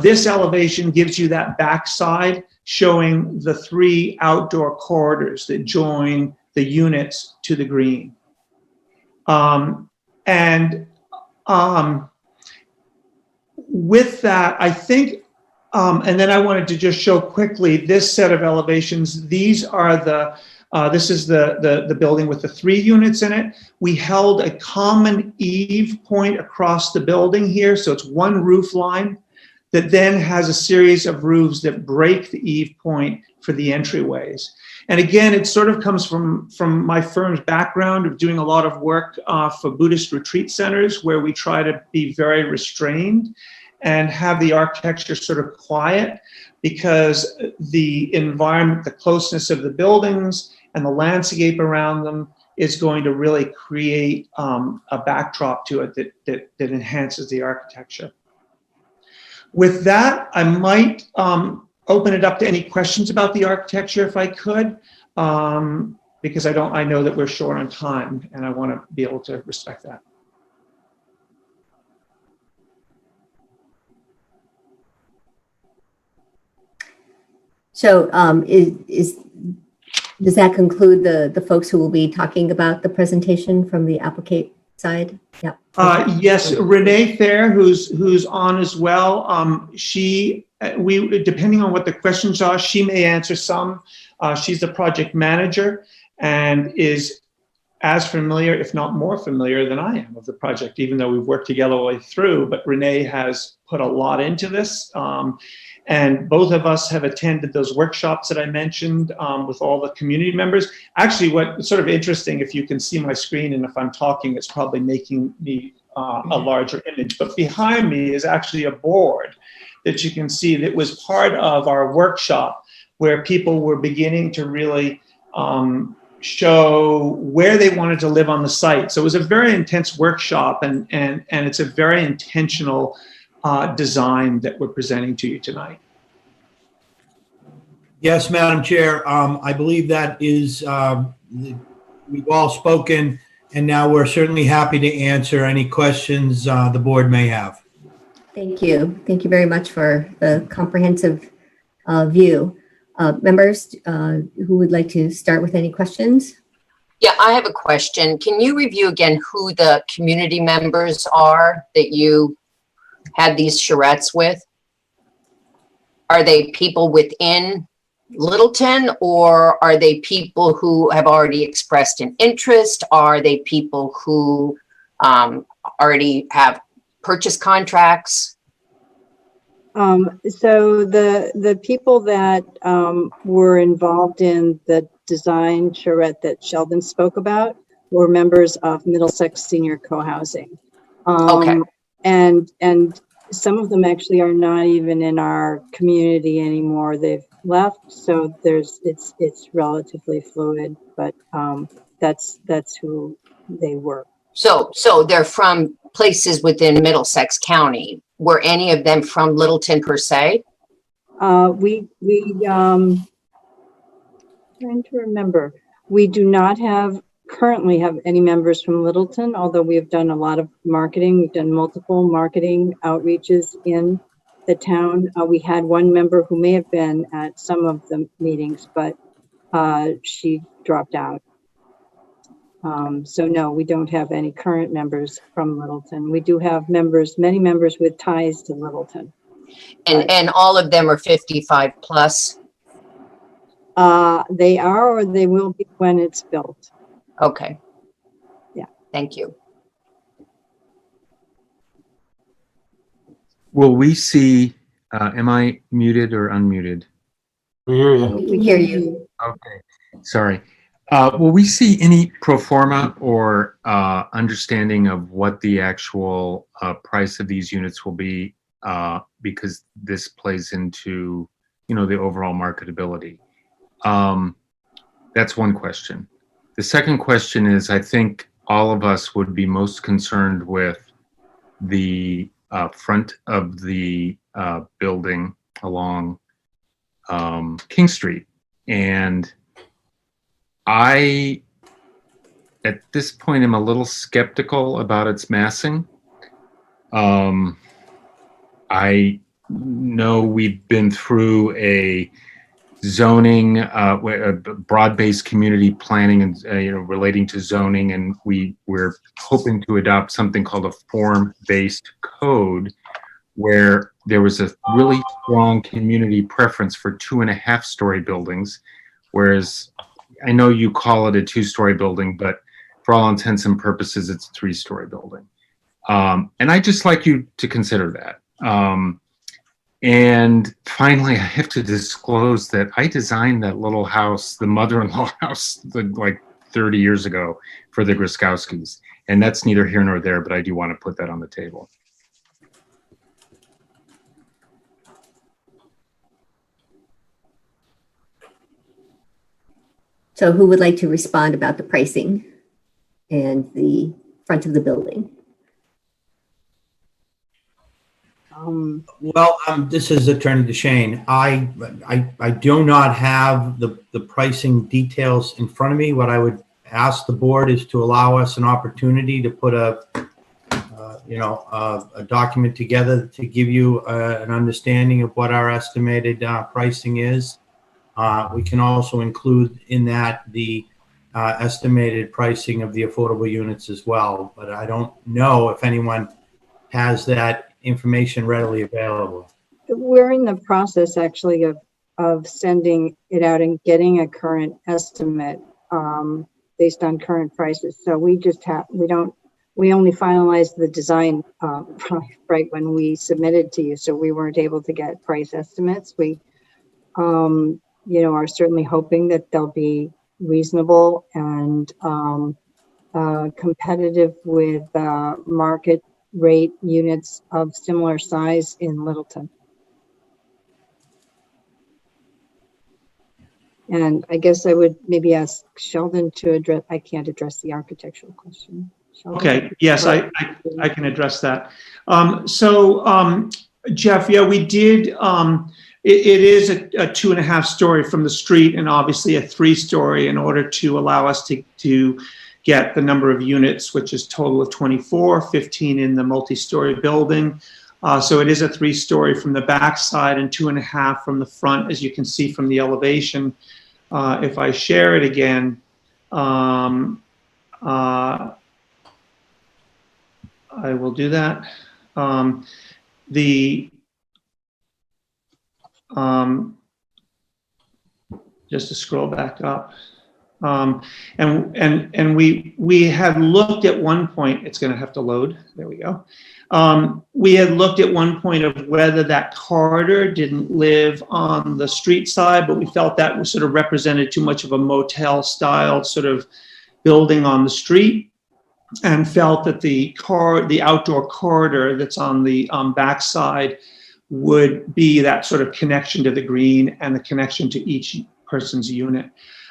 [SPEAKER 18] This elevation gives you that backside showing the 3 outdoor corridors that join the units to the green. With that, I think, and then I wanted to just show quickly this set of elevations. These are this is the building with the 3 units in it. We held a common eave point across the building here. So it's one roof line that then has a series of roofs that break the eave point for the entryways. And again, it sort of comes from my firm's background of doing a lot of work for Buddhist retreat centers, where we try to be very restrained and have the architecture sort of quiet, because the environment, the closeness of the buildings and the landscape around them is going to really create a backdrop to it that enhances the architecture. With that, I might open it up to any questions about the architecture if I could, because I know that we're short on time and I want to be able to respect that.
[SPEAKER 1] So does that conclude the folks who will be talking about the presentation from the applicant side? Yeah.
[SPEAKER 18] Yes, Renee Thayer, who's on as well. Depending on what the questions are, she may answer some. She's the project manager and is as familiar, if not more familiar than I am of the project, even though we've worked together all the way through. But Renee has put a lot into this. And both of us have attended those workshops that I mentioned with all the community members. Actually, what's sort of interesting, if you can see my screen and if I'm talking, it's probably making me a larger image. But behind me is actually a board that you can see that was part of our workshop, where people were beginning to really show where they wanted to live on the site. So it was a very intense workshop, and it's a very intentional design that we're presenting to you tonight.
[SPEAKER 15] Yes, Madam Chair, I believe that is, we've all spoken, and now we're certainly happy to answer any questions the board may have.
[SPEAKER 1] Thank you. Thank you very much for the comprehensive view. Members who would like to start with any questions?
[SPEAKER 3] Yeah, I have a question. Can you review again who the community members are that you had these charrettes with? Are they people within Littleton, or are they people who have already expressed an interest? Are they people who already have purchase contracts?
[SPEAKER 16] So the people that were involved in the design charrette that Sheldon spoke about were members of Middlesex Senior Co-housing.
[SPEAKER 3] Okay.
[SPEAKER 16] And some of them actually are not even in our community anymore. They've left, so it's relatively fluid, but that's who they were.
[SPEAKER 3] So they're from places within Middlesex County. Were any of them from Littleton per se?
[SPEAKER 16] We trying to remember. We do not currently have any members from Littleton, although we have done a lot of marketing. We've done multiple marketing outreaches in the town. We had one member who may have been at some of the meetings, but she dropped out. So no, we don't have any current members from Littleton. We do have many members with ties to Littleton.
[SPEAKER 3] And all of them are 55 plus?
[SPEAKER 16] They are, or they will be when it's built.
[SPEAKER 3] Okay.
[SPEAKER 16] Yeah.
[SPEAKER 3] Thank you.
[SPEAKER 7] Will we see, am I muted or unmuted?
[SPEAKER 17] We hear you.
[SPEAKER 1] We can hear you.
[SPEAKER 7] Okay, sorry. Will we see any pro forma or understanding of what the actual price of these units will be? Because this plays into, the overall marketability. That's one question. The second question is, I think all of us would be most concerned with the front of the building along King Street. And I, at this point, am a little skeptical about its massing. I know we've been through a zoning, broad-based community planning and, relating to zoning, and we're hoping to adopt something called a form-based code where there was a really strong community preference for 2.5-story buildings, whereas I know you call it a 2-story building, but for all intents and purposes, it's a 3-story building. And I'd just like you to consider that. And finally, I have to disclose that I designed that little house, the mother-in-law house, like 30 years ago for the Griskowskis. And that's neither here nor there, but I do want to put that on the table.
[SPEAKER 1] So who would like to respond about the pricing and the front of the building?
[SPEAKER 15] Well, this is Attorney DeShane. I do not have the pricing details in front of me. What I would ask the board is to allow us an opportunity to put a document together to give you an understanding of what our estimated pricing is. We can also include in that the estimated pricing of the affordable units as well, but I don't know if anyone has that information readily available.
[SPEAKER 16] We're in the process actually of sending it out and getting a current estimate based on current prices. So we only finalized the design right when we submitted to you, so we weren't able to get price estimates. We are certainly hoping that they'll be reasonable and competitive with market rate units of similar size in Littleton. And I guess I would maybe ask Sheldon to address, I can't address the architectural question. Sheldon?
[SPEAKER 18] Okay, yes, I can address that. Jeff, yeah, we did, it is a 2.5-story from the street and obviously a 3-story in order to allow us to get the number of units, which is total of 24, 15 in the multi-story building. So it is a 3-story from the back side and 2.5 from the front, as you can see from the elevation. If I share it again, I will do that. just to scroll back up. And we had looked at one point, it's going to have to load. There we go. We had looked at one point of whether that corridor didn't live on the street side, but we felt that was sort of represented too much of a motel style sort of building on the street, and felt that the outdoor corridor that's on the backside would be that sort of connection to the green and the connection to each person's unit.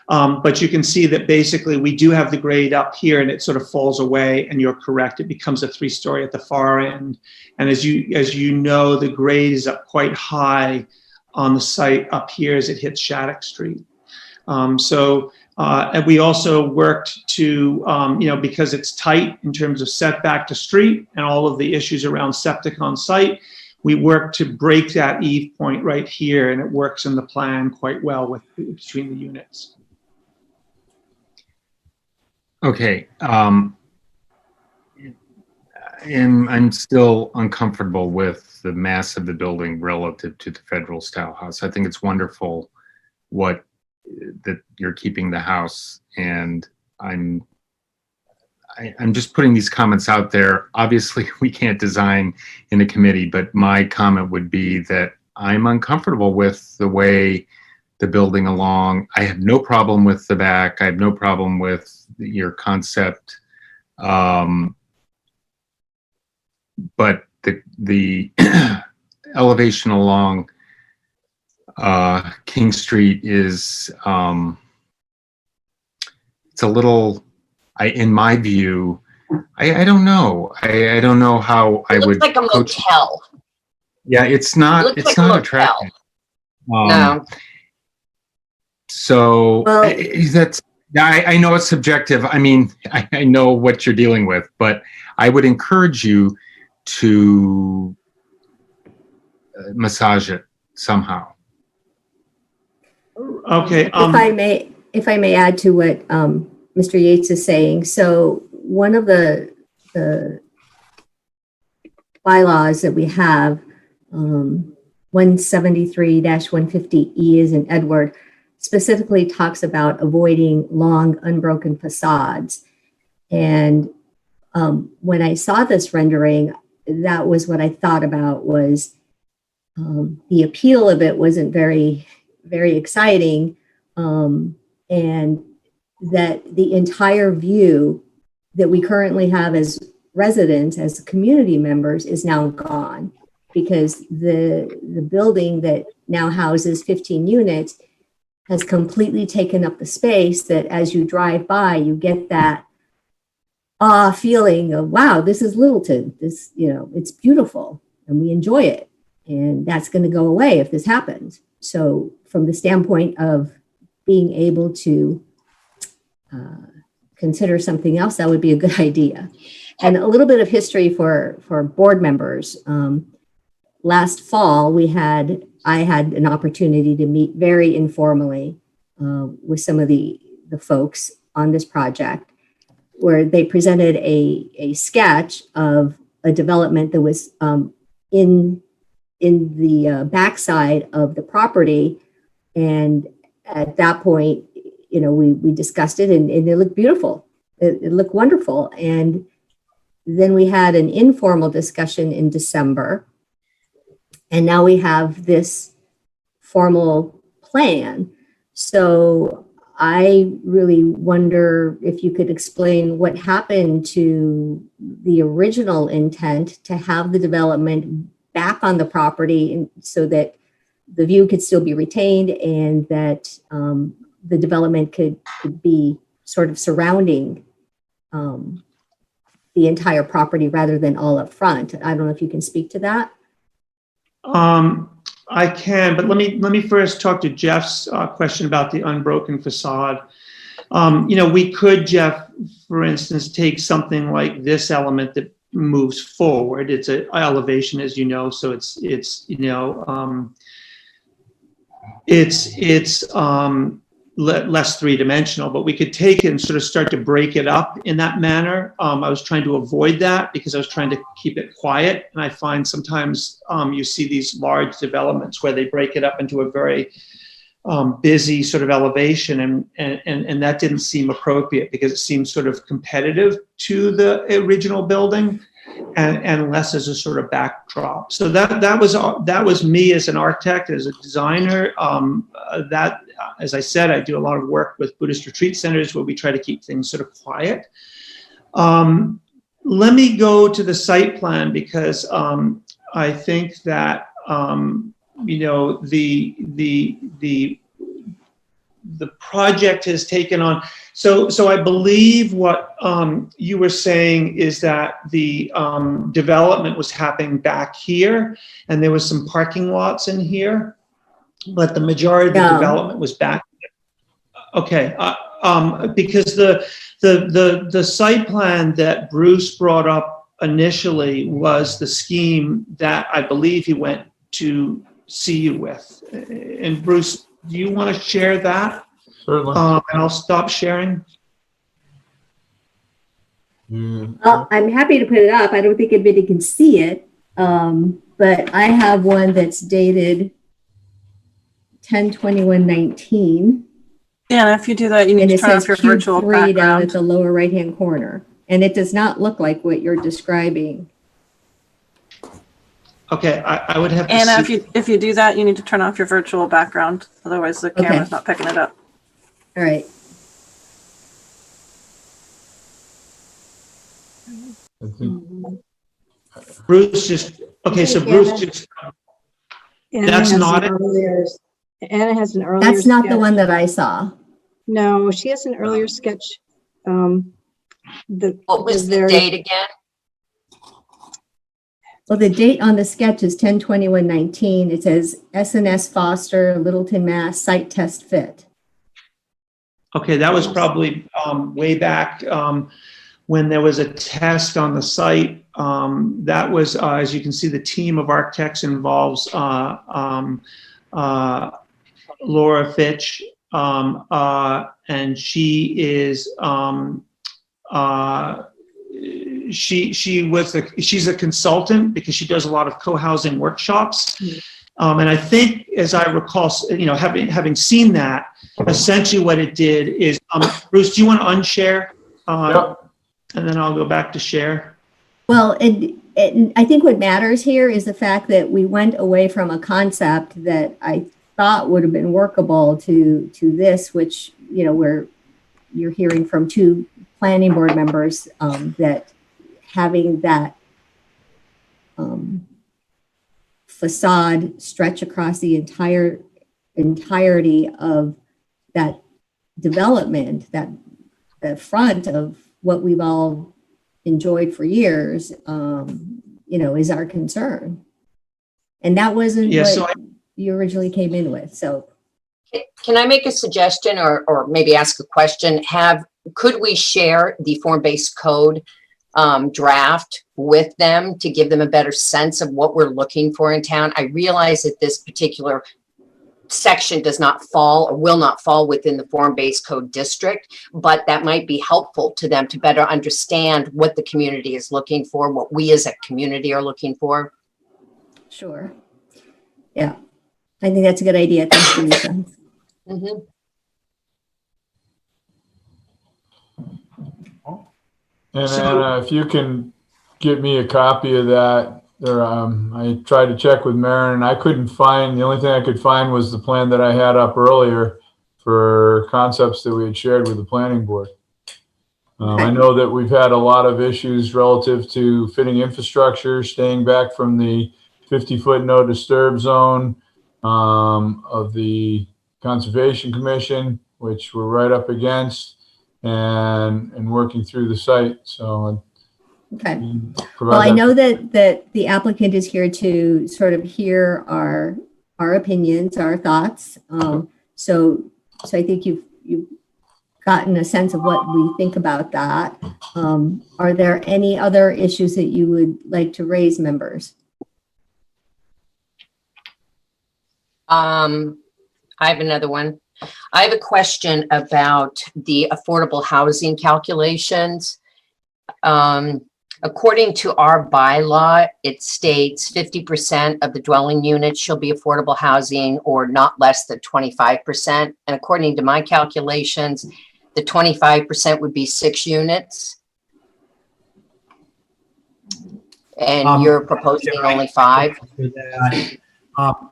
[SPEAKER 18] But you can see that basically we do have the grade up here and it sort of falls away, and you're correct, it becomes a 3-story at the far end. And as you know, the grade is up quite high on the site up here as it hits Shattuck Street. And we also worked to, because it's tight in terms of setback to street and all of the issues around septic on site, we worked to break that eve point right here, and it works in the plan quite well between the units.
[SPEAKER 7] Okay. I'm still uncomfortable with the mass of the building relative to the federal style house. I think it's wonderful that you're keeping the house, and I'm just putting these comments out there. Obviously, we can't design in a committee, but my comment would be that I'm uncomfortable with the way the building along. I have no problem with the back. I have no problem with your concept. But the elevation along King Street is, it's a little, in my view, I don't know. I don't know how I would.
[SPEAKER 3] It looks like a motel.
[SPEAKER 7] Yeah, it's not. It's not attractive.
[SPEAKER 3] No.
[SPEAKER 7] So that's. I know it's subjective. I mean, I know what you're dealing with, but I would encourage you to massage it somehow.
[SPEAKER 18] Okay.
[SPEAKER 1] If I may add to what Mr. Yates is saying. So one of the bylaws that we have, 173-150E is in Edward, specifically talks about avoiding long unbroken facades. And when I saw this rendering, that was what I thought about was the appeal of it wasn't very, very exciting. And that the entire view that we currently have as residents, as community members, is now gone, because the building that now houses 15 units has completely taken up the space that as you drive by, you get that feeling of, wow, this is Littleton. This, it's beautiful and we enjoy it. And that's going to go away if this happens. So from the standpoint of being able to consider something else, that would be a good idea. And a little bit of history for board members. Last fall, I had an opportunity to meet very informally with some of the folks on this project, where they presented a sketch of a development that was in the backside of the property. And at that point, we discussed it, and it looked beautiful. It looked wonderful. And then we had an informal discussion in December. And now we have this formal plan. So I really wonder if you could explain what happened to the original intent to have the development back on the property, so that the view could still be retained, and that the development could be sort of surrounding the entire property rather than all up front. I don't know if you can speak to that.
[SPEAKER 18] I can, but let me first talk to Jeff's question about the unbroken facade. We could, Jeff, for instance, take something like this element that moves forward. It's an elevation, as you know, so it's less three-dimensional, but we could take it and sort of start to break it up in that manner. I was trying to avoid that because I was trying to keep it quiet. And I find sometimes you see these large developments where they break it up into a very busy sort of elevation, and that didn't seem appropriate because it seemed sort of competitive to the original building, and less as a sort of backdrop. So that was me as an architect, as a designer. That, as I said, I do a lot of work with Buddhist retreat centers where we try to keep things sort of quiet. Let me go to the site plan because I think that you know, the project has taken on. So I believe what you were saying is that the development was happening back here, and there was some parking lots in here, but the majority of the development was back. Okay, because the site plan that Bruce brought up initially was the scheme that I believe he went to see you with. And Bruce, do you want to share that?
[SPEAKER 17] Certainly.
[SPEAKER 18] And I'll stop sharing.
[SPEAKER 1] Well, I'm happy to put it up. I don't think anybody can see it, but I have one that's dated 10/21/19.
[SPEAKER 9] Yeah, and if you do that, you need to turn off your virtual
[SPEAKER 1] Cube 3 down
[SPEAKER 9] background.
[SPEAKER 1] at the lower right-hand corner, and it does not look like what you're describing.
[SPEAKER 18] Okay, I would have to
[SPEAKER 9] Anna,
[SPEAKER 18] see.
[SPEAKER 9] if you do that, you need to turn off your virtual background. Otherwise, the
[SPEAKER 1] Okay.
[SPEAKER 9] camera's not picking it up.
[SPEAKER 1] All right.
[SPEAKER 17] I think
[SPEAKER 18] Bruce just, okay, so Bruce just,
[SPEAKER 16] Anna
[SPEAKER 18] that's
[SPEAKER 16] has
[SPEAKER 18] not
[SPEAKER 16] an
[SPEAKER 18] it?
[SPEAKER 16] earlier- Anna has an earlier.
[SPEAKER 1] That's not the
[SPEAKER 16] sketch.
[SPEAKER 1] one that I saw.
[SPEAKER 16] No, she has an earlier sketch.
[SPEAKER 3] What was the date again?
[SPEAKER 1] Well, the date on the sketch is 10/21/19. It says SNS Foster, Littleton, Mass, site test fit.
[SPEAKER 18] Okay, that was probably way back when there was a test on the site. That was, as you can see, the team of architects involves Laura Fitch, and she is she's a consultant because she does a lot of co-housing workshops. And I think, as I recall, you know, having seen that, essentially what it did is, Bruce, do you want to unshare?
[SPEAKER 17] Yep.
[SPEAKER 18] And then I'll go back to share.
[SPEAKER 1] Well, and I think what matters here is the fact that we went away from a concept that I thought would have been workable to this, which, you know, where you're hearing from two planning board members that having that facade stretch across the entirety of that development, that the front of what we've all enjoyed for years, you know, is our concern. And that wasn't what you originally came in with. So
[SPEAKER 3] Can I make a suggestion or maybe ask a question? Could we share the form-based code draft with them to give them a better sense of what we're looking for in town? I realize that this particular section does not fall or will not fall within the form-based code district, but that might be helpful to them to better understand what the community is looking for, what we as a community are looking for.
[SPEAKER 1] sure. Yeah, I think that's a good idea. Thanks, Lisa.
[SPEAKER 3] Mm-hmm.
[SPEAKER 17] And Anna, if you can get me a copy of that, or I tried to check with Maren and I couldn't find, the only thing I could find was the plan that I had up earlier for concepts that we had shared with the planning board. I know that we've had a lot of issues relative to fitting infrastructure, staying back from the 50-foot no disturb zone of the Conservation Commission, which we're right up against, and working through the site. So
[SPEAKER 1] okay. Well, I know that the applicant is here to sort of hear our opinions, our thoughts. So I think you've gotten a sense of what we think about that. Are there any other issues that you would like to raise, members?
[SPEAKER 3] I have another one. I have a question about the affordable housing calculations. According to our bylaw, it states 50% of the dwelling units shall be affordable housing or not less than 25%. And according to my calculations, the 25% would be 6 units. And you're proposing only 5?
[SPEAKER 15] For that.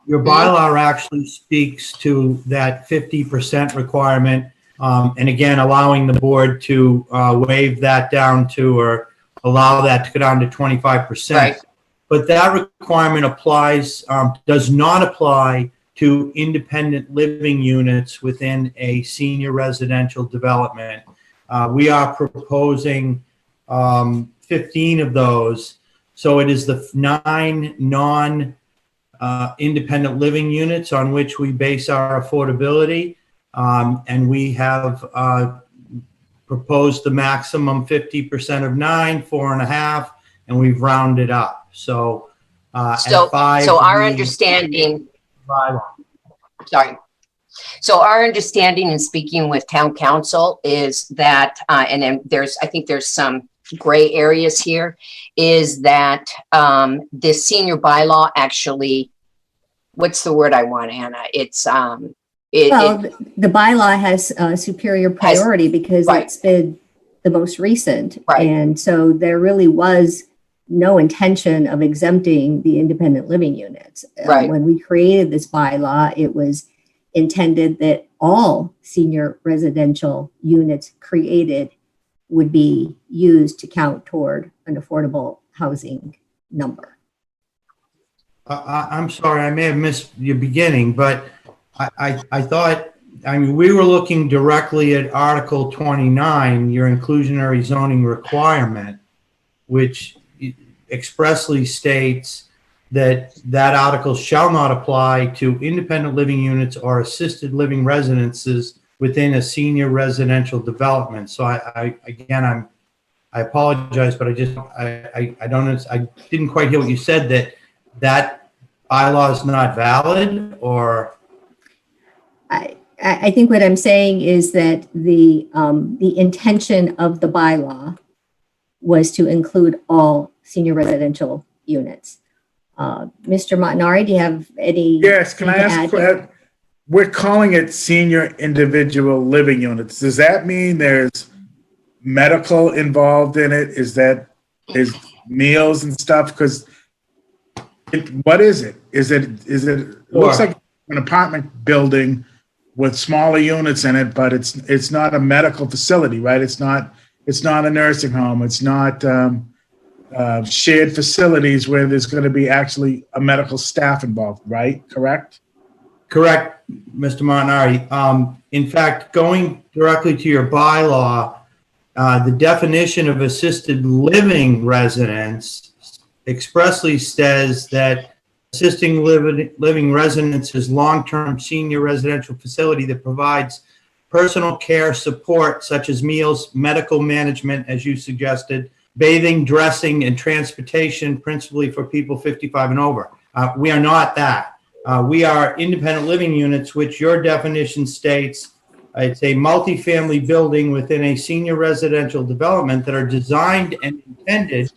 [SPEAKER 15] Your bylaw actually speaks to that 50% requirement. And again, allowing the board to waive that down to, or allow that to go down to 25%.
[SPEAKER 3] Right.
[SPEAKER 15] But that requirement applies, does not apply to independent living units within a senior residential development. We are proposing 15 of those. So it is the 9 non-independent living units on which we base our affordability. And we have proposed the maximum 50% of 9, 4.5, and we've rounded up. So at 5.
[SPEAKER 3] So our understanding, sorry. So our understanding in speaking with town council is that, and then I think there's some gray areas here, is that this senior bylaw actually, what's the word I want, Anna? It's
[SPEAKER 1] the bylaw has superior priority because it's been the most recent.
[SPEAKER 3] Right.
[SPEAKER 1] And so there really was no intention of exempting the independent living units.
[SPEAKER 3] Right.
[SPEAKER 1] When we created this bylaw, it was intended that all senior residential units created would be used to count toward an affordable housing number.
[SPEAKER 15] I'm sorry, I may have missed your beginning, but I thought, I mean, we were looking directly at Article 29, your inclusionary zoning requirement, which expressly states that that article shall not apply to independent living units or assisted living residences within a senior residential development. So I apologize, but I didn't quite hear what you said, that bylaw is not valid, or?
[SPEAKER 1] I think what I'm saying is that the intention of the bylaw was to include all senior residential units. Mr. Montanari, do you have any?
[SPEAKER 6] Yes, can I ask, we're calling it senior individual living units. Does that mean there's medical involved in it? Is meals and stuff? Because what is it? It looks like an apartment building with smaller units in it, but it's not a medical facility, right? It's not a nursing home. It's not shared facilities where there's going to be actually a medical staff involved, right? Correct?
[SPEAKER 15] Correct, Mr. Montanari. In fact, going directly to your bylaw, the definition of assisted living residence expressly says that assisting living residence is long-term senior residential facility that provides personal care support such as meals, medical management, as you suggested, bathing, dressing, and transportation, principally for people 55 and over. We are not that. We are independent living units, which your definition states it's a multifamily building within a senior residential development that are designed and intended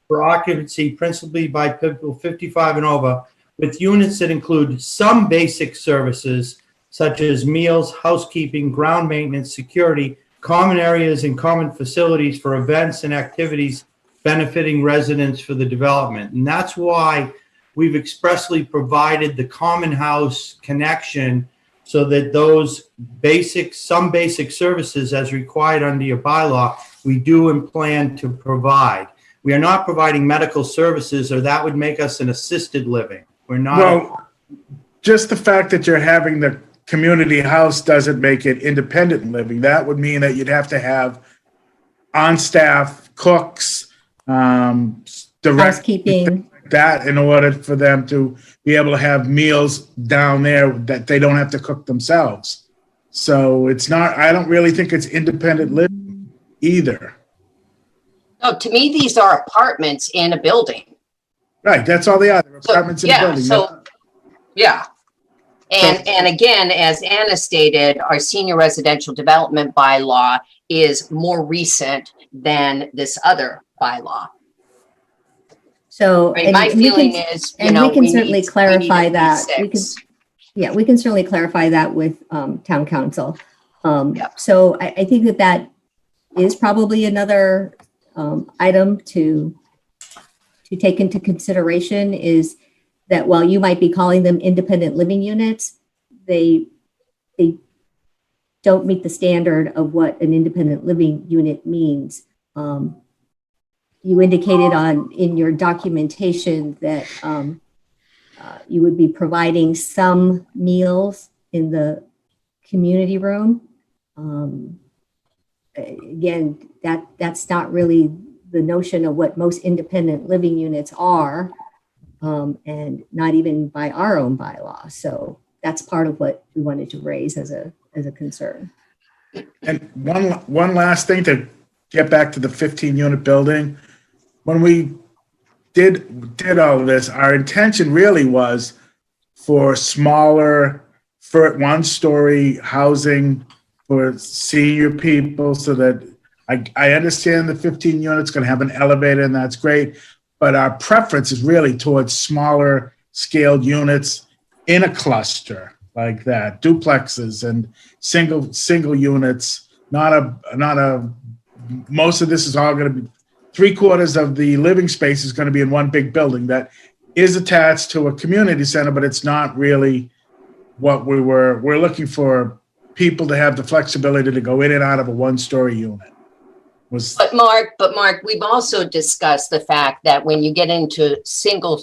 [SPEAKER 15] for occupancy principally by people 55 and over, with units that include some basic services such as meals, housekeeping, ground maintenance, security, common areas and common facilities for events and activities benefiting residents for the development. And that's why we've expressly provided the common house connection so that those some basic services as required under your bylaw, we do and plan to provide. We are not providing medical services, or that would make us an assisted living. We're not.
[SPEAKER 6] Well, just the fact that you're having the community house doesn't make it independent living. That would mean that you'd have to have on-staff cooks,
[SPEAKER 1] housekeeping,
[SPEAKER 6] like that, in order for them to be able to have meals down there that they don't have to cook themselves. So it's not, I don't really think it's independent living either.
[SPEAKER 3] No, to me, these are apartments in a building.
[SPEAKER 6] Right, that's all they are. They're apartments in a building.
[SPEAKER 3] Yeah. And again, as Anna stated, our senior residential development bylaw is more recent than this other bylaw.
[SPEAKER 1] So.
[SPEAKER 3] I mean,
[SPEAKER 1] and
[SPEAKER 3] my
[SPEAKER 1] we can-
[SPEAKER 3] feeling is, you
[SPEAKER 1] and
[SPEAKER 3] know,
[SPEAKER 1] we can
[SPEAKER 3] we
[SPEAKER 1] certainly
[SPEAKER 3] need
[SPEAKER 1] clarify
[SPEAKER 3] at
[SPEAKER 1] that.
[SPEAKER 3] least
[SPEAKER 1] We can,
[SPEAKER 3] six.
[SPEAKER 1] yeah, we can certainly clarify that with town council.
[SPEAKER 3] Yep.
[SPEAKER 1] So I think that that is probably another item to take into consideration, is that while you might be calling them independent living units, they don't meet the standard of what an independent living unit means. You indicated in your documentation that you would be providing some meals in the community room. Again, that's not really the notion of what most independent living units are, and not even by our own bylaw. So that's part of what we wanted to raise as a concern.
[SPEAKER 6] And one last thing to get back to the 15-unit building. When we did all of this, our intention really was for smaller, for one-story housing for senior people, so that I understand the 15 units going to have an elevator, and that's great. But our preference is really towards smaller scaled units in a cluster like that, duplexes and single units. Most of this is all going to be, 3/4 of the living space is going to be in one big building that is attached to a community center, but it's not really what we're looking for, people to have the flexibility to go in and out of a one-story unit.
[SPEAKER 3] But Mark, we've also discussed the fact that when you get into single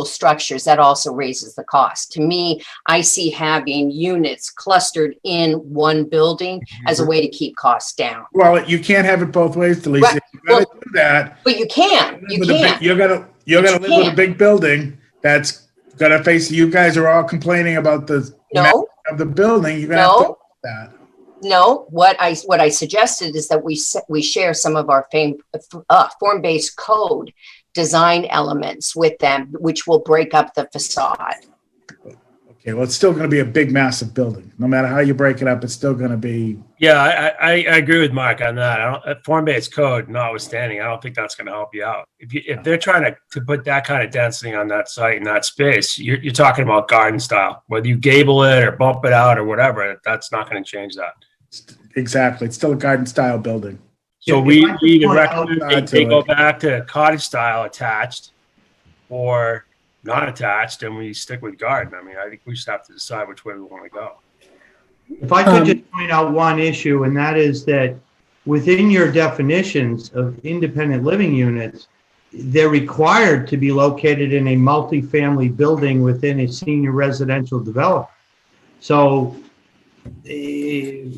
[SPEAKER 3] structures, that also raises the cost. To me, I see having units clustered in one building as a way to keep costs down.
[SPEAKER 6] Well, you can't have it both ways, Delisa.
[SPEAKER 3] Right.
[SPEAKER 6] You gotta do that.
[SPEAKER 3] But you can.
[SPEAKER 6] You're gonna live with a big building that's gonna face, you guys are all complaining about the mass of the building. You're gonna have to do that.
[SPEAKER 3] No, what I suggested is that we share some of our form-based code design elements with them, which will break up the facade.
[SPEAKER 6] Okay, well, it's still going to be a big, massive building. No matter how you break it up, it's still going to be.
[SPEAKER 5] Yeah, I agree with Mark on that. Form-based code notwithstanding, I don't think that's going to help you out. If they're trying to put that kind of density on that site and that space, you're talking about garden style. Whether you gable it or bump it out or whatever, that's not going to change that.
[SPEAKER 6] Exactly. It's still a garden style building.
[SPEAKER 5] So we either recommend they go back to cottage style attached or not attached, and we stick with garden. I mean, I think we just have to decide which way we want to go.
[SPEAKER 15] If I could just point out one issue, and that is that within your definitions of independent living units, they're required to be located in a multifamily building within a senior residential development. So, you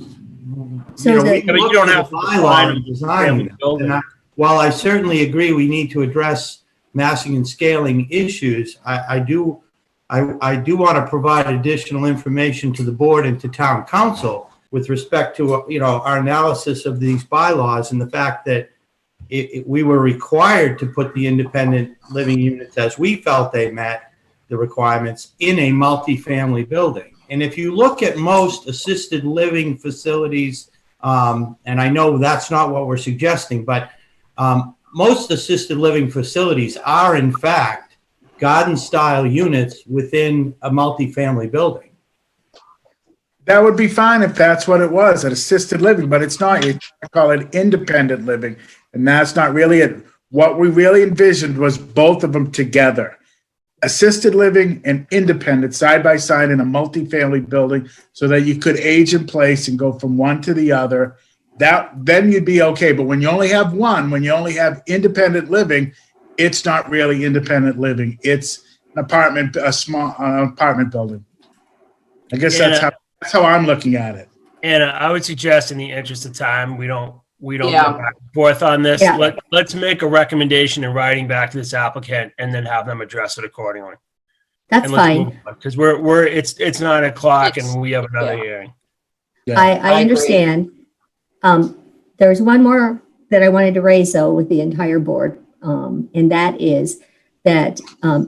[SPEAKER 15] don't have to define a design. While I certainly agree we need to address massing and scaling issues, I do want to provide additional information to the board and to town council with respect to our analysis of these bylaws and the fact that we were required to put the independent living units as we felt they met the requirements in a multifamily building. And if you look at most assisted living facilities, and I know that's not what we're suggesting, but most assisted living facilities are in fact garden style units within a multifamily building.
[SPEAKER 6] That would be fine if that's what it was, an assisted living, but it's not. You call it independent living, and that's not really it. What we really envisioned was both of them together. Assisted living and independent side by side in a multifamily building so that you could age in place and go from one to the other. Then you'd be okay. But when you only have one, when you only have independent living, it's not really independent living. It's an apartment, a small apartment building. I guess that's how I'm looking at it.
[SPEAKER 5] And I would suggest, in the interest of time, we don't go back and forth on this.
[SPEAKER 1] Yeah.
[SPEAKER 5] Let's make a recommendation in writing back to this applicant and then have them address it accordingly.
[SPEAKER 1] That's fine.
[SPEAKER 5] Because it's 9 o'clock and we have another hearing.
[SPEAKER 6] Yeah.
[SPEAKER 1] I understand. There's one more that I wanted to raise though with the entire board. And that is that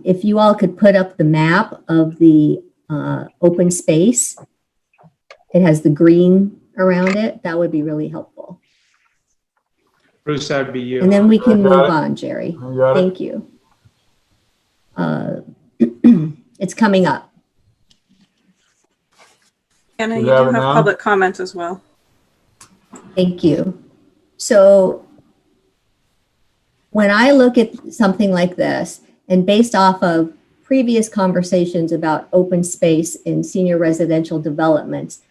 [SPEAKER 1] if you all could put up the map of the open space, it has the green around it, that would be really helpful.
[SPEAKER 18] Bruce, that'd be you.
[SPEAKER 1] And then we can move on, Jerry.
[SPEAKER 17] I got it.
[SPEAKER 1] Thank you. It's coming up.
[SPEAKER 9] Anna,
[SPEAKER 17] Do
[SPEAKER 9] you
[SPEAKER 17] we have
[SPEAKER 9] do
[SPEAKER 17] it
[SPEAKER 9] have
[SPEAKER 17] now?
[SPEAKER 9] public comment as well.
[SPEAKER 1] Thank you. So when I look at something like this, and based off of previous conversations about open space in senior residential developments,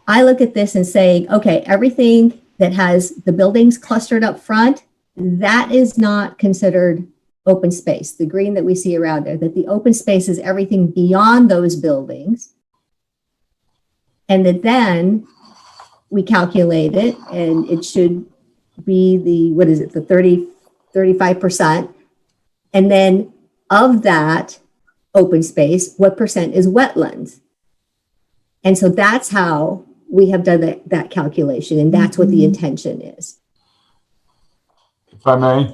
[SPEAKER 1] I look at this and say, okay, everything that has the buildings clustered up front, that is not considered open space, the green that we see around there, that the open space is everything beyond those buildings. And that then we calculate it and it should be the, what is it, the 35%. And then of that open space, what percent is wetlands? And so that's how we have done that calculation, and that's what the intention is.
[SPEAKER 17] If I may,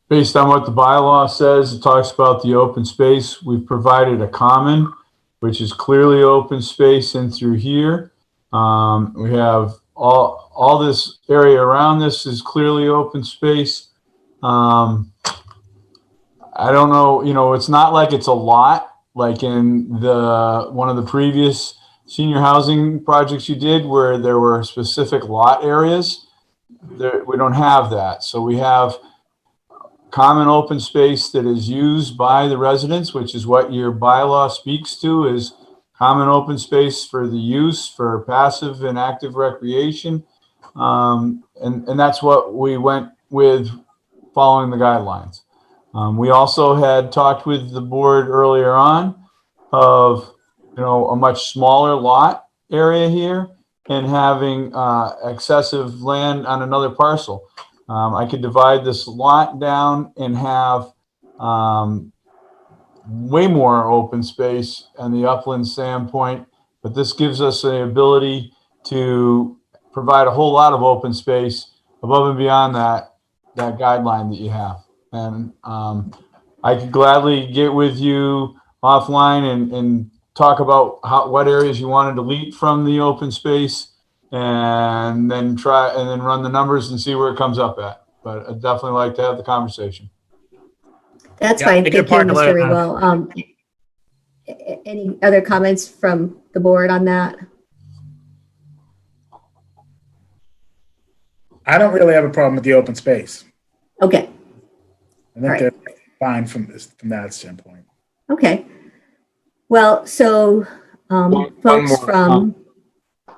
[SPEAKER 17] based on what the bylaw says, it talks about the open space. We've provided a common, which is clearly open space in through here. We have all this area around this is clearly open space. I don't know, you know, it's not like it's a lot, like in one of the previous senior housing projects you did where there were specific lot areas. We don't have that. So we have common open space that is used by the residents, which is what your bylaw speaks to, is common open space for the use for passive and active recreation. And that's what we went with following the guidelines. We also had talked with the board earlier on of, you know, a much smaller lot area here and having excessive land on another parcel. I could divide this lot down and have way more open space and the upland standpoint, but this gives us the ability to provide a whole lot of open space above and beyond that guideline that you have. And I could gladly get with you offline and talk about what areas you want to delete from the open space, and then run the numbers and see where it comes up at. But I'd definitely like to have the conversation.
[SPEAKER 1] That's
[SPEAKER 5] Yeah,
[SPEAKER 1] fine.
[SPEAKER 5] take
[SPEAKER 1] Thank
[SPEAKER 5] it apart
[SPEAKER 1] you,
[SPEAKER 5] and
[SPEAKER 1] Mr.
[SPEAKER 5] let-
[SPEAKER 1] Rego. Any other comments from the board on that?
[SPEAKER 6] I don't really have a problem with the open space.
[SPEAKER 1] Okay.
[SPEAKER 6] I think
[SPEAKER 1] All right.
[SPEAKER 6] they're fine from that standpoint.
[SPEAKER 1] Okay. Well, so folks
[SPEAKER 7] more,
[SPEAKER 1] from,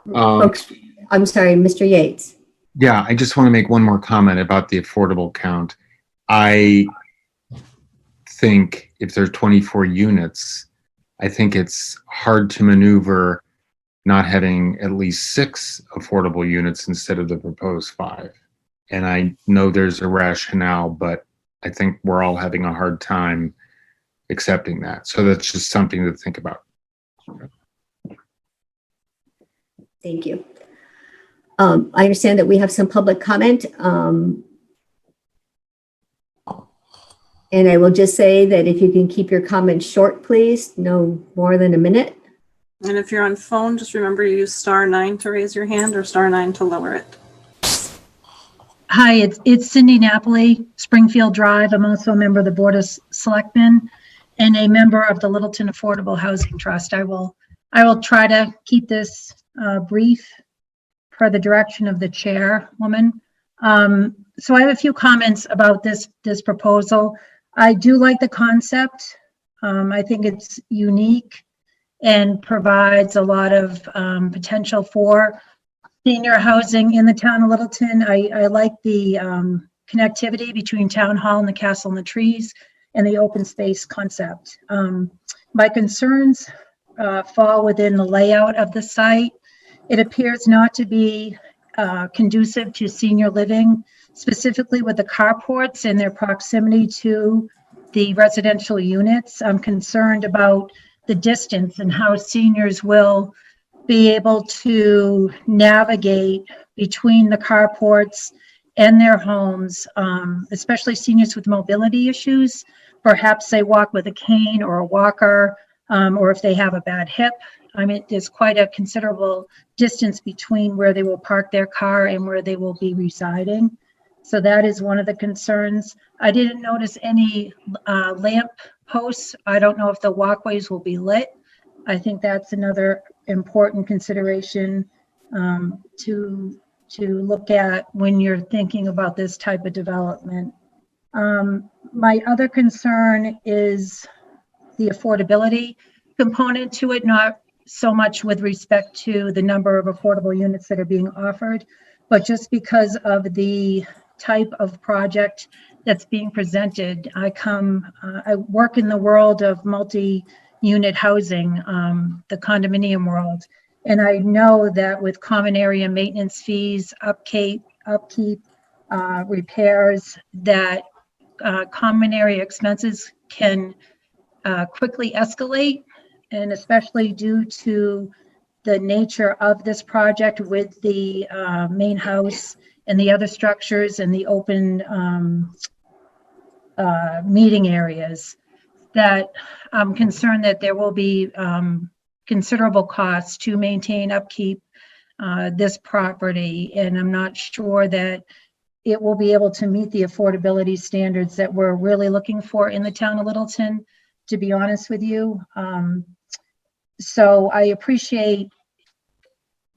[SPEAKER 1] folks, I'm sorry, Mr. Yates.
[SPEAKER 7] Yeah, I just want to make one more comment about the affordable count. I think if there's 24 units, I think it's hard to maneuver not having at least 6 affordable units instead of the proposed 5. And I know there's a rationale, but I think we're all having a hard time accepting that. So that's just something to think about.
[SPEAKER 1] Thank you. I understand that we have some public comment. And I will just say that if you can keep your comments short, please, no more than a minute.
[SPEAKER 9] And if you're on phone, just remember to use *9 to raise your hand or *9 to lower it.
[SPEAKER 19] Hi, it's Cindy Napoli, Springfield Drive. I'm also a member of the Board of Selectmen and a member of the Littleton Affordable Housing Trust. I will try to keep this brief per the direction of the chairwoman. So I have a few comments about this proposal. I do like the concept. I think it's unique and provides a lot of potential for senior housing in the town of Littleton. I like the connectivity between Town Hall and the Castle in the Trees and the open space concept. My concerns fall within the layout of the site. It appears not to be conducive to senior living, specifically with the carports and their proximity to the residential units. I'm concerned about the distance and how seniors will be able to navigate between the carports and their homes, especially seniors with mobility issues. Perhaps they walk with a cane or a walker, or if they have a bad hip. I mean, there's quite a considerable distance between where they will park their car and where they will be residing. So that is one of the concerns. I didn't notice any lamp posts. I don't know if the walkways will be lit. I think that's another important consideration to look at when you're thinking about this type of development. My other concern is the affordability component to it, not so much with respect to the number of affordable units that are being offered, but just because of the type of project that's being presented. I work in the world of multi-unit housing, the condominium world, and I know that with common area maintenance fees, upkeep, repairs, that common area expenses can quickly escalate, and especially due to the nature of this project with the main house and the other structures and the open meeting areas, that I'm concerned that there will be considerable costs to maintain, upkeep this property. And I'm not sure that it will be able to meet the affordability standards that we're really looking for in the town of Littleton, to be honest with you. So I appreciate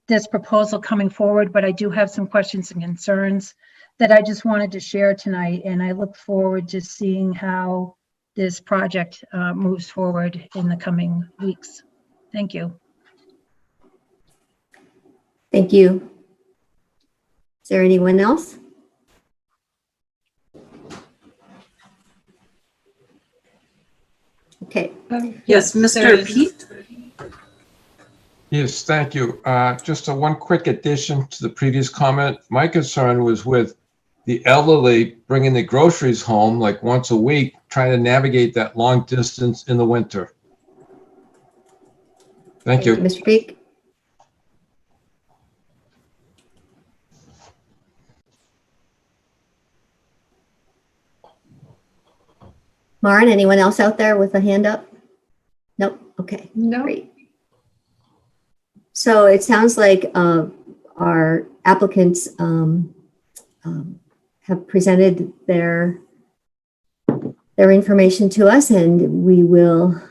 [SPEAKER 19] this proposal coming forward, but I do have some questions and concerns that I just wanted to share tonight. And I look forward to seeing how this project moves forward in the coming weeks. Thank you.
[SPEAKER 1] Thank you. Is there anyone else? Okay.
[SPEAKER 9] Yes, Mr. Pete?
[SPEAKER 20] Yes, thank you. Just one quick addition to the previous comment. My concern was with the elderly bringing the groceries home like once a week, trying to navigate that long distance in the winter. Thank you.
[SPEAKER 1] Mr. Peak? Maren, anyone else out there with a hand up? Nope. Okay.
[SPEAKER 4] No.
[SPEAKER 1] Great. So it sounds like our applicants have presented their information to us, and we will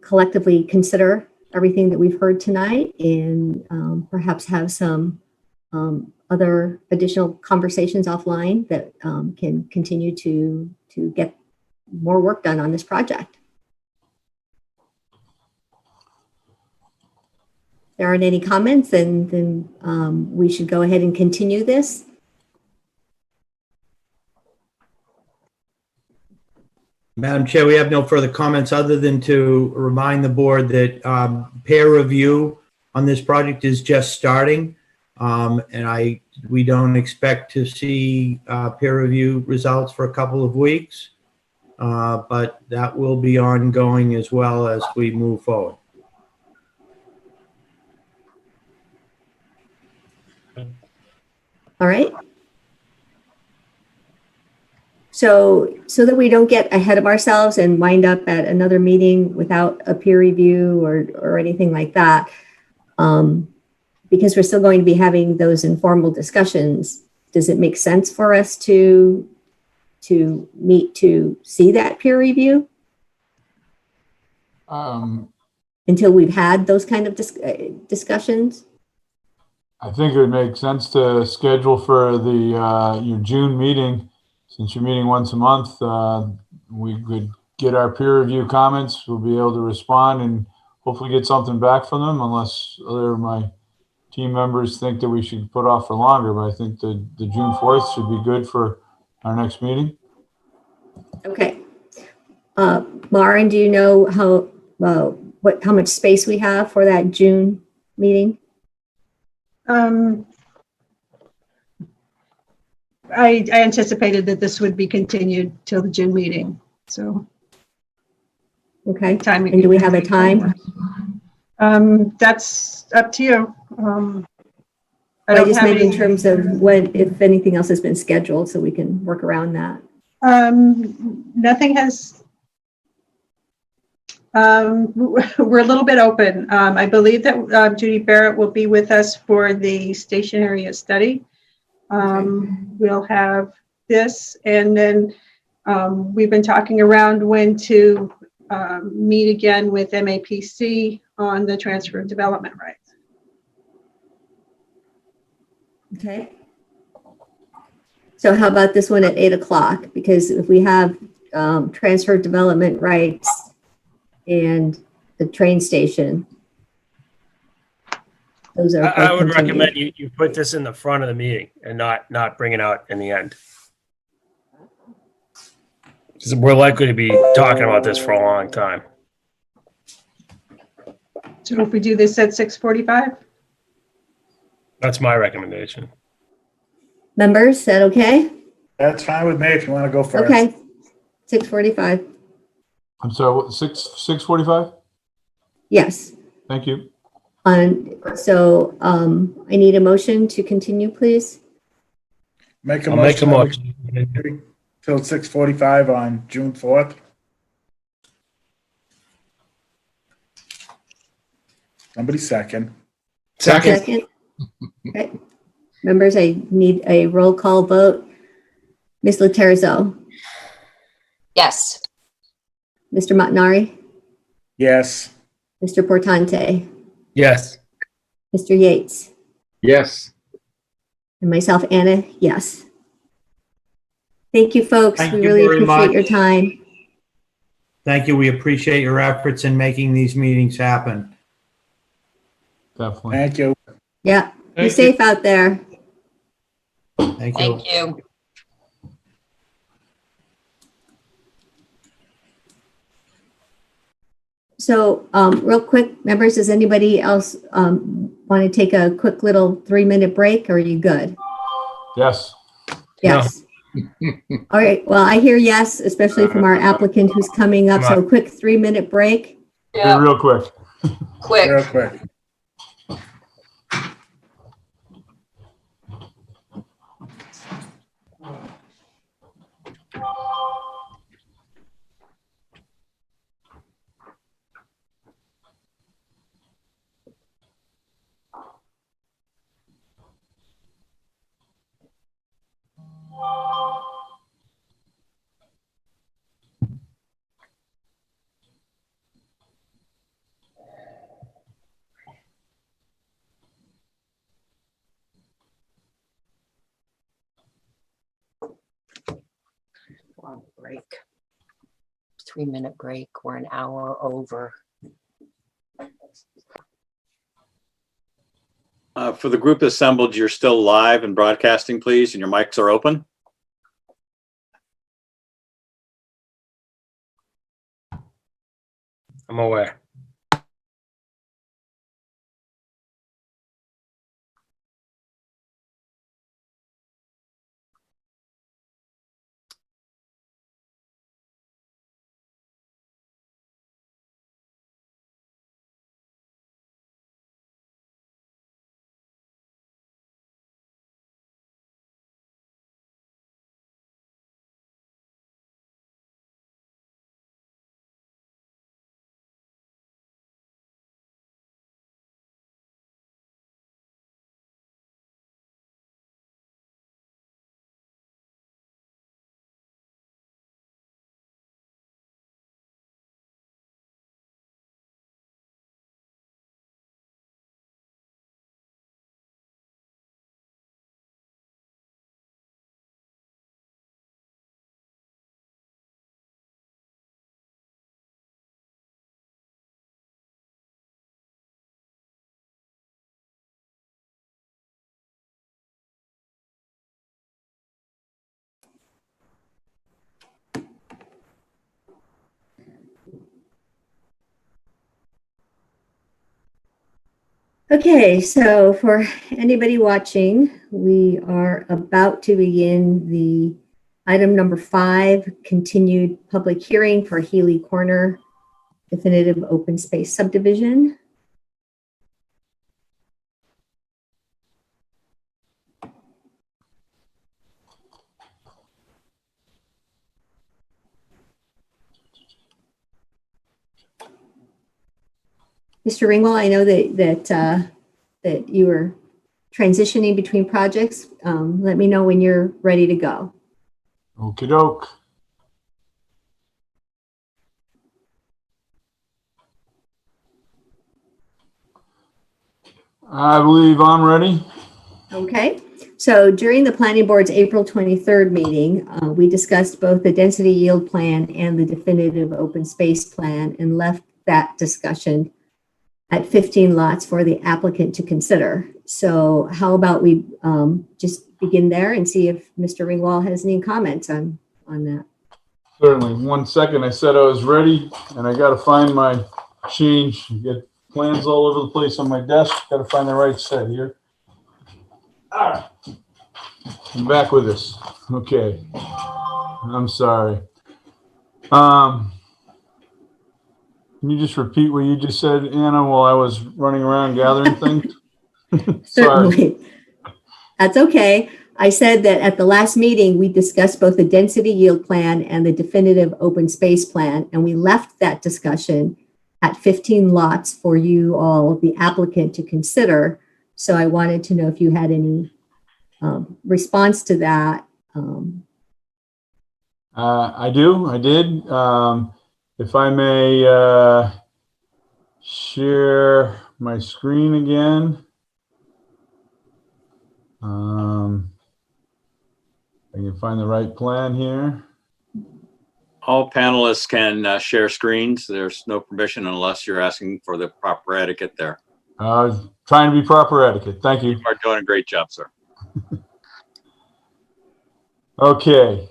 [SPEAKER 1] collectively consider everything that we've heard tonight, and perhaps have some other additional conversations offline that can continue to get more work done on this project. There aren't any comments, and then we should go ahead and continue this.
[SPEAKER 15] Madam Chair, we have no further comments other than to remind the board that peer review on this project is just starting. And we don't expect to see peer review results for a couple of weeks. But that will be ongoing as well as we move forward.
[SPEAKER 1] All right. So that we don't get ahead of ourselves and wind up at another meeting without a peer review or anything like that, because we're still going to be having those informal discussions, does it make sense for us to meet to see that peer review until we've had those kind of discussions?
[SPEAKER 17] I think it would make sense to schedule for the your June meeting. Since you're meeting once a month, we could get our peer review comments. We'll be able to respond and hopefully get something back from them, unless other of my team members think that we should put off for longer. But I think the June 4th should be good for our next meeting.
[SPEAKER 1] Okay. Maren, do you know how much space we have for that June meeting?
[SPEAKER 4] I anticipated that this would be continued till the June meeting, so.
[SPEAKER 1] Okay,
[SPEAKER 4] timing.
[SPEAKER 1] And do we have a time?
[SPEAKER 4] That's up to you.
[SPEAKER 1] I just meant in terms of when, if anything else has been scheduled, so we can work around that.
[SPEAKER 4] Nothing has, we're a little bit open. I believe that Judy Barrett will be with us for the station area study. We'll have this, and then we've been talking around when to meet again with MAPC on the transfer of development rights.
[SPEAKER 1] Okay. So how about this one at 8 o'clock? Because if we have transfer development rights and the train station, those are.
[SPEAKER 5] I would
[SPEAKER 1] both continued.
[SPEAKER 5] recommend you put this in the front of the meeting and not bring it out in the end. Because we're likely to be talking about this for a long time.
[SPEAKER 4] So if we do this at 6:45?
[SPEAKER 5] That's my recommendation.
[SPEAKER 1] Members, is that okay?
[SPEAKER 6] That's fine with me if you want to go first.
[SPEAKER 1] Okay. 6:45.
[SPEAKER 17] I'm sorry, what, 6:45?
[SPEAKER 1] Yes.
[SPEAKER 17] Thank you.
[SPEAKER 1] So I need a motion to continue, please.
[SPEAKER 6] Make a
[SPEAKER 5] I'll make a
[SPEAKER 6] motion
[SPEAKER 5] motion.
[SPEAKER 6] till 6:45 on June 4th. Somebody second.
[SPEAKER 1] Second. Okay. Members, I need a roll call vote. Ms. Laterzo,
[SPEAKER 3] Yes.
[SPEAKER 1] Mr. Montanari,
[SPEAKER 6] Yes.
[SPEAKER 1] Mr. Portante,
[SPEAKER 5] Yes.
[SPEAKER 1] Mr. Yates,
[SPEAKER 7] Yes.
[SPEAKER 1] and myself, Anna, yes. Thank you, folks.
[SPEAKER 15] Thank
[SPEAKER 1] We
[SPEAKER 15] you
[SPEAKER 1] really
[SPEAKER 15] very
[SPEAKER 1] appreciate
[SPEAKER 15] much.
[SPEAKER 1] your time.
[SPEAKER 15] Thank you. We appreciate your efforts in making these meetings happen.
[SPEAKER 17] Definitely.
[SPEAKER 6] Thank you.
[SPEAKER 1] Yeah. Be
[SPEAKER 5] Thank
[SPEAKER 1] safe out there.
[SPEAKER 15] Thank you.
[SPEAKER 3] Thank you.
[SPEAKER 1] So real quick, members, does anybody else want to take a quick little 3-minute break, or are you good?
[SPEAKER 17] Yes.
[SPEAKER 1] Yes. All right. Well, I hear yes, especially from our applicant who's coming up. So a quick 3-minute break.
[SPEAKER 17] Be real quick.
[SPEAKER 3] Quick.
[SPEAKER 6] Real quick.
[SPEAKER 3] Long break. 3-minute break. We're an hour over.
[SPEAKER 2] For the group assembled, you're still live and broadcasting, please, and your mics are open.
[SPEAKER 5] I'm aware.
[SPEAKER 1] Okay, so for anybody watching, we are about to begin the item number 5, continued public hearing for Healy Corner definitive open space subdivision. Mr. Ringwald, I know that you were transitioning between projects. Let me know when you're ready to go.
[SPEAKER 17] Okey doke. I believe I'm ready.
[SPEAKER 1] Okay, so during the planning board's April 23rd meeting, we discussed both the density yield plan and the definitive open space plan and left that discussion at 15 lots for the applicant to consider. So how about we just begin there and see if Mr. Ringwald has any comments on that.
[SPEAKER 17] Certainly. 1 second. I said I was ready, and I got to find my change. Get plans all over the place on my desk. Got to find the right set here. All right. I'm back with this. Okay. I'm sorry. Can you just repeat what you just said, Anna, while I was running around gathering things? Sorry.
[SPEAKER 1] Certainly. That's okay. I said that at the last meeting, we discussed both the density yield plan and the definitive open space plan, and we left that discussion at 15 lots for you all, the applicant, to consider. So I wanted to know if you had any response to that.
[SPEAKER 17] I did. If I may share my screen again. I can find the right plan here.
[SPEAKER 2] All panelists can share screens. There's no permission unless you're asking for the proper etiquette there.
[SPEAKER 17] Trying to be proper etiquette. Thank you.
[SPEAKER 2] You are doing a great job, sir.
[SPEAKER 17] Okay.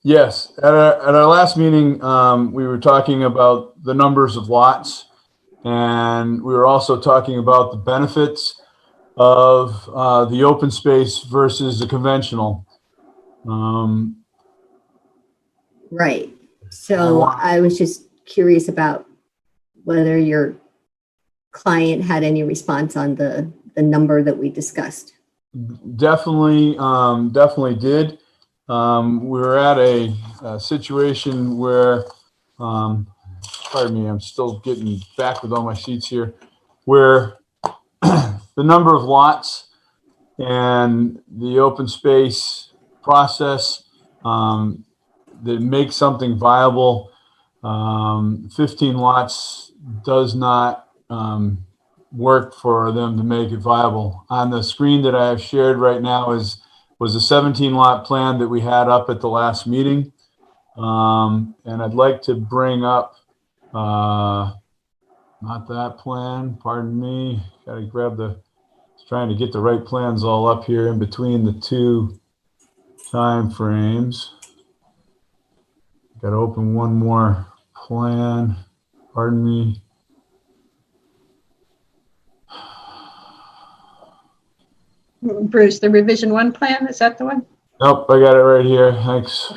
[SPEAKER 17] Yes, at our last meeting, we were talking about the numbers of lots, and we were also talking about the benefits of the open space versus the conventional.
[SPEAKER 1] Right. So I was just curious about whether your client had any response on the number that we discussed.
[SPEAKER 17] Definitely did. We were at a situation where, pardon me, I'm still getting back with all my sheets here, where the number of lots and the open space process that makes something viable, 15 lots does not work for them to make it viable. On the screen that I have shared right now was a 17 lot plan that we had up at the last meeting. And I'd like to bring up, not that plan, pardon me. Got to grab trying to get the right plans all up here in between the two time frames. Got to open one more plan, pardon me.
[SPEAKER 4] Bruce, the revision 1 plan, is that the one?
[SPEAKER 17] Nope, I got it right here. Thanks.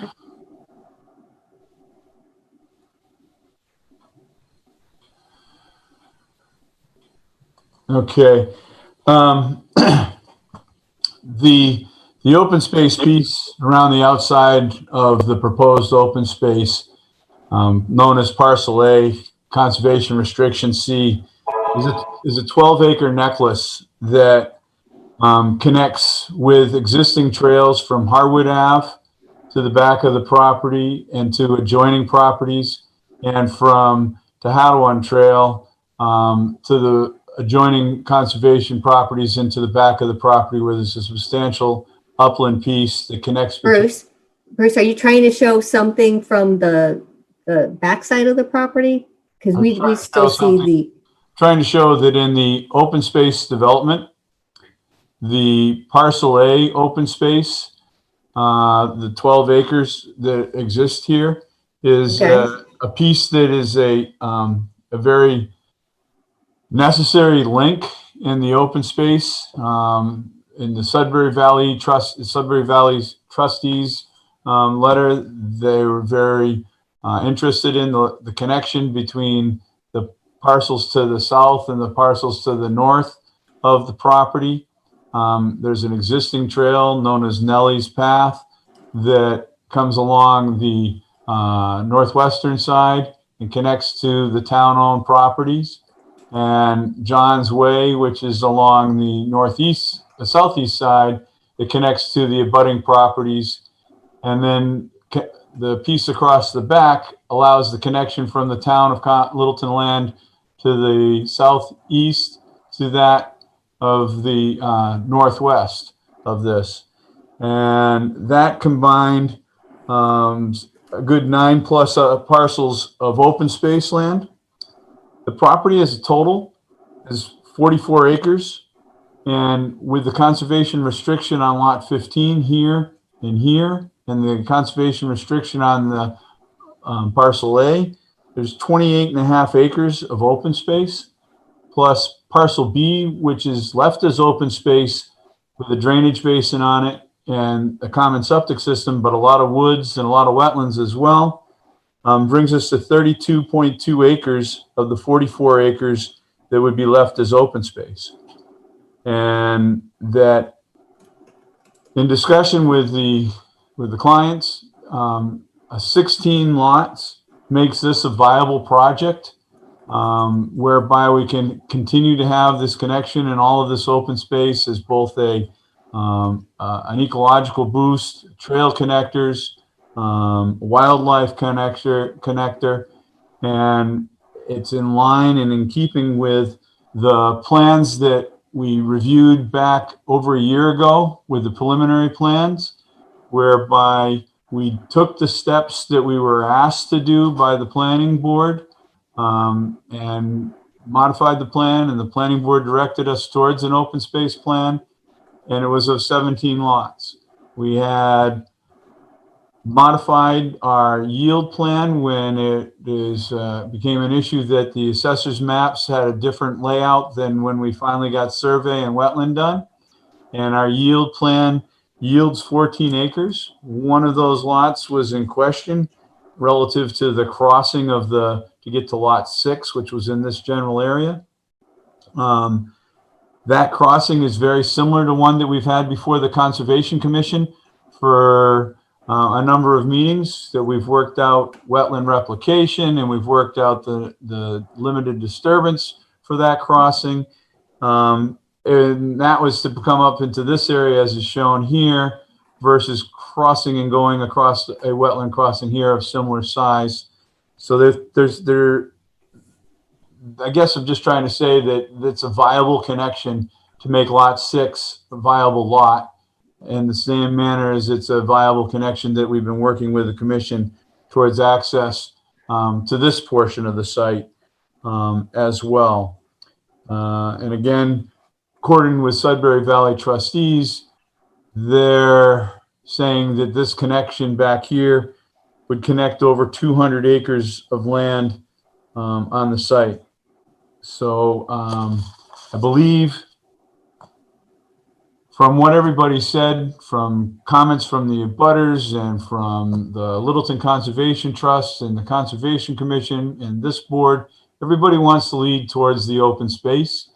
[SPEAKER 17] Okay. The open space piece around the outside of the proposed open space, known as Parcel A, Conservation Restriction C, is a 12-acre necklace that connects with existing trails from Harwood Ave to the back of the property and to adjoining properties, and from Tehadawon Trail to the adjoining conservation properties into the back of the property, where there's a substantial upland piece that connects.
[SPEAKER 1] Bruce, are you trying to show something from the backside of the property? Because we still see
[SPEAKER 17] trying to show that in the open space development, the Parcel A open space, the 12 acres that exist here, is a piece that is a very necessary link in the open space. In the Sudbury Valley's trustees letter, they were very interested in the connection between the parcels to the south and the parcels to the north of the property. There's an existing trail known as Nellie's Path that comes along the northwestern side and connects to the town-owned properties. And John's Way, which is along the southeast side, that connects to the abutting properties. And then the piece across the back allows the connection from the town of Littleton land to the southeast to that of the northwest of this. And that combined a good 9+ parcels of open space land. The property as a total is 44 acres. And with the conservation restriction on lot 15 here and here, and the conservation restriction on the parcel A, there's 28.5 acres of open space, plus parcel B, which is left as open space with a drainage basin on it and a common septic system, but a lot of woods and a lot of wetlands as well, brings us to 32.2 acres of the 44 acres that would be left as open space. And that in discussion with the clients, 16 lots makes this a viable project, whereby we can continue to have this connection and all of this open space as both an ecological boost, trail connectors, wildlife connector, and it's in line and in keeping with the plans that we reviewed back over a year ago with the preliminary plans, whereby we took the steps that we were asked to do by the planning board and modified the plan, and the planning board directed us towards an open space plan, and it was of 17 lots. We had modified our yield plan when it became an issue that the assessor's maps had a different layout than when we finally got survey and wetland done. And our yield plan yields 14 acres. One of those lots was in question relative to the crossing of to get to lot 6, which was in this general area. That crossing is very similar to one that we've had before the Conservation Commission for a number of meetings, that we've worked out wetland replication, and we've worked out the limited disturbance for that crossing. And that was to come up into this area as is shown here, versus crossing and going across a wetland crossing here of similar size. So I guess I'm just trying to say that it's a viable connection to make lot 6 a viable lot, in the same manner as it's a viable connection that we've been working with the commission towards access to this portion of the site as well. And again, according with Sudbury Valley trustees, they're saying that this connection back here would connect over 200 acres of land on the site. So I believe from what everybody said, from comments from the abutters and from the Littleton Conservation Trust and the Conservation Commission and this board, everybody wants to lead towards the open space.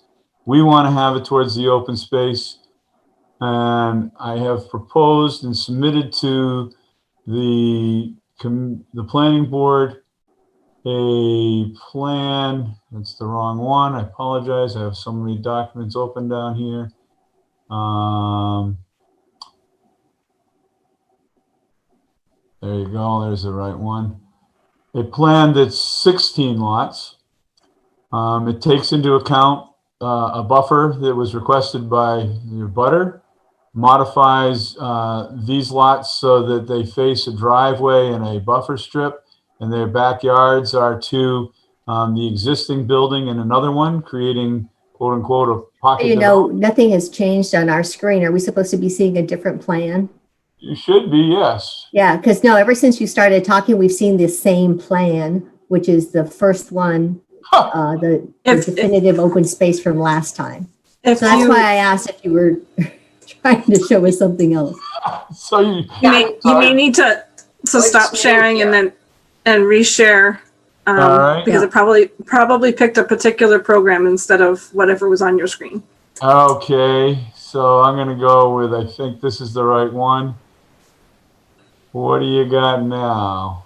[SPEAKER 17] We want to have it towards the open space. And I have proposed and submitted to the planning board a plan. That's the wrong one. I apologize. I have so many documents open down here. There you go. There's the right one. A plan that's 16 lots. It takes into account a buffer that was requested by your butter, modifies these lots so that they face a driveway and a buffer strip, and their backyards are to the existing building and another one, creating quote unquote a pocket.
[SPEAKER 1] You know, nothing has changed on our screen. Are we supposed to be seeing a different plan?
[SPEAKER 17] You should be, yes.
[SPEAKER 1] Yeah, because no, ever since you started talking, we've seen this same plan, which is the first one, the definitive open space from last time. So that's why I asked if you were trying to show us something else.
[SPEAKER 17] So you
[SPEAKER 9] may need to stop sharing and reshare.
[SPEAKER 17] All right.
[SPEAKER 9] Because it probably picked a particular program instead of whatever was on your screen.
[SPEAKER 17] Okay, so I'm gonna go with, I think this is the right one. What do you got now?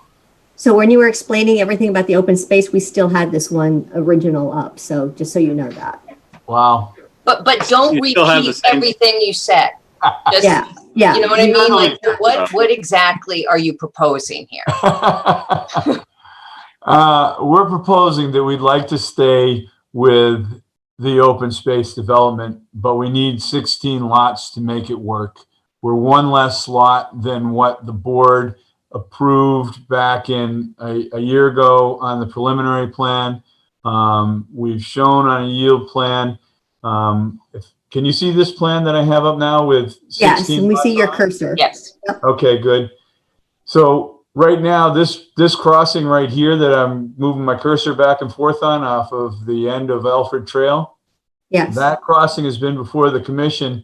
[SPEAKER 1] So when you were explaining everything about the open space, we still had this one original up. So just so you know that.
[SPEAKER 17] Wow.
[SPEAKER 3] But don't
[SPEAKER 2] You still have the
[SPEAKER 3] repeat
[SPEAKER 2] same-
[SPEAKER 3] everything you said. Just,
[SPEAKER 1] Yeah. Yeah.
[SPEAKER 3] You know what I mean? Like, what exactly are you proposing here?
[SPEAKER 17] We're proposing that we'd like to stay with the open space development, but we need 16 lots to make it work. We're one less lot than what the board approved back in a year ago on the preliminary plan. We've shown on a yield plan. Can you see this plan that I have up now with 16
[SPEAKER 1] Yes, and we
[SPEAKER 17] lots
[SPEAKER 1] see your
[SPEAKER 17] on it?
[SPEAKER 1] cursor.
[SPEAKER 3] Yes.
[SPEAKER 17] Okay, good. So right now, this crossing right here that I'm moving my cursor back and forth on off of the end of Alfred Trail,
[SPEAKER 1] Yes.
[SPEAKER 17] that crossing has been before the commission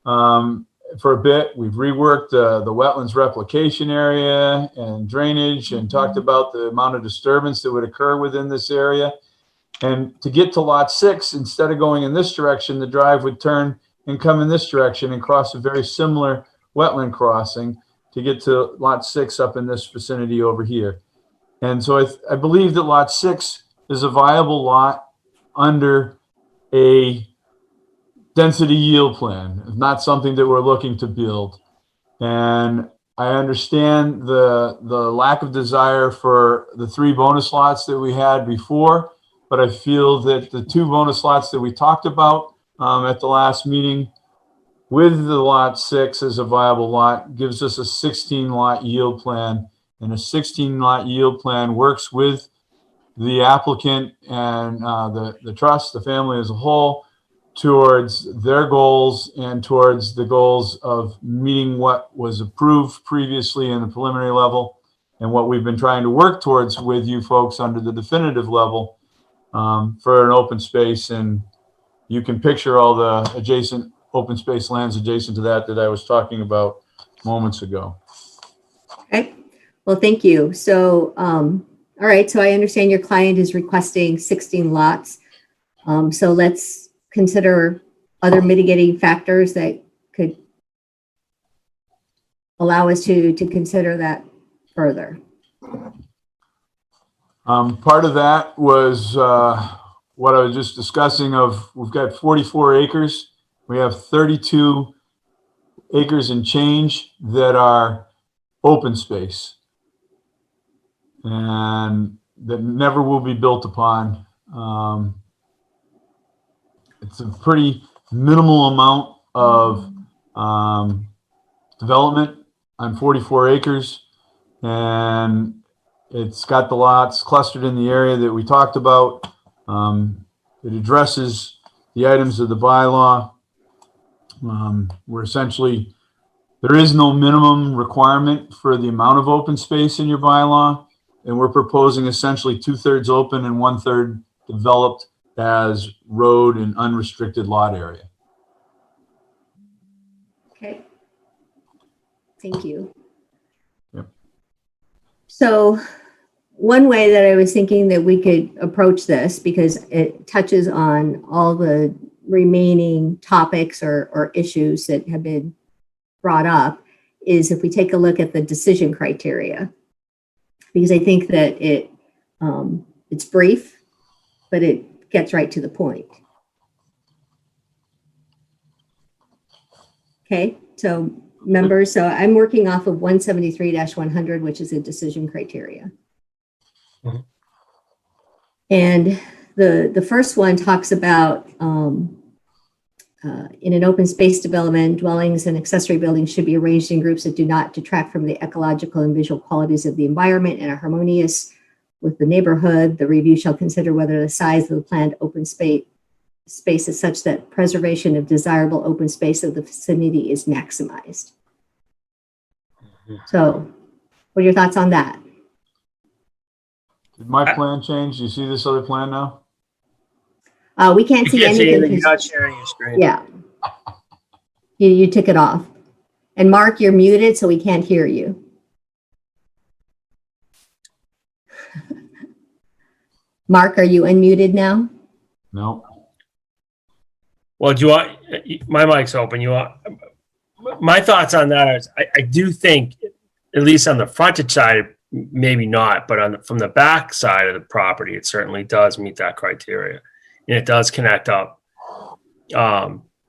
[SPEAKER 17] for a bit. We've reworked the wetlands replication area and drainage and talked about the amount of disturbance that would occur within this area. And to get to lot 6, instead of going in this direction, the drive would turn and come in this direction and cross a very similar wetland crossing to get to lot 6 up in this vicinity over here. And so I believe that lot 6 is a viable lot under a density yield plan, not something that we're looking to build. And I understand the lack of desire for the 3 bonus lots that we had before, but I feel that the 2 bonus lots that we talked about at the last meeting with the lot 6 as a viable lot gives us a 16 lot yield plan, and a 16 lot yield plan works with the applicant and the trust, the family as a whole, towards their goals and towards the goals of meeting what was approved previously in the preliminary level and what we've been trying to work towards with you folks under the definitive level for an open space. And you can picture all the adjacent open space lands adjacent to that I was talking about moments ago.
[SPEAKER 1] Okay. Well, thank you. So, all right. So I understand your client is requesting 16 lots. So let's consider other mitigating factors that could allow us to consider that further.
[SPEAKER 17] Part of that was what I was just discussing of, we've got 44 acres. We have 32 acres and change that are open space and that never will be built upon. It's a pretty minimal amount of development on 44 acres, and it's got the lots clustered in the area that we talked about. It addresses the items of the bylaw. We're essentially, there is no minimum requirement for the amount of open space in your bylaw, and we're proposing essentially 2/3 open and 1/3 developed as road and unrestricted lot area.
[SPEAKER 1] Okay. Thank you.
[SPEAKER 17] Yep.
[SPEAKER 1] So one way that I was thinking that we could approach this, because it touches on all the remaining topics or issues that have been brought up, is if we take a look at the decision criteria, because I think that it's brief, but it gets right to the point. Okay, so members, so I'm working off of 173-100, which is a decision criteria.
[SPEAKER 5] Mhm.
[SPEAKER 1] And the first one talks about in an open space development, dwellings and accessory buildings should be arranged in groups that do not detract from the ecological and visual qualities of the environment and are harmonious with the neighborhood. The review shall consider whether the size of the planned open space is such that preservation of desirable open space of the vicinity is maximized. So what are your thoughts on that?
[SPEAKER 17] Did my plan change? Do you see this other plan now?
[SPEAKER 1] We can't see anything.
[SPEAKER 5] You're not sharing your screen.
[SPEAKER 1] Yeah. You took it off. And Mark, you're muted, so we can't hear you. Mark, are you unmuted now?
[SPEAKER 17] No.
[SPEAKER 5] Well, do you want, my mic's open. You want, my thoughts on that is I do think, at least on the frontage side, maybe not, but from the back side of the property, it certainly does meet that criteria. And it does connect up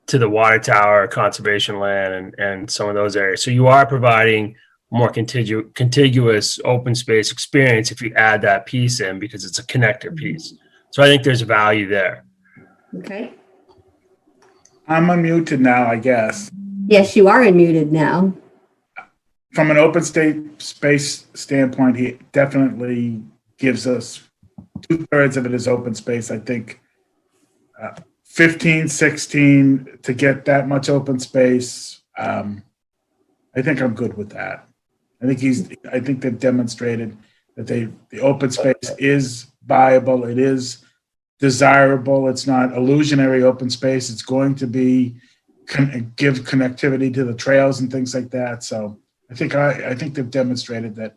[SPEAKER 5] to the water tower, conservation land, and some of those areas. So you are providing more contiguous open space experience if you add that piece in, because it's a connector piece. So I think there's value there.
[SPEAKER 1] Okay.
[SPEAKER 6] I'm unmuted now, I guess.
[SPEAKER 1] Yes, you are unmuted now.
[SPEAKER 6] From an open space standpoint, he definitely gives us 2/3 of it is open space. I think 15, 16 to get that much open space. I think I'm good with that. I think they've demonstrated that the open space is viable. It is desirable. It's not illusionary open space. It's going to be give connectivity to the trails and things like that. So I think they've demonstrated that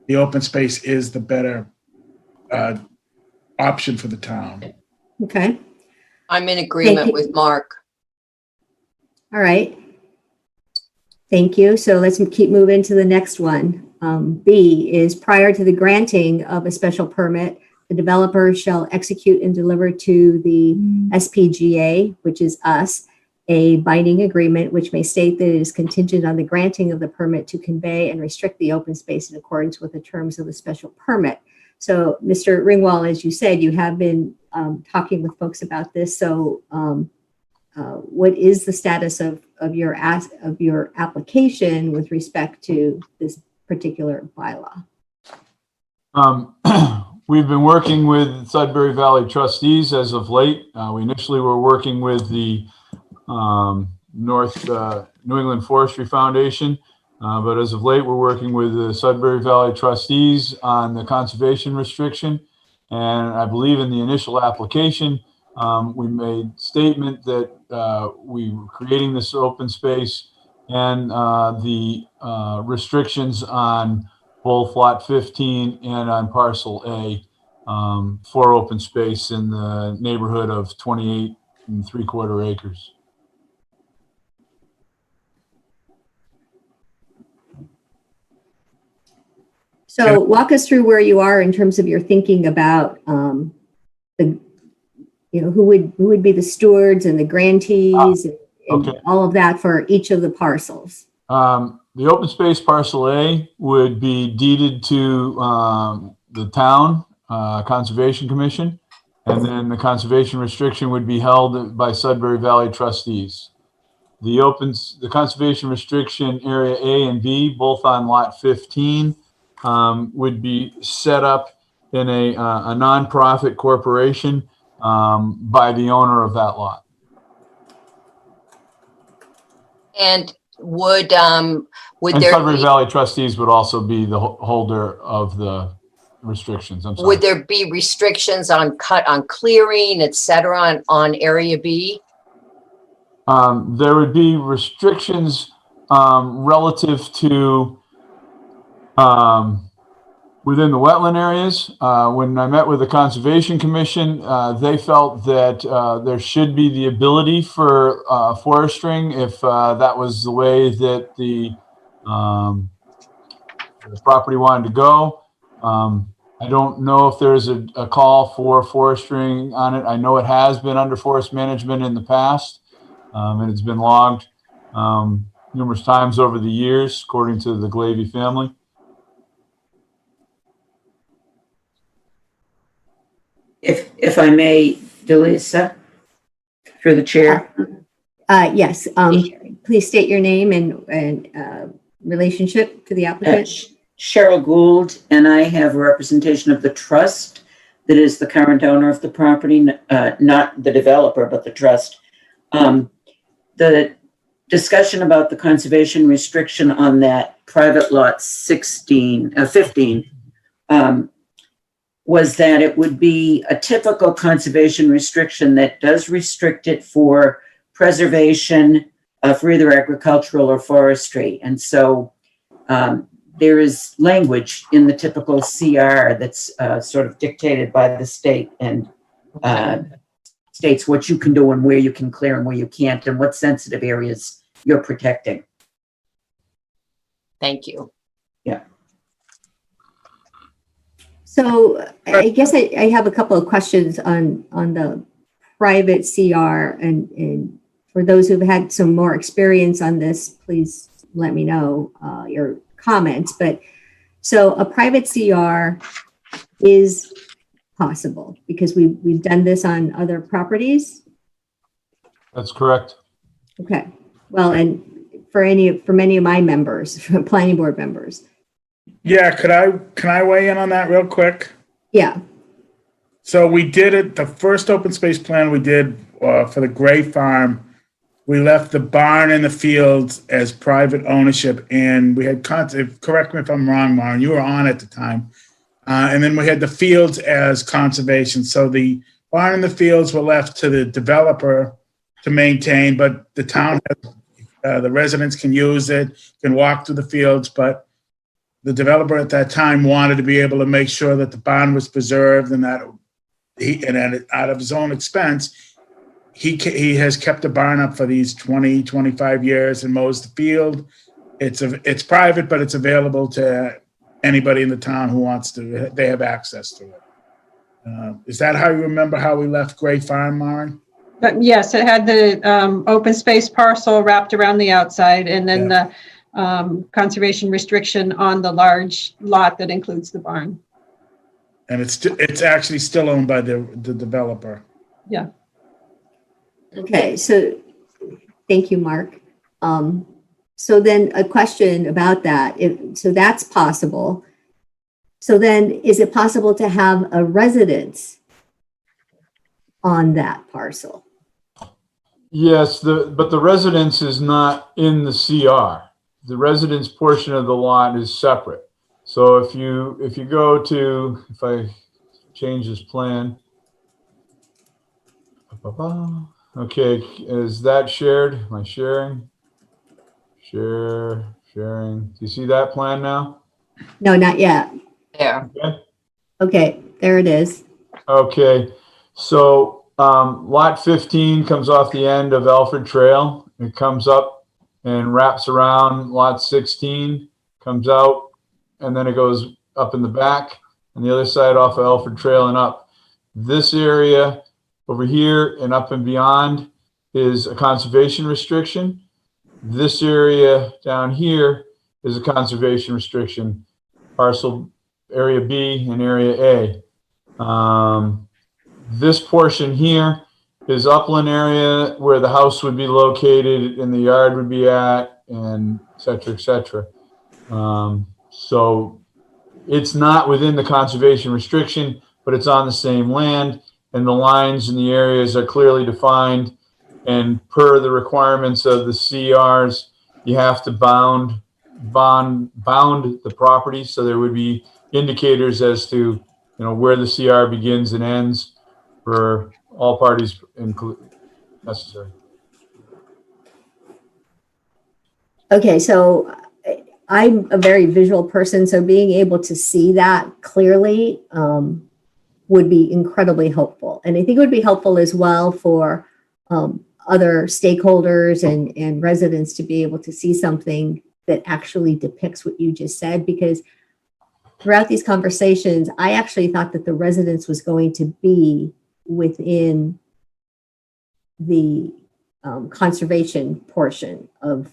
[SPEAKER 6] the open space is the better option for the town.
[SPEAKER 1] Okay.
[SPEAKER 3] I'm in agreement with Mark.
[SPEAKER 1] All right. Thank you. So let's keep moving to the next one. B is prior to the granting of a special permit, the developer shall execute and deliver to the SPGA, which is us, a binding agreement which may state that it is contingent on the granting of the permit to convey and restrict the open space in accordance with the terms of the special permit. So, Mr. Ringwald, as you said, you have been talking with folks about this. So, what is the status of your application with respect to this particular bylaw?
[SPEAKER 17] We've been working with Sudbury Valley trustees as of late. We initially were working with the New England Forestry Foundation, but as of late, we're working with the Sudbury Valley trustees on the conservation restriction. And I believe in the initial application, we made statement that we were creating this open space and the restrictions on both lot 15 and on parcel A for open space in the neighborhood of 28 3/4 acres.
[SPEAKER 1] So walk us through where you are in terms of your thinking about who would be the stewards and the grantees and
[SPEAKER 17] Okay.
[SPEAKER 1] all of that for each of the parcels.
[SPEAKER 17] The open space parcel A would be deeded to the town Conservation Commission, and then the conservation restriction would be held by Sudbury Valley trustees. The conservation restriction area A and B, both on lot 15, would be set up in a nonprofit corporation by the owner of that lot.
[SPEAKER 3] And would
[SPEAKER 17] And
[SPEAKER 3] there
[SPEAKER 17] Sudbury
[SPEAKER 3] be,
[SPEAKER 17] Valley trustees would also be the holder of the restrictions. I'm sorry.
[SPEAKER 3] would there be restrictions on clearing, et cetera, on area B?
[SPEAKER 17] There would be restrictions relative to within the wetland areas. When I met with the Conservation Commission, they felt that there should be the ability for forestering if that was the way that the property wanted to go. I don't know if there's a call for forestering on it. I know it has been under forest management in the past, and it's been logged numerous times over the years, according to the Glavy family.
[SPEAKER 21] If I may, Delisa, through the chair.
[SPEAKER 1] Yes. Please state your name and relationship to the applicant.
[SPEAKER 21] Cheryl Gould, and I have a representation of the trust that is the current owner of the property, not the developer, but the trust. The discussion about the conservation restriction on that private lot 15 was that it would be a typical conservation restriction that does restrict it for preservation for either agricultural or forestry. And so there is language in the typical CR that's sort of dictated by the state and states what you can do and where you can clear and where you can't and what sensitive areas you're protecting.
[SPEAKER 3] Thank you.
[SPEAKER 21] Yeah.
[SPEAKER 1] So I guess I have a couple of questions on the private CR and for those who've had some more experience on this, please let me know your comments. But so a private CR is possible because we've done this on other properties.
[SPEAKER 17] That's correct.
[SPEAKER 1] Okay. Well, and for many of my members, planning board members.
[SPEAKER 6] Yeah, can I weigh in on that real quick?
[SPEAKER 1] Yeah.
[SPEAKER 6] So we did it, the first open space plan we did for the Gray Farm, we left the barn and the fields as private ownership, and we had, correct me if I'm wrong, Maren, you were on at the time. And then we had the fields as conservation. So the barn and the fields were left to the developer to maintain, but the town, the residents can use it, can walk through the fields, but the developer at that time wanted to be able to make sure that the barn was preserved and that out of his own expense, he has kept the barn up for these 20, 25 years and mows the field. It's private, but it's available to anybody in the town who wants to. They have access to it. Is that how you remember how we left Gray Farm, Maren?
[SPEAKER 4] But yes, it had the open space parcel wrapped around the outside, and then the conservation restriction on the large lot that includes the barn.
[SPEAKER 6] And it's actually still owned by the developer.
[SPEAKER 4] Yeah.
[SPEAKER 1] Okay, so thank you, Mark. So then a question about that. So that's possible. So then is it possible to have a residence on that parcel?
[SPEAKER 17] Yes, but the residence is not in the CR. The residence portion of the lot is separate. So if you go to, if I change this plan, okay, is that shared? Am I sharing? Sharing. Do you see that plan now?
[SPEAKER 1] No, not yet.
[SPEAKER 3] There.
[SPEAKER 17] Okay.
[SPEAKER 1] Okay, there it is.
[SPEAKER 17] Okay, so lot 15 comes off the end of Alfred Trail. It comes up and wraps around lot 16, comes out, and then it goes up in the back and the other side off of Alfred Trail and up. This area over here and up and beyond is a conservation restriction. This area down here is a conservation restriction, parcel area B and area A. This portion here is upland area where the house would be located and the yard would be at, and et cetera, et cetera. So it's not within the conservation restriction, but it's on the same land, and the lines and the areas are clearly defined. And per the requirements of the CRs, you have to bound the property. So there would be indicators as to, where the CR begins and ends for all parties necessary.
[SPEAKER 1] Okay, so I'm a very visual person, so being able to see that clearly would be incredibly helpful. And I think it would be helpful as well for other stakeholders and residents to be able to see something that actually depicts what you just said, because throughout these conversations, I actually thought that the residence was going to be within the conservation portion of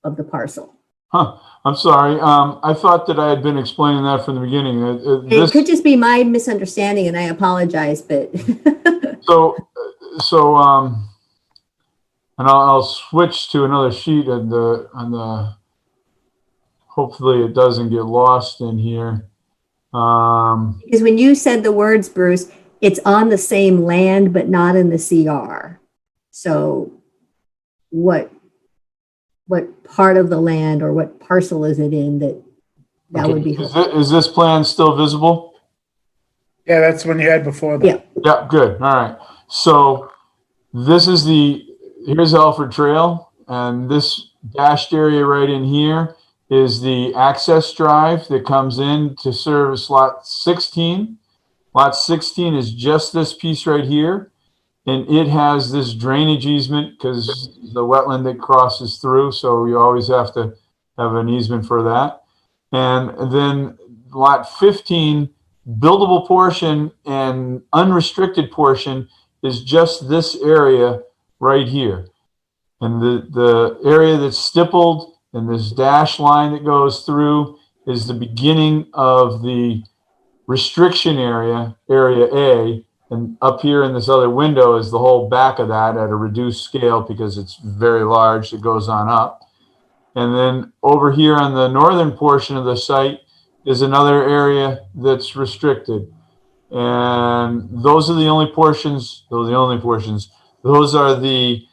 [SPEAKER 1] the parcel.
[SPEAKER 17] Huh. I'm sorry. I thought that I had been explaining that from the beginning.
[SPEAKER 1] It could just be my misunderstanding, and I apologize, but.
[SPEAKER 17] And I'll switch to another sheet on the, hopefully it doesn't get lost in here.
[SPEAKER 1] Because when you said the words, Bruce, it's on the same land, but not in the CR. So what part of the land or what parcel is it in that
[SPEAKER 17] Okay.
[SPEAKER 1] would be helpful?
[SPEAKER 17] Is this plan still visible?
[SPEAKER 6] Yeah, that's when you had before that.
[SPEAKER 1] Yeah.
[SPEAKER 17] Yeah, good. All right. So this is here's Alfred Trail, and this dashed area right in here is the access drive that comes in to service lot 16. Lot 16 is just this piece right here, and it has this drainage easement because the wetland that crosses through, so you always have to have an easement for that. And then lot 15, buildable portion and unrestricted portion is just this area right here. And the area that's stippled and this dash line that goes through is the beginning of the restriction area, area A, and up here in this other window is the whole back of that at a reduced scale because it's very large. It goes on up. And then over here on the northern portion of the site is another area that's restricted. And those are the only portions, those are the,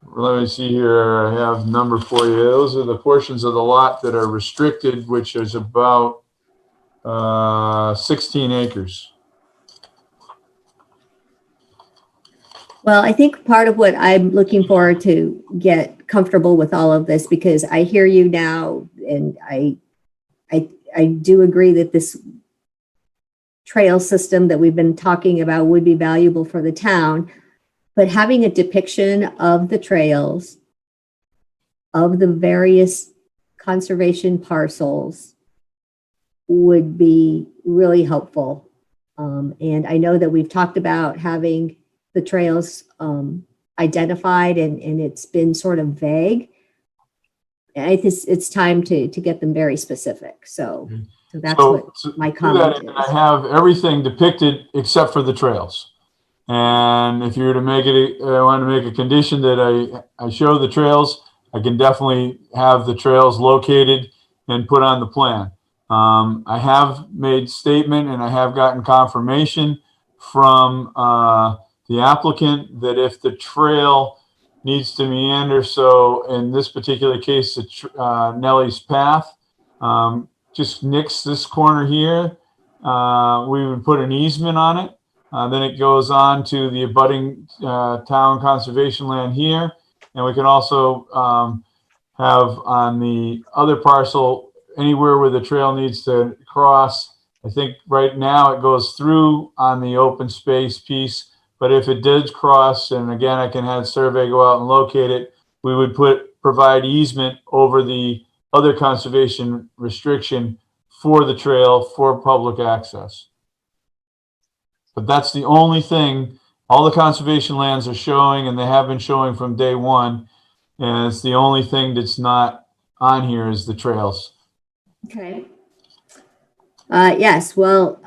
[SPEAKER 17] let me see here, I have number for you. Those are the portions of the lot that are restricted, which is about 16 acres.
[SPEAKER 1] Well, I think part of what I'm looking for to get comfortable with all of this, because I hear you now, and I do agree that this trail system that we've been talking about would be valuable for the town, but having a depiction of the trails, of the various conservation parcels would be really helpful. And I know that we've talked about having the trails identified, and it's been sort of vague. I think it's time to get them very specific. So that's what my comment is.
[SPEAKER 17] I have everything depicted except for the trails. And if you were to make it, I want to make a condition that I show the trails, I can definitely have the trails located and put on the plan. I have made statement and I have gotten confirmation from the applicant that if the trail needs to meander, so in this particular case, Nellie's Path, just nix this corner here, we would put an easement on it. Then it goes on to the abutting town conservation land here. And we can also have on the other parcel, anywhere where the trail needs to cross. I think right now it goes through on the open space piece, but if it did cross, and again, I can have survey go out and locate it, we would provide easement over the other conservation restriction for the trail for public access. But that's the only thing. All the conservation lands are showing, and they have been showing from day one. And it's the only thing that's not on here is the trails.
[SPEAKER 1] Okay. Yes, well,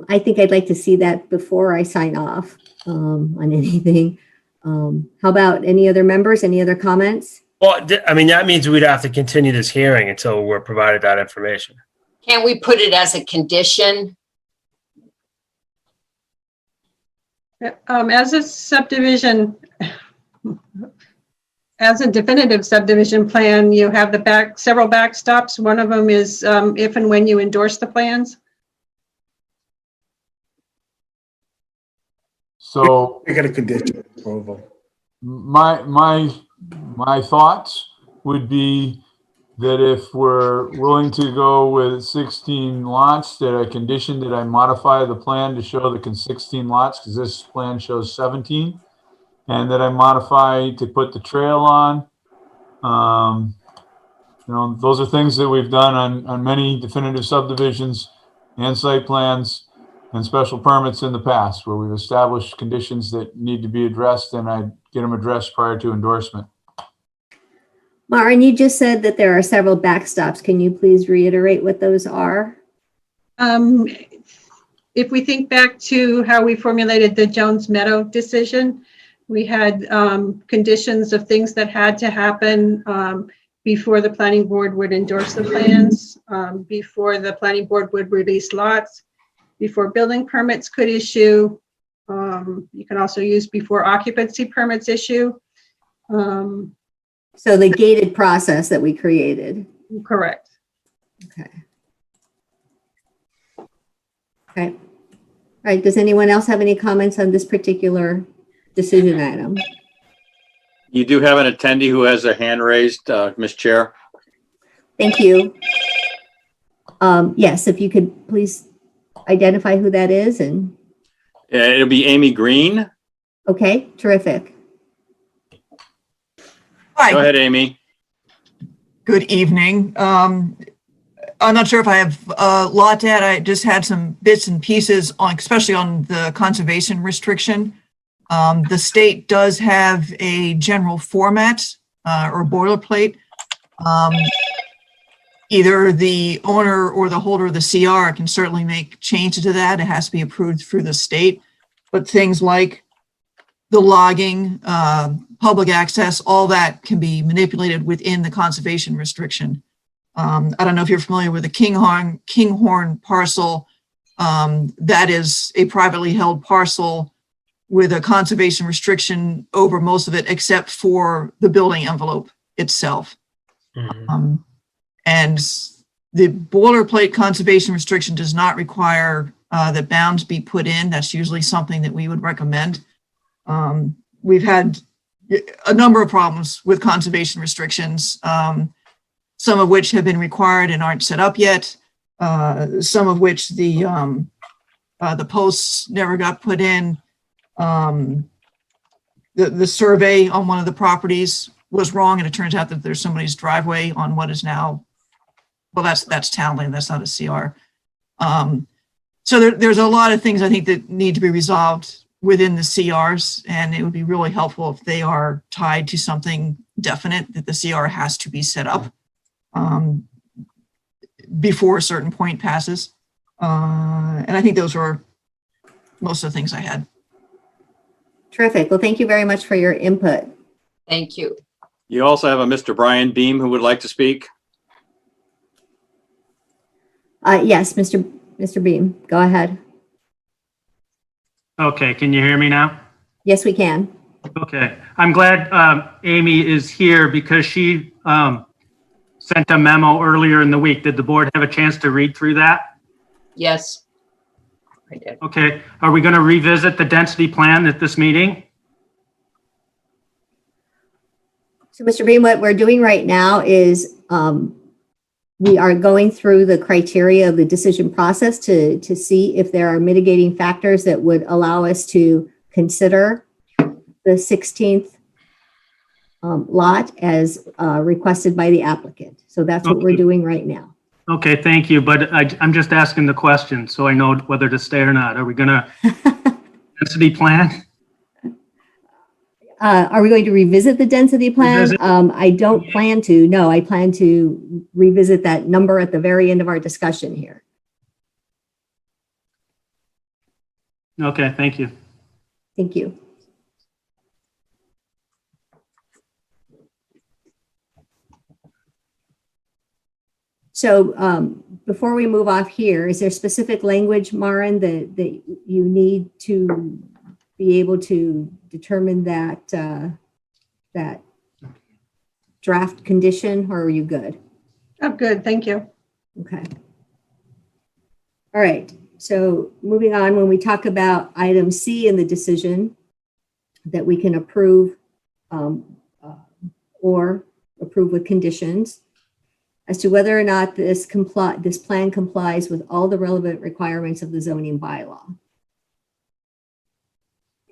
[SPEAKER 1] I think I'd like to see that before I sign off on anything. How about any other members, any other comments?
[SPEAKER 5] Well, I mean, that means we'd have to continue this hearing until we're provided that information.
[SPEAKER 3] Can't we put it as a condition?
[SPEAKER 4] As a subdivision, as a definitive subdivision plan, you have several backstops. One of them is if and when you endorse the plans.
[SPEAKER 17] So
[SPEAKER 6] I got a condition approval.
[SPEAKER 17] My thoughts would be that if we're willing to go with 16 lots, that I condition that I modify the plan to show the 16 lots, because this plan shows 17, and that I modify to put the trail on. You know, those are things that we've done on many definitive subdivisions and site plans and special permits in the past, where we've established conditions that need to be addressed, and I get them addressed prior to endorsement.
[SPEAKER 1] Maren, you just said that there are several backstops. Can you please reiterate what those are?
[SPEAKER 4] If we think back to how we formulated the Jones Meadow decision, we had conditions of things that had to happen before the planning board would endorse the plans, before the planning board would release lots, before building permits could issue. You can also use before occupancy permits issue.
[SPEAKER 1] So the gated process that we created.
[SPEAKER 4] Correct.
[SPEAKER 1] Okay. Okay. All right. Does anyone else have any comments on this particular decision item?
[SPEAKER 2] You do have an attendee who has their hand raised, Ms. Chair.
[SPEAKER 1] Thank you. Yes, if you could please identify who that is. And
[SPEAKER 2] It'll be Amy Green.
[SPEAKER 1] okay, terrific.
[SPEAKER 8] Hi.
[SPEAKER 2] Go ahead, Amy.
[SPEAKER 8] Good evening. I'm not sure if I have a lot to add. I just had some bits and pieces on, especially on the conservation restriction. The state does have a general format or boilerplate. Either the owner or the holder of the CR can certainly make changes to that. It has to be approved through the state. But things like the logging, public access, all that can be manipulated within the conservation restriction. I don't know if you're familiar with the Kinghorn parcel. That is a privately held parcel with a conservation restriction over most of it, except for the building envelope itself. And the boilerplate conservation restriction does not require that bounds be put in. That's usually something that we would recommend. We've had a number of problems with conservation restrictions, some of which have been required and aren't set up yet, some of which the posts never got put in. The survey on one of the properties was wrong, and it turns out that there's somebody's driveway on what is now, well, that's town land, that's not a CR. So there's a lot of things I think that need to be resolved within the CRs, and it would be really helpful if they are tied to something definite, that the CR has to be set up before a certain point passes. And I think those were most of the things I had.
[SPEAKER 1] Terrific. Well, thank you very much for your input.
[SPEAKER 3] Thank you.
[SPEAKER 2] You also have a Mr. Brian Beam who would like to speak.
[SPEAKER 1] Yes, Mr. Beam, go ahead.
[SPEAKER 10] Okay, can you hear me now?
[SPEAKER 1] Yes, we can.
[SPEAKER 10] Okay, I'm glad Amy is here because she sent a memo earlier in the week. Did the board have a chance to read through that?
[SPEAKER 3] Yes, I did.
[SPEAKER 10] Okay, are we going to revisit the density plan at this meeting?
[SPEAKER 1] So, Mr. Beam, what we're doing right now is we are going through the criteria of the decision process to see if there are mitigating factors that would allow us to consider the 16th lot as requested by the applicant. So that's what we're doing right now.
[SPEAKER 10] Okay, thank you, but I'm just asking the question so I know whether to stay or not. Are we going to density plan?
[SPEAKER 1] Are we going to revisit the density plan? I don't plan to. No, I plan to revisit that number at the very end of our discussion here.
[SPEAKER 10] Okay, thank you.
[SPEAKER 1] Thank you. So before we move off here, is there specific language, Maren, that you need to be able to determine that that draft condition, or are you good?
[SPEAKER 4] I'm good, thank you.
[SPEAKER 1] Okay. All right, so moving on, when we talk about item C in the decision that we can approve or approve with conditions as to whether or not this plan complies with all the relevant requirements of the zoning bylaw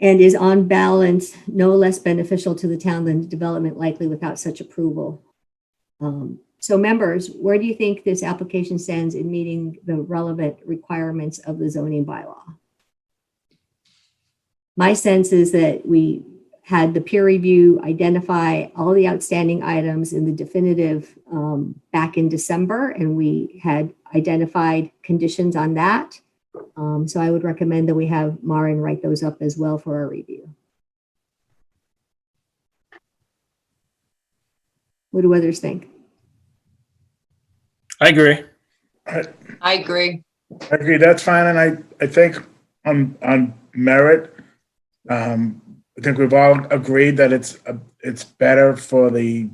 [SPEAKER 1] and is on balance no less beneficial to the town than development likely without such approval. So members, where do you think this application stands in meeting the relevant requirements of the zoning bylaw? My sense is that we had the peer review identify all the outstanding items in the definitive back in December, and we had identified conditions on that. So I would recommend that we have Maren write those up as well for our review. What do others think?
[SPEAKER 5] I agree.
[SPEAKER 3] I agree.
[SPEAKER 6] I agree, that's fine, and I think on merit, I think we've all agreed that it's better for the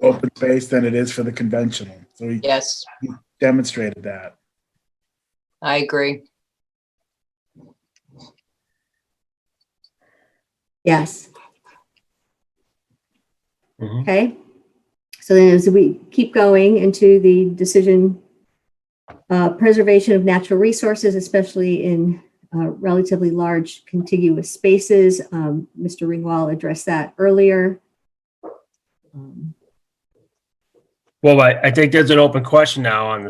[SPEAKER 6] open space than it is for the conventional. So we
[SPEAKER 3] Yes,
[SPEAKER 6] demonstrated that.
[SPEAKER 3] I agree.
[SPEAKER 1] Yes. Okay. So then as we keep going into the decision, preservation of natural resources, especially in relatively large contiguous spaces. Mr. Ringwald addressed that earlier.
[SPEAKER 5] Well, I think there's an open question now on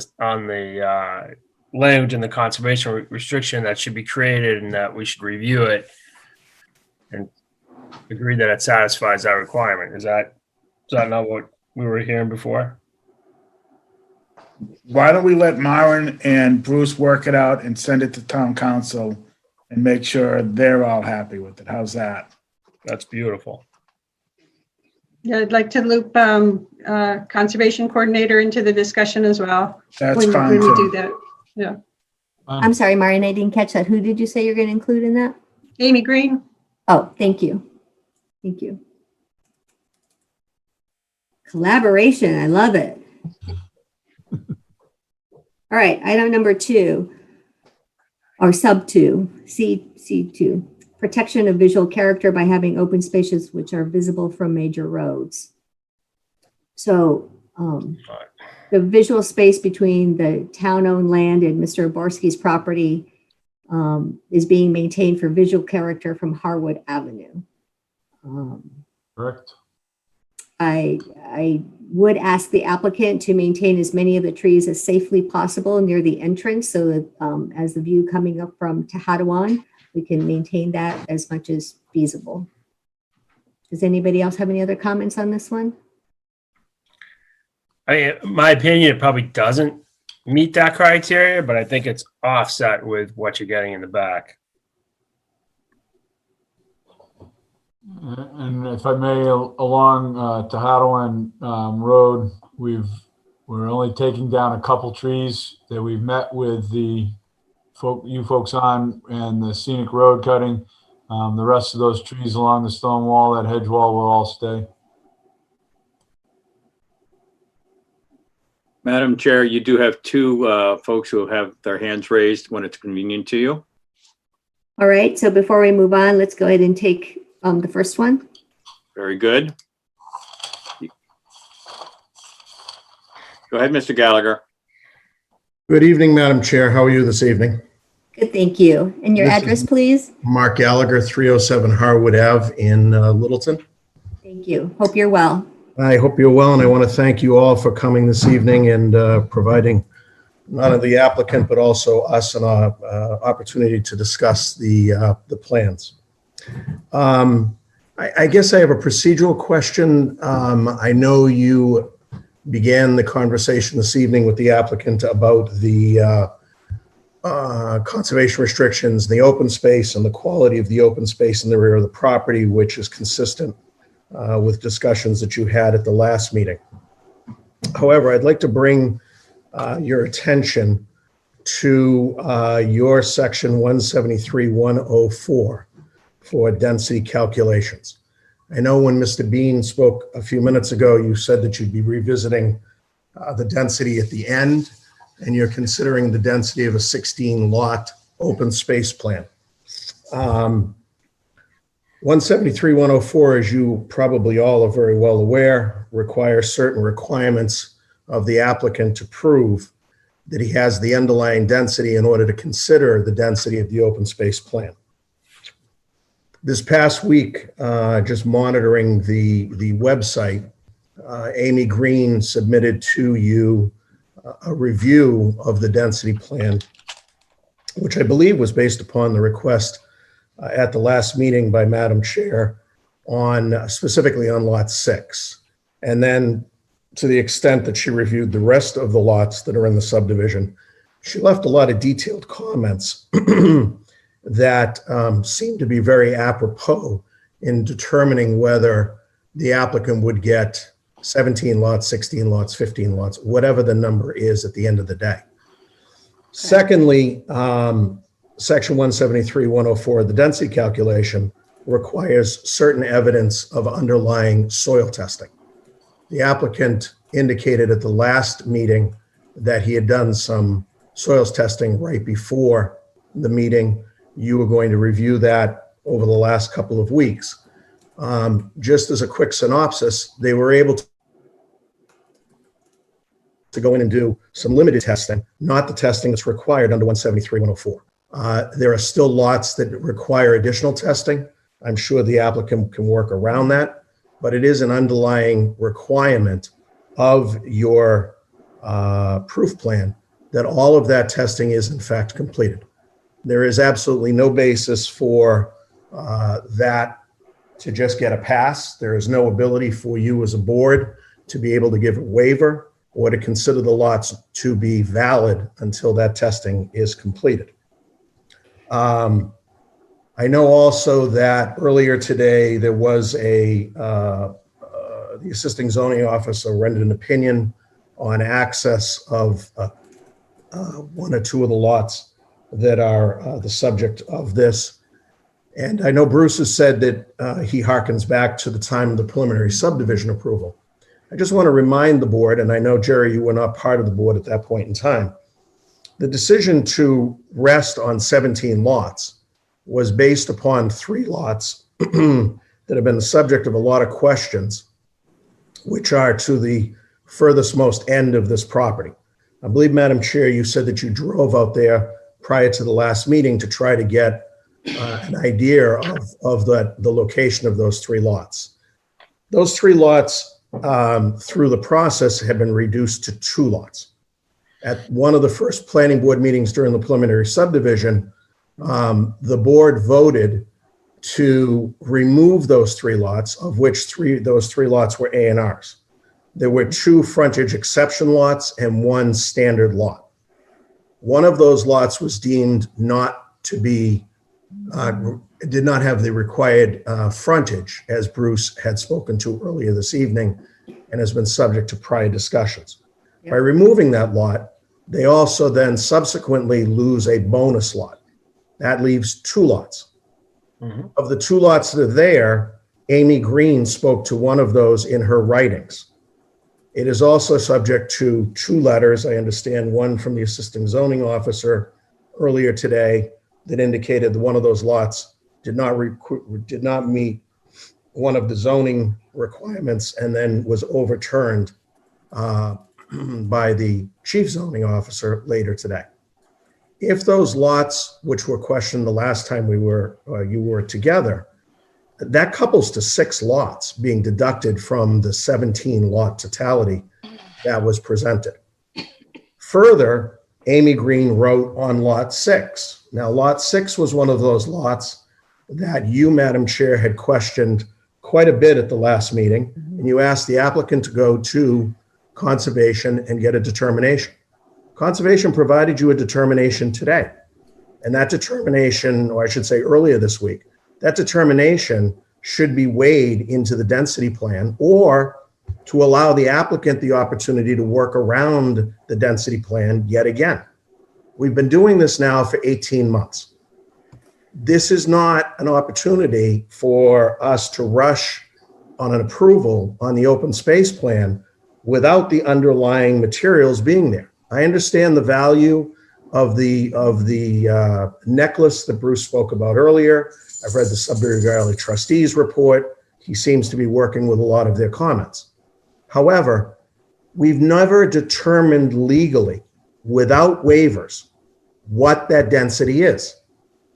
[SPEAKER 5] the language in the conservation restriction that should be created, and that we should review it and agree that it satisfies that requirement. Is that not what we were hearing before?
[SPEAKER 6] Why don't we let Myron and Bruce work it out and send it to town council and make sure they're all happy with it? How's that?
[SPEAKER 5] That's beautiful.
[SPEAKER 4] Yeah, I'd like to loop conservation coordinator into the discussion as well.
[SPEAKER 6] That's
[SPEAKER 4] when
[SPEAKER 6] fine,
[SPEAKER 4] we
[SPEAKER 6] too.
[SPEAKER 4] do that. Yeah.
[SPEAKER 1] I'm sorry, Marion, I didn't catch that. Who did you say you're going to include in that?
[SPEAKER 4] Amy Green.
[SPEAKER 1] Oh, thank you. Thank you. Collaboration, I love it. All right, item number 2, or sub 2, C2, protection of visual character by having open spaces which are visible from major roads. So the visual space between the town-owned land and Mr. Oborski's property is being maintained for visual character from Harwood Avenue.
[SPEAKER 17] Correct.
[SPEAKER 1] I would ask the applicant to maintain as many of the trees as safely possible near the entrance so that as the view coming up from Tehadawon, we can maintain that as much as feasible. Does anybody else have any other comments on this one?
[SPEAKER 5] I mean, in my opinion, it probably doesn't meet that criteria, but I think it's offset with what you're getting in the back.
[SPEAKER 17] And if I may, along Tehadawon Road, we're only taking down a couple trees that we've met with you folks on, and the scenic road cutting. The rest of those trees along the stone wall, that hedge wall, will all stay.
[SPEAKER 2] Madam Chair, you do have 2 folks who have their hands raised when it's convenient to you.
[SPEAKER 1] All right, so before we move on, let's go ahead and take the first one.
[SPEAKER 2] Very good. Go ahead, Mr. Gallagher.
[SPEAKER 12] Good evening, Madam Chair. How are you this evening?
[SPEAKER 1] Good, thank you. And your
[SPEAKER 12] This
[SPEAKER 1] address,
[SPEAKER 12] is
[SPEAKER 1] please?
[SPEAKER 12] Mark Gallagher, 307 Harwood Ave in Littleton.
[SPEAKER 1] Thank you. Hope you're well.
[SPEAKER 12] I hope you're well, and I want to thank you all for coming this evening and providing not only the applicant, but also us an opportunity to discuss the plans. I guess I have a procedural question. I know you began the conversation this evening with the applicant about the conservation restrictions, the open space, and the quality of the open space in the rear of the property, which is consistent with discussions that you had at the last meeting. However, I'd like to bring your attention to your section 173-104 for density calculations. I know when Mr. Bean spoke a few minutes ago, you said that you'd be revisiting the density at the end, and you're considering the density of a 16-lot open space plan. 173-104, as you probably all are very well aware, requires certain requirements of the applicant to prove that he has the underlying density in order to consider the density of the open space plan. This past week, just monitoring the website, Amy Green submitted to you a review of the density plan, which I believe was based upon the request at the last meeting by Madam Chair on specifically on lot 6. And then to the extent that she reviewed the rest of the lots that are in the subdivision, she left a lot of detailed comments that seem to be very apropos in determining whether the applicant would get 17 lots, 16 lots, 15 lots, whatever the number is at the end of the day. Secondly, section 173-104, the density calculation requires certain evidence of underlying soil testing. The applicant indicated at the last meeting that he had done some soils testing right before the meeting. You were going to review that over the last couple of weeks. Just as a quick synopsis, they were able to go in and do some limited testing, not the testing that's required under 173-104. There are still lots that require additional testing. I'm sure the applicant can work around that, but it is an underlying requirement of your proof plan that all of that testing is in fact completed. There is absolutely no basis for that to just get a pass. There is no ability for you as a board to be able to give a waiver or to consider the lots to be valid until that testing is completed. I know also that earlier today, there was the assisting zoning officer rendered an opinion on access of one or two of the lots that are the subject of this. And I know Bruce has said that he harkens back to the time of the preliminary subdivision approval. I just want to remind the board, and I know, Jerry, you were not part of the board at that point in time, the decision to rest on 17 lots was based upon 3 lots that have been the subject of a lot of questions, which are to the furthest most end of this property. I believe, Madam Chair, you said that you drove out there prior to the last meeting to try to get an idea of the location of those 3 lots. Those 3 lots, through the process, have been reduced to 2 lots. At one of the first planning board meetings during the preliminary subdivision, the board voted to remove those 3 lots, of which those 3 lots were A&Rs. There were 2 frontage exception lots and 1 standard lot. One of those lots was deemed not to be, did not have the required frontage, as Bruce had spoken to earlier this evening, and has been subject to prior discussions. Yep. By removing that lot, they also then subsequently lose a bonus lot. That leaves 2 lots. Mm-hmm. Of the 2 lots that are there, Amy Green spoke to one of those in her writings. It is also subject to 2 letters, I understand, one from the assistant zoning officer earlier today that indicated that one of those lots did not meet one of the zoning requirements and then was overturned by the chief zoning officer later today. If those lots, which were questioned the last time you were together, that couples to 6 lots being deducted from the 17 lot totality that was presented. Further, Amy Green wrote on lot 6. Now, lot 6 was one of those lots that you, Madam Chair, had questioned quite a bit at the last meeting, and you asked the applicant to go to Conservation and get a determination. Conservation provided you a determination today, and that determination, or I should say earlier this week, that determination should be weighed into the density plan or to allow the applicant the opportunity to work around the density plan yet again. We've been doing this now for 18 months. This is not an opportunity for us to rush on an approval on the open space plan without the underlying materials being there. I understand the value of the necklace that Bruce spoke about earlier. I've read the Sudbury Valley Trustees report. He seems to be working with a lot of their comments. However, we've never determined legally, without waivers, what that density is.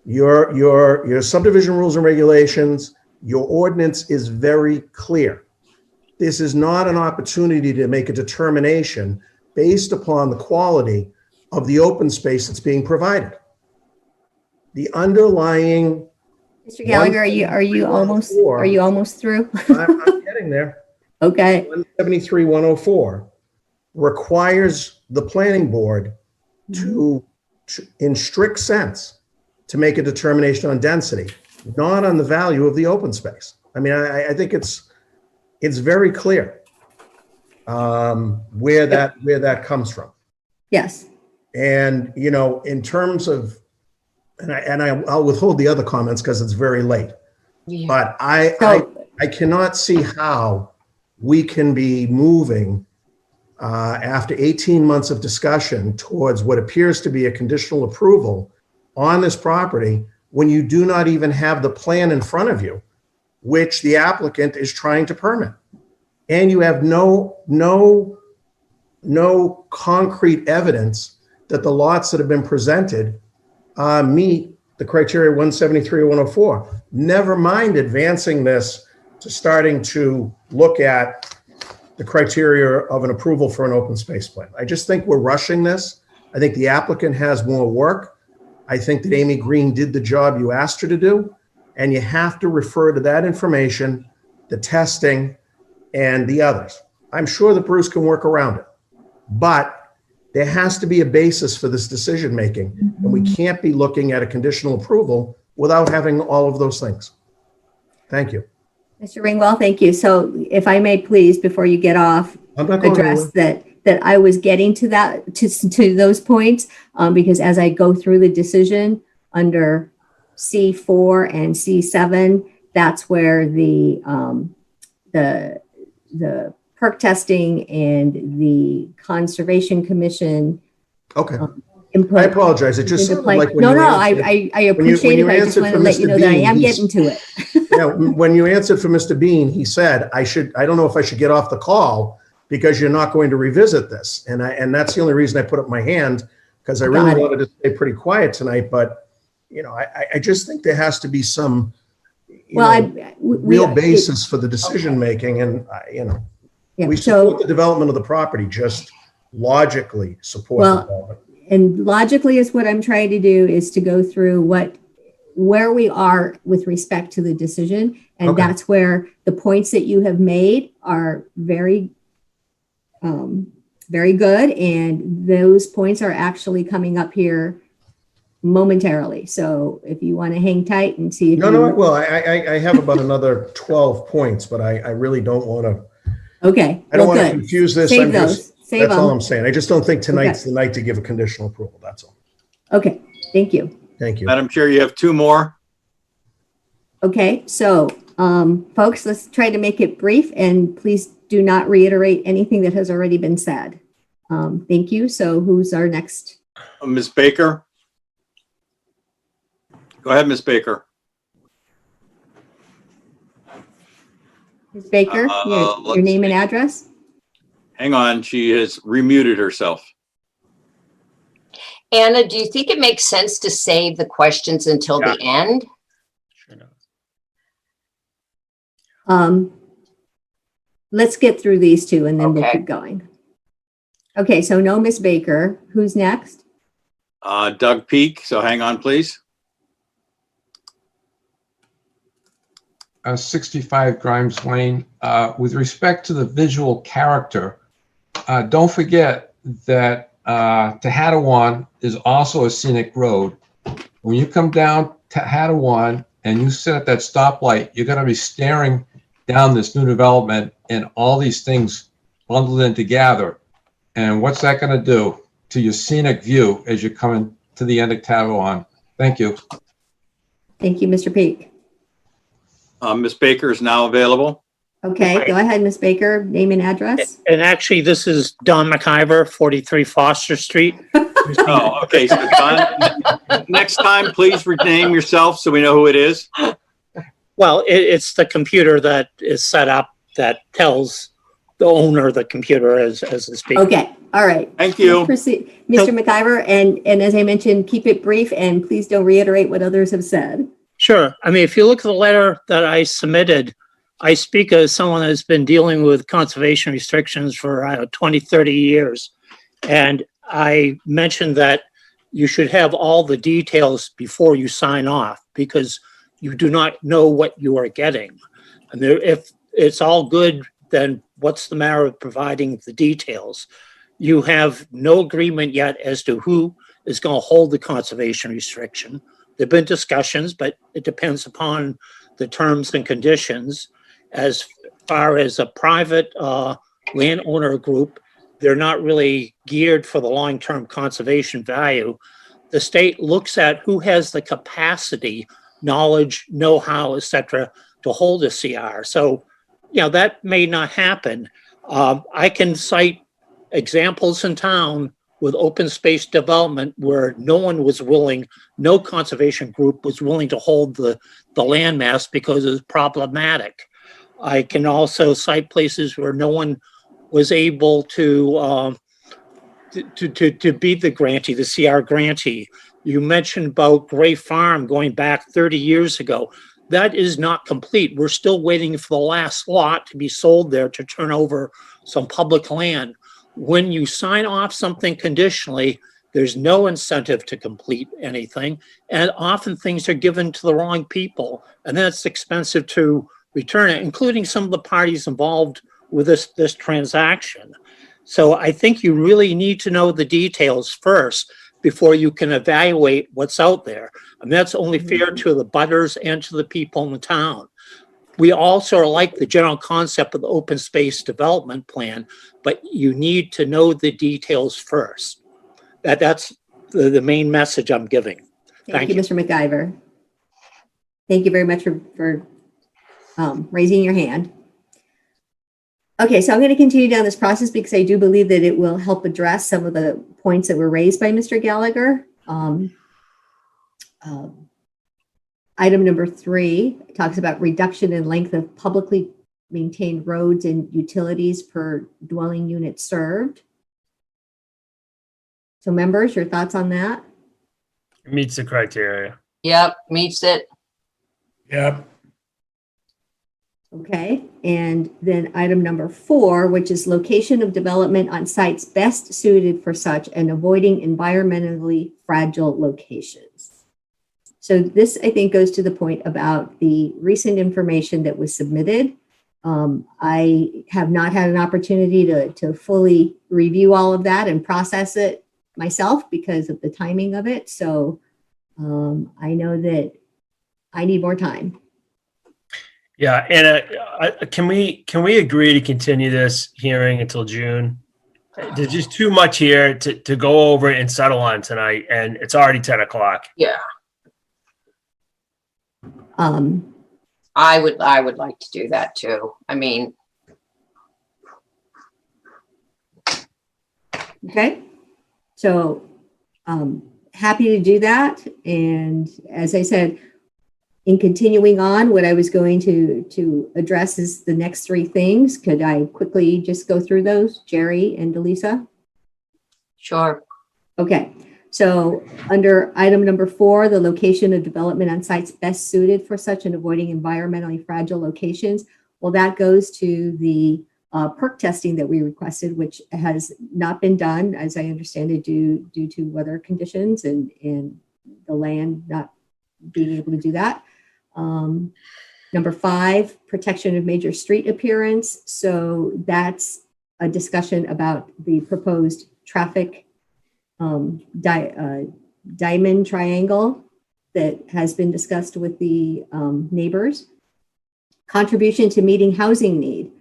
[SPEAKER 12] Your subdivision rules and regulations, your ordinance is very clear. This is not an opportunity to make a determination based upon the quality of the open space that's being provided. The underlying.
[SPEAKER 1] Mr. Gallagher, are you almost through?
[SPEAKER 12] I'm getting there.
[SPEAKER 1] Okay.
[SPEAKER 12] 173-104 requires the planning board to, in strict sense, to make a determination on density, not on the value of the open space. I mean, I think it's very clear where that comes from.
[SPEAKER 1] Yes.
[SPEAKER 12] And, you know, in terms of, I'll withhold the other comments because it's very late. Yeah. But I cannot see how we can be moving after 18 months of discussion towards what appears to be a conditional approval on this property when you do not even have the plan in front of you, which the applicant is trying to permit. And you have no concrete evidence that the lots that have been presented meet the criteria 173 or 104. Never mind advancing this to starting to look at the criteria of an approval for an open space plan. I just think we're rushing this. I think the applicant has more work. I think that Amy Green did the job you asked her to do. and you have to refer to that information, the testing, and the others. I'm sure that Bruce can work around it, but there has to be a basis for this decision-making, and we can't be looking at a conditional approval without having all of those things. Thank you.
[SPEAKER 1] Mr. Ringwell, thank you. So if I may please, before you get off,
[SPEAKER 12] I'm not going
[SPEAKER 1] address
[SPEAKER 12] anywhere.
[SPEAKER 1] that I was getting to that, to those points, because as I go through the decision under C4 and C7, that's where the perk testing and the Conservation Commission
[SPEAKER 12] Okay.
[SPEAKER 1] input.
[SPEAKER 12] I apologize. It just
[SPEAKER 1] into
[SPEAKER 12] sounded
[SPEAKER 1] play.
[SPEAKER 12] like when
[SPEAKER 1] No,
[SPEAKER 12] you
[SPEAKER 1] no,
[SPEAKER 12] answered-
[SPEAKER 1] I appreciate it. I just want to let you know that I am getting to it.
[SPEAKER 12] Yeah, when you answered for Mr. Bean, he said, I don't know if I should get off the call because you're not going to revisit this. And that's the only reason I put up my hand, because I really
[SPEAKER 1] Got it.
[SPEAKER 12] wanted to stay pretty quiet tonight, but I just think there has to be some real basis for the decision-making, and
[SPEAKER 1] Yeah,
[SPEAKER 12] we support the development of the property, just logically support the development.
[SPEAKER 1] And logically is what I'm trying to do is to go through where we are with respect to the decision. And
[SPEAKER 12] Okay.
[SPEAKER 1] that's where the points that you have made are very, very good. And those points are actually coming up here momentarily. So if you want to hang tight and see if
[SPEAKER 12] Well, I have about another 12 points, but I really don't want to.
[SPEAKER 1] Okay.
[SPEAKER 12] I don't
[SPEAKER 1] well,
[SPEAKER 12] want to
[SPEAKER 1] good.
[SPEAKER 12] confuse this.
[SPEAKER 1] Save those. Save
[SPEAKER 12] That's all
[SPEAKER 1] them.
[SPEAKER 12] I'm saying. I just don't think tonight's the night to give a conditional approval. That's all.
[SPEAKER 1] Okay. Thank you.
[SPEAKER 12] Thank you.
[SPEAKER 2] Madam Chair, you have two more.
[SPEAKER 1] Okay, so folks, let's try to make it brief, and please do not reiterate anything that has already been said. Thank you. So who's our next?
[SPEAKER 2] Ms. Baker? Go ahead, Ms. Baker.
[SPEAKER 1] Ms. Baker, your
[SPEAKER 2] let's
[SPEAKER 1] name and address?
[SPEAKER 2] Hang on, she has remuted herself.
[SPEAKER 3] Anna, do you think it makes sense to save the questions until the end?
[SPEAKER 1] Let's get through these two and then we'll
[SPEAKER 3] Okay.
[SPEAKER 1] keep going. Okay, so no Ms. Baker. Who's next?
[SPEAKER 2] Doug Peak, so hang on, please.
[SPEAKER 20] 65 Grimes Lane. With respect to the visual character, don't forget that Tehadawon is also a scenic road. When you come down Tehadawon and you sit at that stoplight, you're going to be staring down this new development and all these things bundled in together. And what's that going to do to your scenic view as you're coming to the end of Tehadawon? Thank you.
[SPEAKER 1] Thank you, Mr. Peak.
[SPEAKER 2] Ms. Baker is now available.
[SPEAKER 1] Okay, go ahead, Ms. Baker. Name and address.
[SPEAKER 13] And actually, this is Don McIver, 43 Foster Street.
[SPEAKER 2] Oh, okay. So Don, next time, please rename yourself so we know who it is.
[SPEAKER 13] Well, it's the computer that is set up that tells the owner of the computer as the speaker.
[SPEAKER 1] Okay, all right.
[SPEAKER 2] Thank you.
[SPEAKER 1] Let's proceed. Mr. McIver, and as I mentioned, keep it brief and please don't reiterate what others have said.
[SPEAKER 13] Sure. I mean, if you look at the letter that I submitted, I speak as someone that's been dealing with conservation restrictions for 20, 30 years. And I mentioned that you should have all the details before you sign off because you do not know what you are getting. And if it's all good, then what's the matter with providing the details? You have no agreement yet as to who is going to hold the conservation restriction. There've been discussions, but it depends upon the terms and conditions. As far as a private landowner group, they're not really geared for the long-term conservation value. The state looks at who has the capacity, knowledge, know-how, et cetera, to hold a CR. So, that may not happen. I can cite examples in town with open space development where no conservation group was willing to hold the landmass because it was problematic. I can also cite places where no one was able to be the grantee, the CR grantee. You mentioned about Gray Farm going back 30 years ago. That is not complete. We're still waiting for the last lot to be sold there to turn over some public land. When you sign off something conditionally, There's no incentive to complete anything. And often things are given to the wrong people. And then it's expensive to return it, including some of the parties involved with this transaction. So I think you really need to know the details first before you can evaluate what's out there. And that's only fair to the butters and to the people in the town. We also like the general concept of the open space development plan, but you need to know the details first. That's the main message I'm giving.
[SPEAKER 1] Thank you, Mr. McIver. Thank you very much for raising your hand. Okay, so I'm going to continue down this process because I do believe that it will help address some of the points that were raised by Mr. Gallagher. Item number 3 talks about reduction in length of publicly maintained roads and utilities per dwelling unit served. So members, your thoughts on that?
[SPEAKER 5] It meets the criteria.
[SPEAKER 3] Yep, meets it.
[SPEAKER 6] Yep.
[SPEAKER 1] Okay, and then item number 4, which is location of development on sites best suited for such and avoiding environmentally fragile locations. So this, I think, goes to the point about the recent information that was submitted. I have not had an opportunity to fully review all of that and process it myself because of the timing of it. So I know that I need more time.
[SPEAKER 5] Yeah, and can we agree to continue this hearing until June? There's just too much here to go over and settle on tonight, and it's already 10 o'clock.
[SPEAKER 3] Yeah. I would like to do that too. I mean.
[SPEAKER 1] Okay, so happy to do that. And as I said, in continuing on, what I was going to address is the next 3 things. Could I quickly just go through those, Jerry and Delisa?
[SPEAKER 3] Sure.
[SPEAKER 1] Okay, so under item number 4, the location of development on sites best suited for such and avoiding environmentally fragile locations. Well, that goes to the perk testing that we requested, which has not been done, as I understand it, due to weather conditions and the land not being able to do that. Number 5, protection of major street appearance. So that's a discussion about the proposed traffic diamond triangle that has been discussed with the neighbors. Contribution to meeting housing need.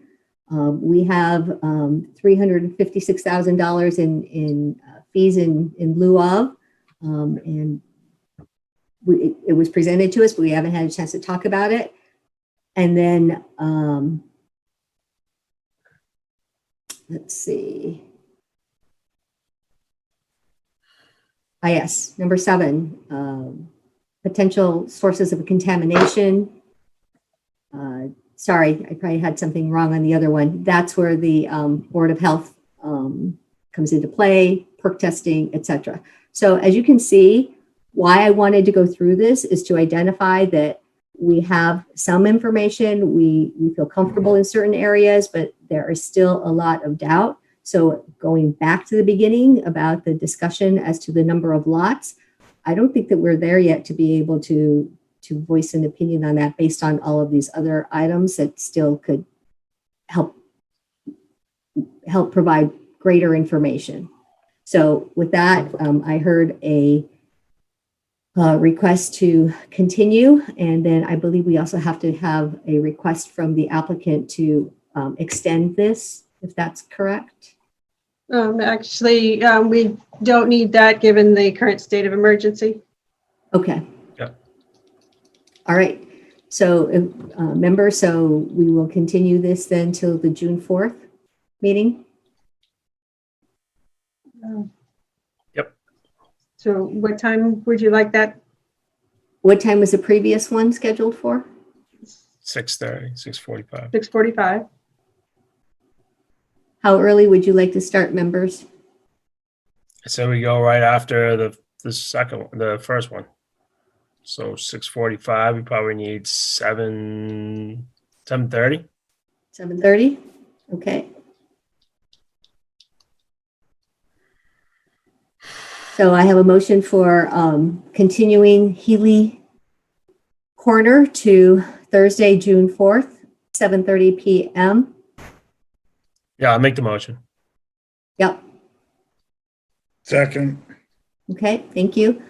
[SPEAKER 1] We have $356,000 in fees in lieu of, and it was presented to us, but we haven't had a chance to talk about it. And then, let's see. Yes, number 7, potential sources of contamination. Sorry, I probably had something wrong on the other one. That's where the Board of Health comes into play, perk testing, etc. So as you can see, why I wanted to go through this is to identify that we have some information, we feel comfortable in certain areas, but there is still a lot of doubt. So going back to the beginning about the discussion as to the number of lots, I don't think that we're there yet to be able to voice an opinion on that based on all of these other items that still could help provide greater information. So with that, I heard a request to continue, and then I believe we also have to have a request from the applicant to extend this, if that's correct.
[SPEAKER 4] Actually, we don't need that given the current state of emergency.
[SPEAKER 1] Okay.
[SPEAKER 5] Yeah.
[SPEAKER 1] All right. So, members, so we will continue this then till the June 4th meeting.
[SPEAKER 5] Yep.
[SPEAKER 4] So what time would you like that?
[SPEAKER 1] What time was the previous one scheduled for?
[SPEAKER 5] 6:30, 6:45.
[SPEAKER 4] 6:45.
[SPEAKER 1] How early would you like to start, members?
[SPEAKER 5] So we go right after the first one. So 6:45, we probably need 7:30.
[SPEAKER 1] 7:30? Okay. So I have a motion for continuing Healy Corner to Thursday, June 4th, 7:30 PM.
[SPEAKER 5] Yeah, I'll make the motion.
[SPEAKER 1] Yep.
[SPEAKER 6] Second.
[SPEAKER 1] Okay, thank you.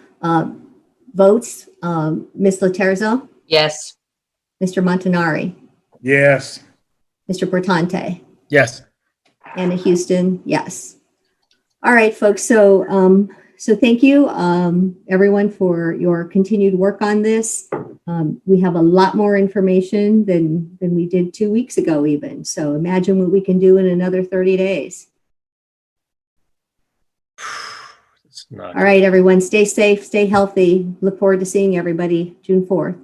[SPEAKER 1] Votes, Ms. Laterzo,
[SPEAKER 3] Yes.
[SPEAKER 1] Mr. Montanari,
[SPEAKER 6] Yes.
[SPEAKER 1] Mr. Portante,
[SPEAKER 5] Yes.
[SPEAKER 1] Anna Houston, yes. All right, folks. So, thank you, everyone, for your continued work on this. We have a lot more information than we did 2 weeks ago, even. So imagine what we can do in another 30 days.
[SPEAKER 5] It's not.
[SPEAKER 1] All right, everyone, stay safe, stay healthy. Look forward to seeing everybody June 4th.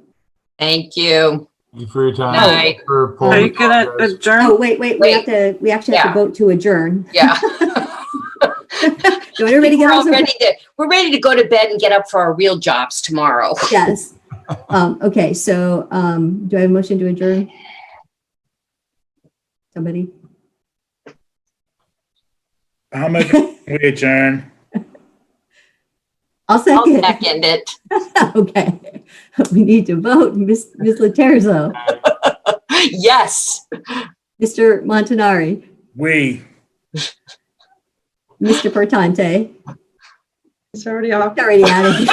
[SPEAKER 3] Thank you.
[SPEAKER 17] Thank you for your time.
[SPEAKER 3] Night.
[SPEAKER 17] For
[SPEAKER 9] Are
[SPEAKER 17] pulling
[SPEAKER 9] you gonna
[SPEAKER 17] the guys.
[SPEAKER 9] adjourn?
[SPEAKER 1] Oh, wait, we actually have to vote to adjourn.
[SPEAKER 3] Yeah.
[SPEAKER 1] Do everybody get off?
[SPEAKER 3] We're ready to go to bed and get up for our real jobs tomorrow.
[SPEAKER 1] Yes. Okay, so do I have a motion to adjourn? Somebody?
[SPEAKER 6] How much we adjourn?
[SPEAKER 1] I'll
[SPEAKER 3] I'll
[SPEAKER 1] second.
[SPEAKER 3] second it.
[SPEAKER 1] Okay, we need to vote. Ms. Laterzo,
[SPEAKER 3] Yes.
[SPEAKER 1] Mr. Montanari,
[SPEAKER 6] We.
[SPEAKER 1] Mr. Portante,
[SPEAKER 4] It's already off.
[SPEAKER 1] already out of here.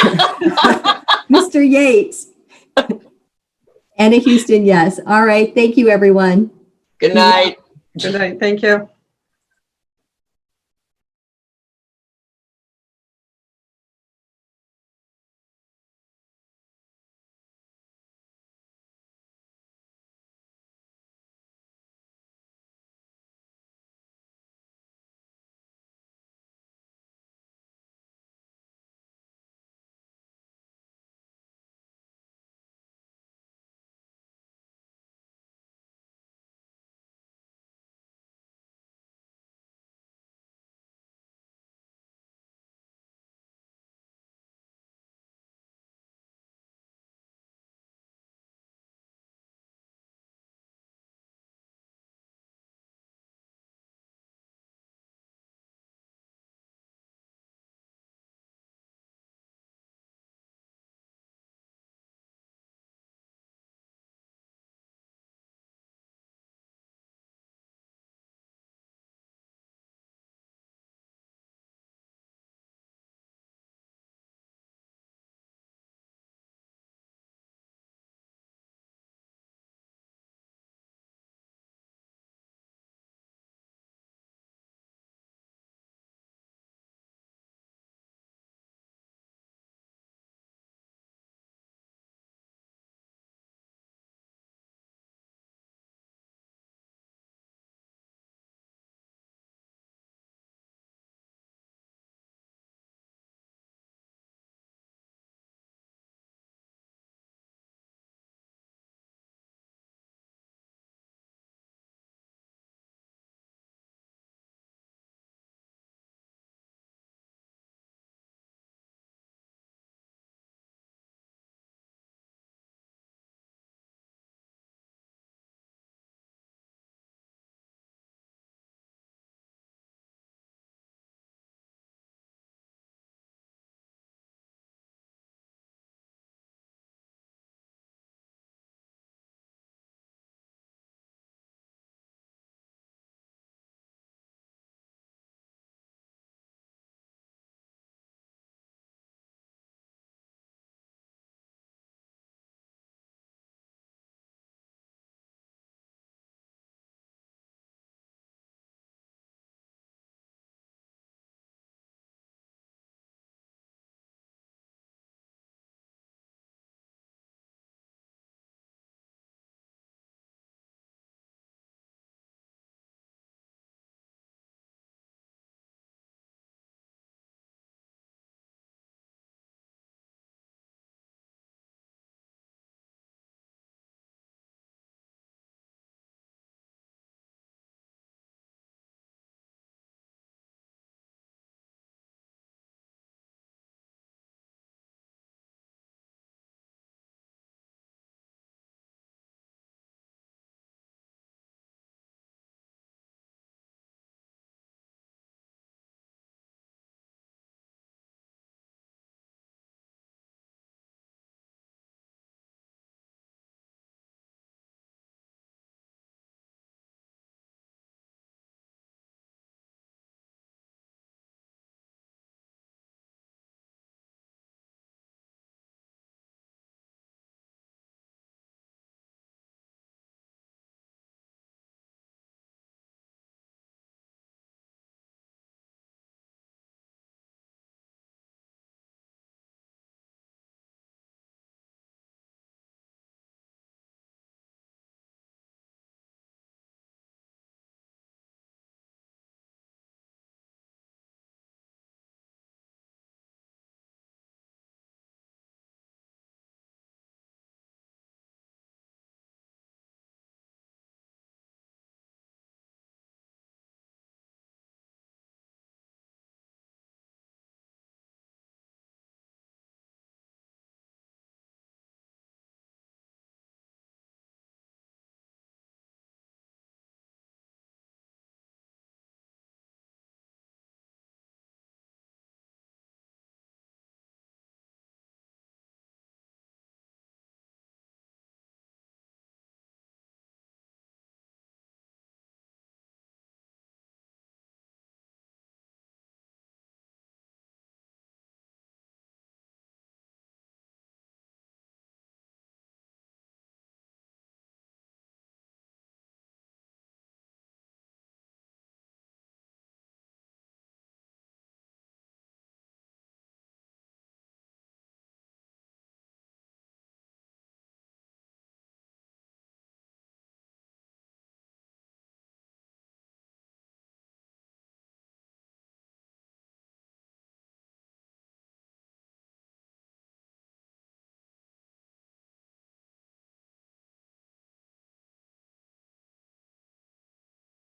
[SPEAKER 1] Mr. Yates, Anna Houston, yes. All right, thank you, everyone.
[SPEAKER 3] Good night.
[SPEAKER 4] Good night. Thank you.